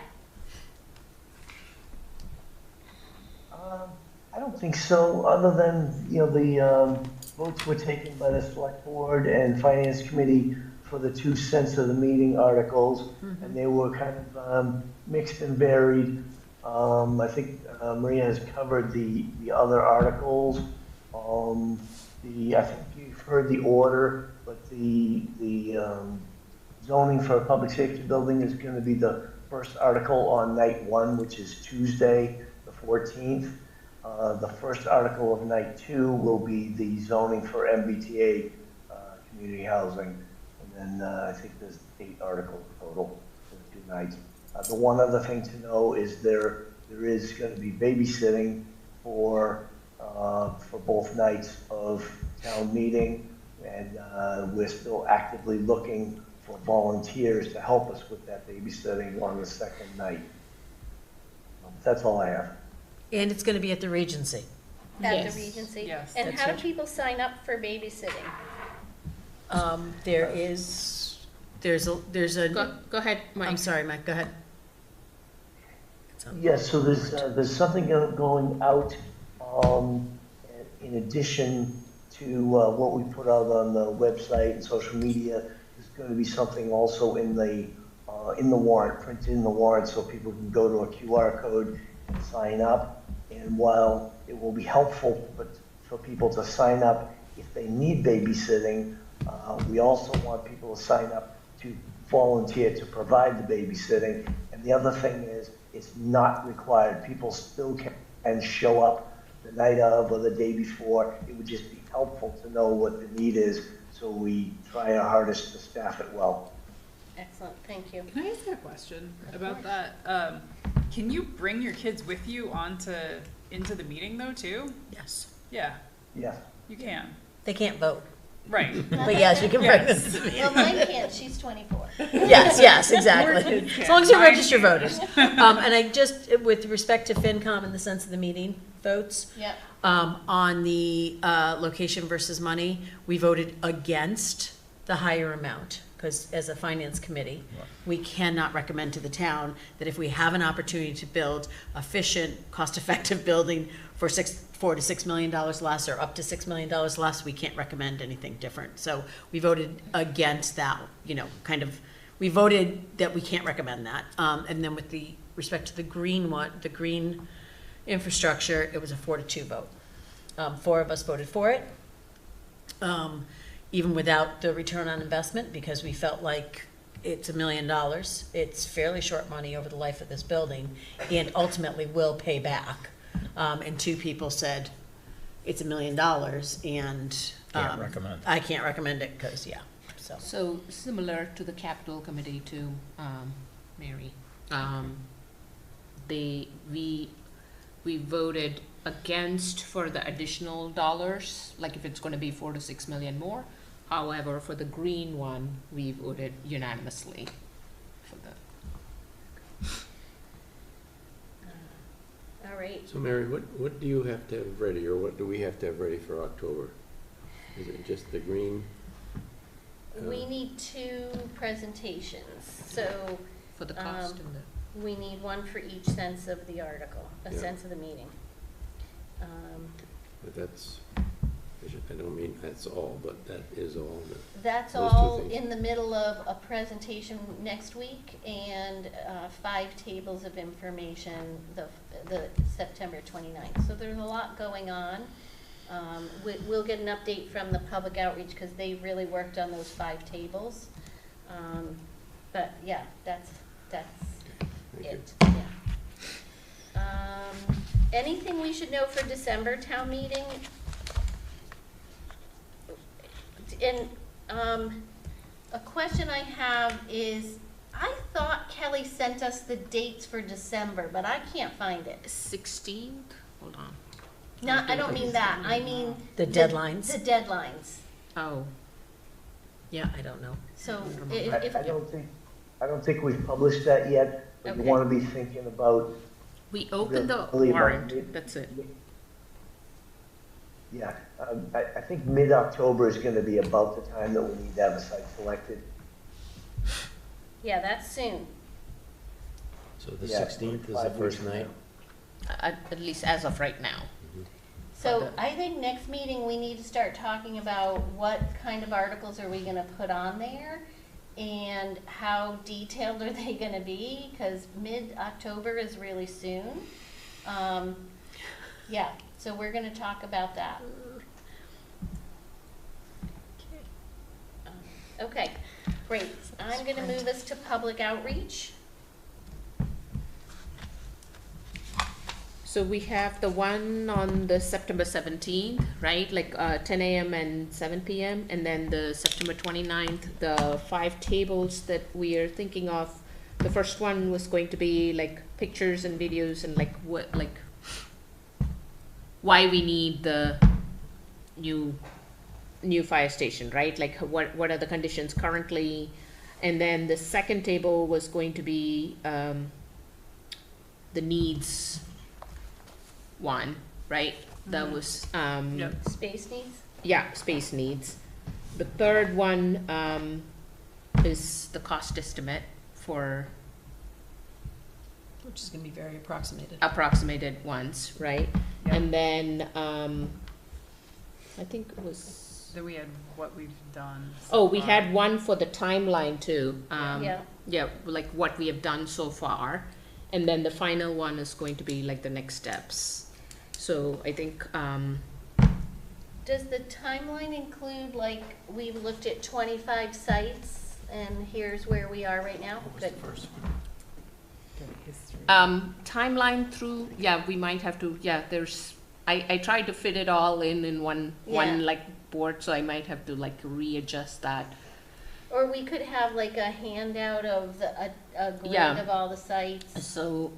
I don't think so, other than, the votes were taken by the select board and finance committee for the 2 cents of the meeting articles, and they were kind of mixed and varied. I think Maria has covered the other articles. I think you've heard the order, but the zoning for a public safety building is going to be the first article on night 1, which is Tuesday, the 14th. The first article of night 2 will be the zoning for MBTA community housing. And then I think there's 8 articles total for the 2 nights. The one other thing to know is there is going to be babysitting for both nights of town meeting. And we're still actively looking for volunteers to help us with that babysitting on the second night. That's all I have. And it's gonna be at the Regency. At Yes. the Regency? Yes, And that's how do huge. people sign up for babysitting? There's a, Go ahead, Mike. I'm sorry, Mike, go ahead. Yes, so there's something going out, in addition to what we put out on the website and social media. There's going to be something also in the warrant, printed in the warrant, so people can go to a QR code and sign up. And while it will be helpful for people to sign up if they need babysitting, we also want people to sign up to volunteer to provide the babysitting. And the other thing is, it's not required. People still can show up the night of or the day before. It would just be helpful to know what the need is, so we try our hardest to staff it well. Excellent, thank you. Can I ask a question about that? Can you bring your kids with you into the meeting though too? Yes. Yeah, Yeah. you can. They can't vote, Right. but yes, you can bring them Yes. to the meeting. Well, mine can't, she's 24. Yes, exactly. Yours As long as you're can't. registered voters. And I just, with respect to FinCom in the sense of the meeting votes, Yep. on the location versus money, we voted against the higher amount. Because as a finance committee, we cannot recommend to the town that if we have an opportunity to build efficient, cost-effective building for $4 to $6 million less or up to $6 million less, we can't recommend anything different. So we voted against that, we voted that we can't recommend that. And then with the respect to the green infrastructure, it was a 4-2 vote. 4 of us voted for it. Even without the return on investment, because we felt like it's $1 million. It's fairly short money over the life of this building and ultimately will pay back. And 2 people said it's $1 million and Can't recommend. I can't recommend it because, so. So similar to the capital committee to Mary, we voted against for the additional dollars, like if it's gonna be 4 to 6 million more. However, for the green one, we voted unanimously for the. All right. So Mary, what do you have to have ready, or what do we have to have ready for October? Is it just the green? We need 2 presentations, so For the cost and the. we need one for each sense of the article, a Yeah. sense of the meeting. But that's, I don't mean that's all, but that is all. That's Those two all things. in the middle of a presentation next week and 5 tables of information the September 29th. So there's a lot going on. We'll get an update from the public outreach because they really worked on those 5 tables. But yeah, that's Thank you. it. Yeah. Anything we should know for December town meeting? And a question I have is, I thought Kelly sent us the dates for December, but I can't find it. 16th, hold on. No, I don't mean that. I mean The deadlines? The deadlines. Oh, Yeah, I don't know. So I if don't think we've published that yet, but you Okay. want to be thinking about, we opened the Really about warrant, mid- that's it. yeah, I think mid-October is going to be about the time that we need to have a site selected. yeah, that's soon. So the Yeah, 16th is the 5 weeks first from night? now. At least as of right now. So I think next meeting, we need to start talking about what kind of articles are we gonna put on there? And how detailed are they gonna be? Because mid-October is really soon. Yeah, so we're gonna talk about that. Okay, great. I'm gonna move us to public outreach. So we have the one on the September 17th, right, like 10 a.m. and 7 p.m. And then the September 29th, the 5 tables that we are thinking of. The first one was going to be like pictures and videos and like what, like why we need the new fire station, right? Like what are the conditions currently? And then the second table was going to be the needs one, right? That was Space needs? yeah, space needs. The third one is the cost estimate for Which is gonna be very approximated. approximated ones, right? Yep. And then I think it was Then we had what we've done. so oh, we far. had one for the timeline too. Yeah. Yeah, like what we have done so far. And then the final one is going to be like the next steps. So I think Does the timeline include, like, we looked at 25 sites, and here's where we are right now? Good. timeline through, yeah, we might have to, yeah, there's, I tried to fit it all in one Yeah. like board, so I might have to like readjust that. Or we could have like a handout of a grid Yeah. of all the sites. So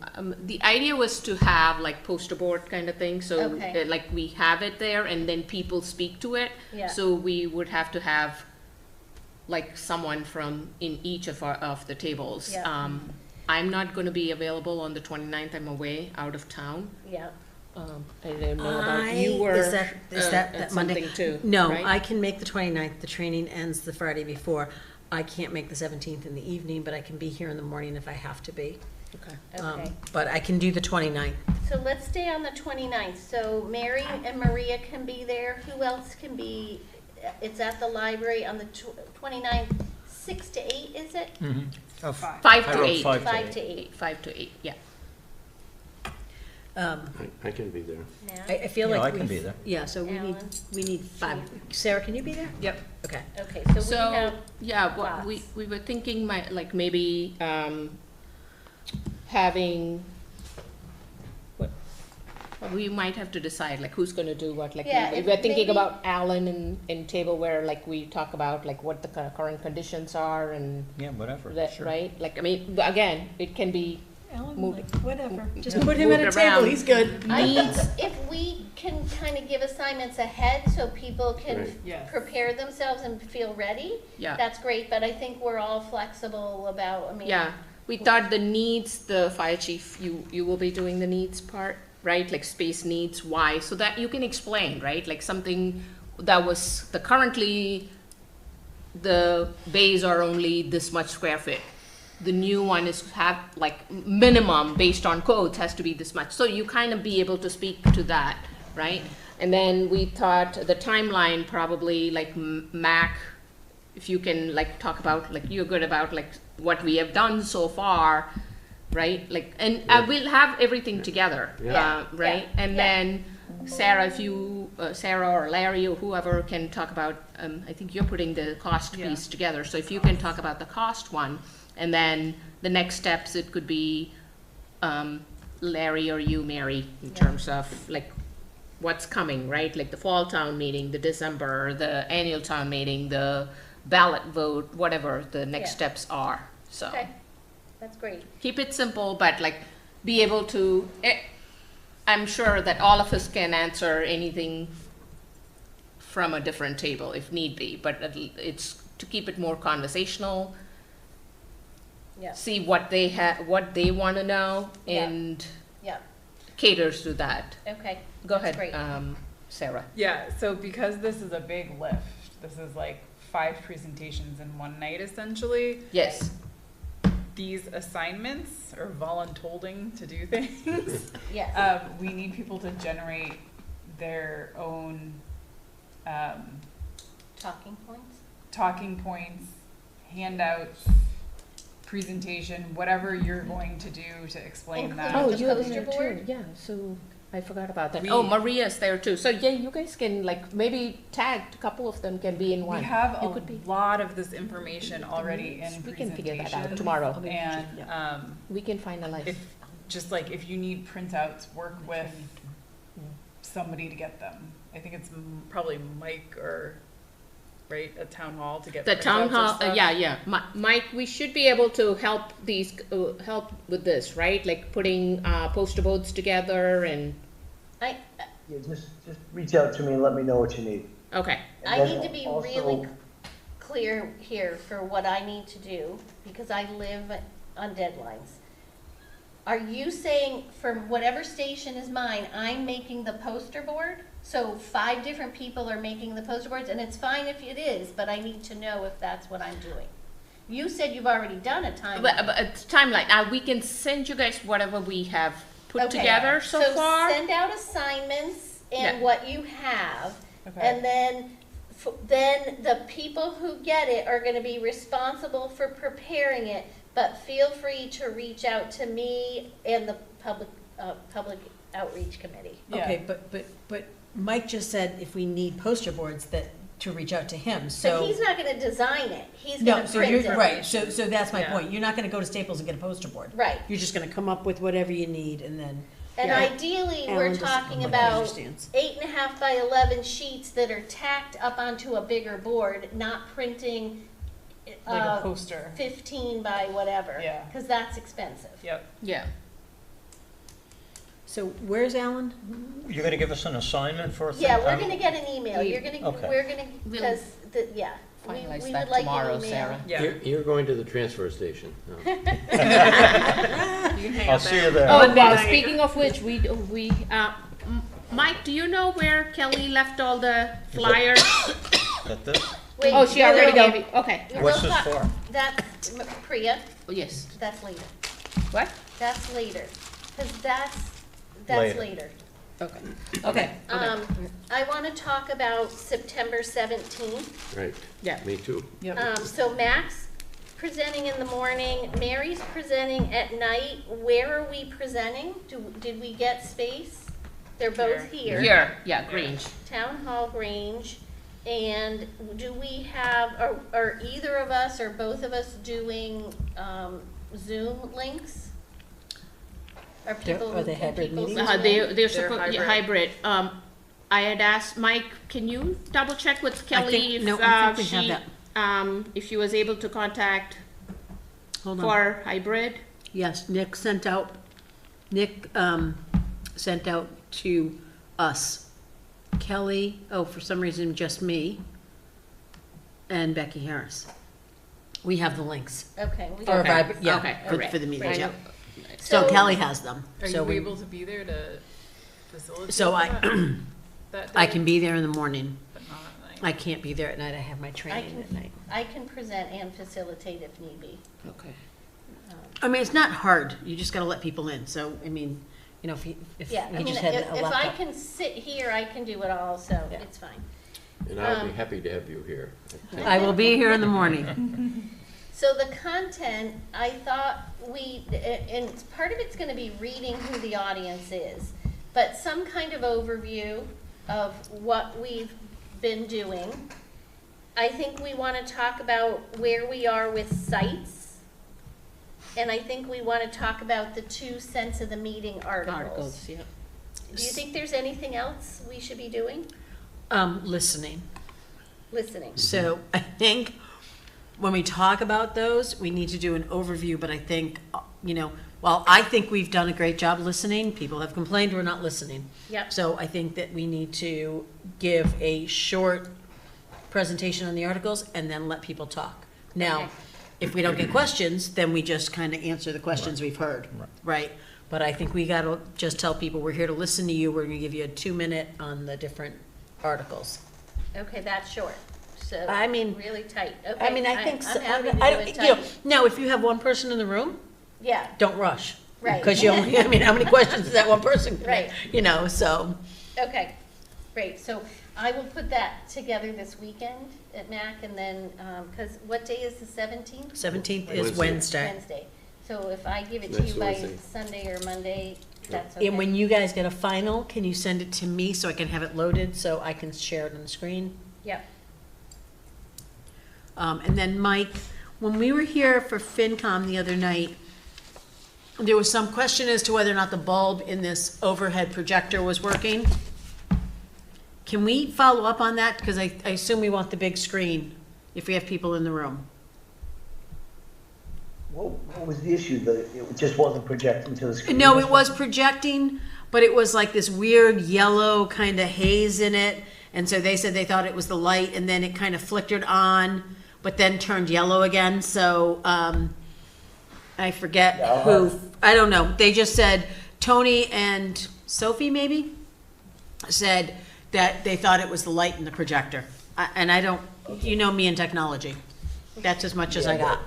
the idea was to have like poster board kind of thing, so Okay. like we have it there and then people speak to it. Yeah. So we would have to have like someone from in each of the tables. Yeah. I'm not going to be available on the 29th. I'm away out of town. Yeah. I don't know about you were Is that at Monday? something too, No, right? I can make the 29th. The training ends the Friday before. I can't make the 17th in the evening, but I can be here in the morning if I have to be. Okay. Okay. But I can do the 29th. So let's stay on the 29th. So Mary and Maria can be there. Who else can be? It's at the library on the 29th, 6 to 8, is it? Oh, 5 I to wrote 8. 5 to 5 8. to 8. 5 to 8, yeah. I can be there. Now? I feel Yeah, like I can be there. Yeah, so Alan? we need 5. Sarah, can you be there? Yep. Okay. Okay, so we So, have, yeah, what we were thinking like maybe having, we might have to decide like who's gonna do what, like Yeah, we if were thinking maybe- about Alan and tableware, like we talk about like what the current conditions are and Yeah, whatever, that, sure. right? Like, I mean, again, it can be Alan, Move- like, whatever, just move put him at a it table, around. he's good. I Needs, think if we can kind of give assignments ahead so people can Right. Yes. prepare themselves and feel ready, yeah, that's great, but I think we're all flexible about, I mean. yeah. We thought the needs, the fire chief, you will be doing the needs part, right? Like space needs, why, so that you can explain, right? Like something that was, currently, the bays are only this much square feet. The new one is have, like, minimum based on codes has to be this much. So you kind of be able to speak to that, right? And then we thought the timeline probably like Mac, if you can like talk about, like you're good about like what we have done so far, right? Like, and I will have everything together, Yeah. right? Yeah. And Yeah. then Sarah, if you, Sarah or Larry or whoever can talk about, I think you're putting the cost Yeah. piece together. So if you can talk about the cost one, and then the next steps, it could be Larry or you, Mary, in terms of like what's coming, right? Like the fall town meeting, the December, the annual town meeting, the ballot vote, whatever the next Yeah. steps are. So Okay, that's great. keep it simple, but like be able to, I'm sure that all of us can answer anything from a different table if need be, but it's to keep it more conversational, Yeah, see what they have, what they want to know, Yeah. and yeah, caters to that. okay. Go That's ahead, great. Sarah. Yeah, so because this is a big lift, this is like 5 presentations in one night essentially. Yes. These assignments or voluntolding to do things, Yes, we need people to generate their own talking points. talking points, handouts, presentation, whatever you're going to do to explain that. Including Oh, the you're poster there board? too. Yeah, so I forgot about that. We- Oh, Maria's there too. So yeah, you guys can like maybe tag a couple of them can be in one. We have You a could be- lot of this information already in We can figure that out presentation, tomorrow. And We can finalize. if, just like if you need printouts, work with somebody to get them. I think it's probably Mike or, right, at town hall to get The town printouts of hall, stuff. yeah. Mike, we should be able to help help with this, right? Like putting poster boards together and, I, Yeah, just reach out to me and let me know what you need. okay. And I then need to be also- really clear here for what I need to do, because I live on deadlines. Are you saying for whatever station is mine, I'm making the poster board? So 5 different people are making the poster boards, and it's fine if it is, but I need to know if that's what I'm doing. You said you've already done a time. But it's timeline, we can send you guys whatever we have put Okay. together so far. So send out assignments and Yeah. what you have, Okay. and then, then the people who get it are gonna be responsible for preparing it, but feel free to reach out to me and the public outreach committee. Yeah. Okay, but Mike just said if we need poster boards that, to reach out to him, But so. he's not gonna design it, he's No, gonna so print you're, it. right, so that's my Yeah. point, you're not gonna go to Staples and get a poster board. Right, You're just gonna come up with whatever you need and then. and Yeah. ideally, we're Alan just- talking he about understands. 8.5 by 11 sheets that are tacked up onto a bigger board, not printing, Like a poster. 15 by whatever. Yeah. Because that's expensive. Yep. Yeah. So where's Alan? You're gonna give us an assignment for a thing? Yeah, we're gonna get an email, We- you're gonna, Okay. we're gonna, We'll because, yeah. we Finalize would that like an tomorrow, email. Sarah. Yeah. You're going to the transfer station. No. You can hang I'll out see there. you there. Oh, speaking of which, Mike, do you know where Kelly left all the flyers? Got this? Wait, Oh, she no, already no, gave you, okay. no, What's we'll this talk- for? That's, Priya, Oh, yes. that's later, What? that's later, because that's Later. later. Okay. Okay. I wanna talk about September 17th. Right, Yeah. me too. Yep. So Mac's presenting in the morning, Mary's presenting at night. Where are we presenting? Did we get space? They're both here. Here, yeah, Grange. Town Hall Grange. And do we have, are either of us or both of us doing Zoom links? Are people? Are they can hybrid people meetings? Zoom in? They're They're supposed, yeah, hybrid. I had asked Mike, can you double check with Kelly if I think we have if she was able to contact Hold on, for hybrid? Yes, Nick sent out to us, Kelly, for some reason, just me, and Becky Harris. We have the links. Okay. We Or got Okay. yeah, Okay, for, alright. for the meeting, Right. yeah. So Kelly has them. Are So you we- able to be there to facilitate So that day? I can be there in the morning. But not at night? I can't be there at night. I have my training at night. I can present and facilitate if need be. Okay. I mean, it's not hard. You just gotta let people in. So, I mean, if Yeah, I you mean, just had if a I laptop. can sit here, I can do it all, so Yeah. it's fine. And I'll be happy to have you here. I will be here in the morning. So the content, I thought and part of it's gonna be reading who the audience is, but some kind of overview of what we've been doing. I think we wanna talk about where we are with sites. And I think we wanna talk about the 2 cents of the meeting articles. Yeah. Do you think there's anything else we should be doing? Listening. Listening. So I think when we talk about those, we need to do an overview, but I think, while I think we've done a great job listening, people have complained we're not listening. Yep. So I think that we need to give a short presentation on the articles and then let people talk. Now, Okay. if we don't get questions, then we just kind of answer the questions we've heard, right? But I think we gotta just tell people, we're here to listen to you, we're gonna give you a 2-minute on the different articles. Okay, that's short. So I mean- really tight. Okay. I mean, I think, I'm happy to do I it don't, tight. now, if you have one person in the room, Yeah, don't rush. Right. Because you only, I mean, how many questions is that one person? gonna- Right. So, okay, great. So I will put that together this weekend at MAC and then, because what day is the 17th? 17th is Wednesday. Wednesday. So if I give it to Next you by Wednesday. Sunday or Monday, that's okay. And when you guys get a final, can you send it to me so I can have it loaded, so I can share it on the screen? Yep. And then Mike, when we were here for FinCom the other night, there was some question as to whether or not the bulb in this overhead projector was working. Can we follow up on that? Because I assume we want the big screen if we have people in the room. What was the issue? It just wasn't projecting to the screen? No, it was projecting, but it was like this weird yellow kind of haze in it. And so they said they thought it was the light, and then it kind of flickered on, but then turned yellow again. So I forget Yeah, who, I don't know. They just said, Tony and Sophie maybe, said that they thought it was the light in the projector. And I don't, you know me and technology. That's as much as I got.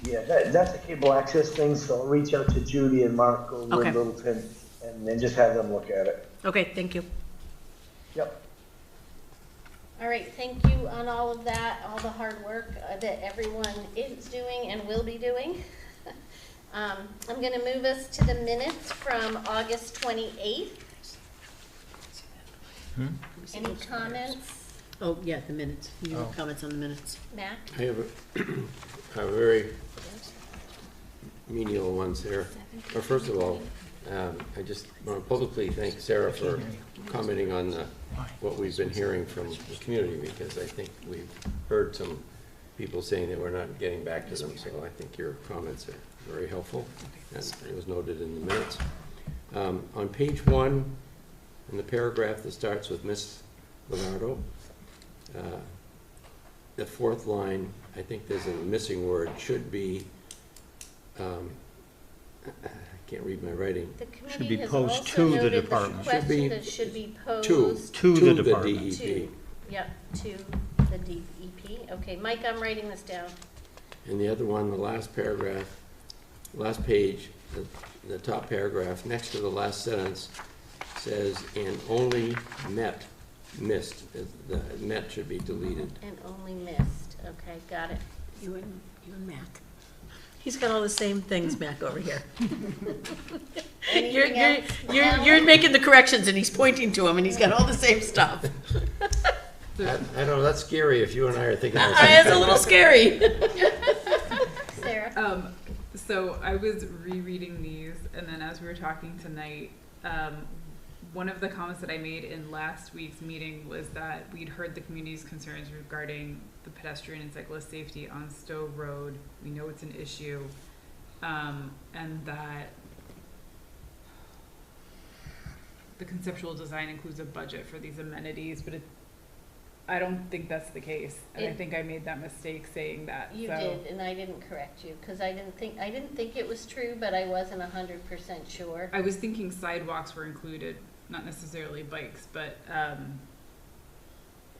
Yeah, that's a cable access thing, so I'll reach out to Judy and Mark over Okay. in Littleton and then just have them look at it. Okay, thank you. Yep. All right, thank you on all of that, all the hard work that everyone is doing and will be doing. I'm going to move us to the minutes from August 28th. Any comments, Oh, yeah, the minutes. You have comments on the minutes. Matt? I have a very menial ones here. Well, first of all, I just want to publicly thank Sarah for commenting on what we've been hearing from the community, because I think we've heard some people saying that we're not getting back to them, so I think your comments are very helpful, and it was noted in the minutes. On page 1, in the paragraph that starts with Miss Leonardo, the 4th line, I think there's a missing word, should be, I can't read my writing. The Should committee be has posed also to the noted the department. Should be question that should be To posed To the department. DEP. to, yep, to the DEP. Okay, Mike, I'm writing this down. And the other one, the last paragraph, last page, the top paragraph, next to the last sentence, says, and only missed. The met should be deleted. And only missed. Okay, got it. You and Mac. He's got all the same things, Mac, over here. Anything else? You're making the corrections and he's pointing to him and he's got all the same stuff. I don't know, that's scary if you and I are thinking the same It's a thing. little scary. Sarah? So I was rereading these, and then as we were talking tonight, one of the comments that I made in last week's meeting was that we'd heard the community's concerns regarding the pedestrian and cyclist safety on Stowe Road. We know it's an issue. and that the conceptual design includes a budget for these amenities, but I don't think that's the case. And I think I made that mistake saying that. You so. did, and I didn't correct you, because I didn't think it was true, but I wasn't 100% sure. I was thinking sidewalks were included, not necessarily bikes, but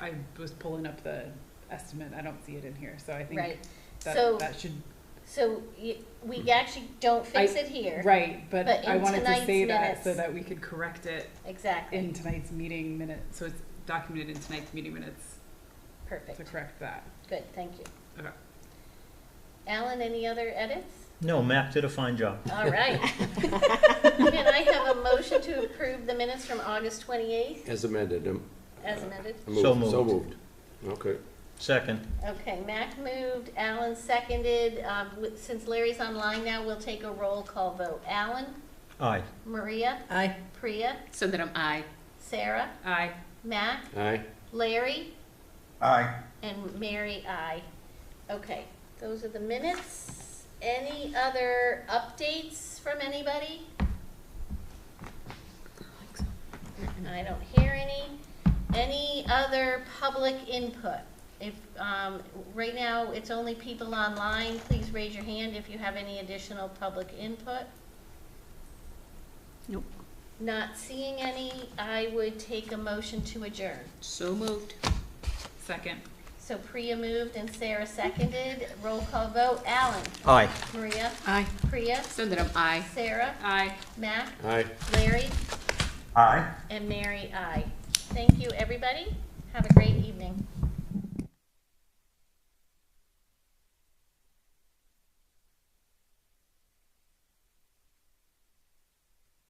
I was pulling up the estimate. I don't see it in here, so I think Right. that should. So we actually don't fix it here. Right, but in I wanted to tonight's say that minutes- so that we could correct it Exactly. in tonight's meeting minutes, so it's documented in tonight's meeting minutes Perfect. to correct that. Good, thank you. Okay. Alan, any other edits? No, Mac did a fine job. All right. Can I have a motion to approve the minutes from August 28th As amended. as amended? So moved. So moved. Okay. Second. Okay, Mac moved, Alan seconded. Since Larry's online now, we'll take a roll call vote. Alan? Aye. Maria? Aye. Priya? So that I'm aye. Sarah? Aye. Mac? Aye. Larry? Aye. And Mary, aye. Okay, those are the minutes. Any other updates from anybody? I don't hear any. Any other public input? If, right now, it's only people online. Please raise your hand if you have any additional public input. Nope. Not seeing any, I would take a motion to adjourn. So moved. Second. So Priya moved and Sarah seconded. Roll call vote. Alan? Aye. Maria? Aye. Priya? So that I'm aye. Sarah? Aye. Mac? Aye. Larry? Aye. And Mary, aye. Thank you, everybody. Have a great evening.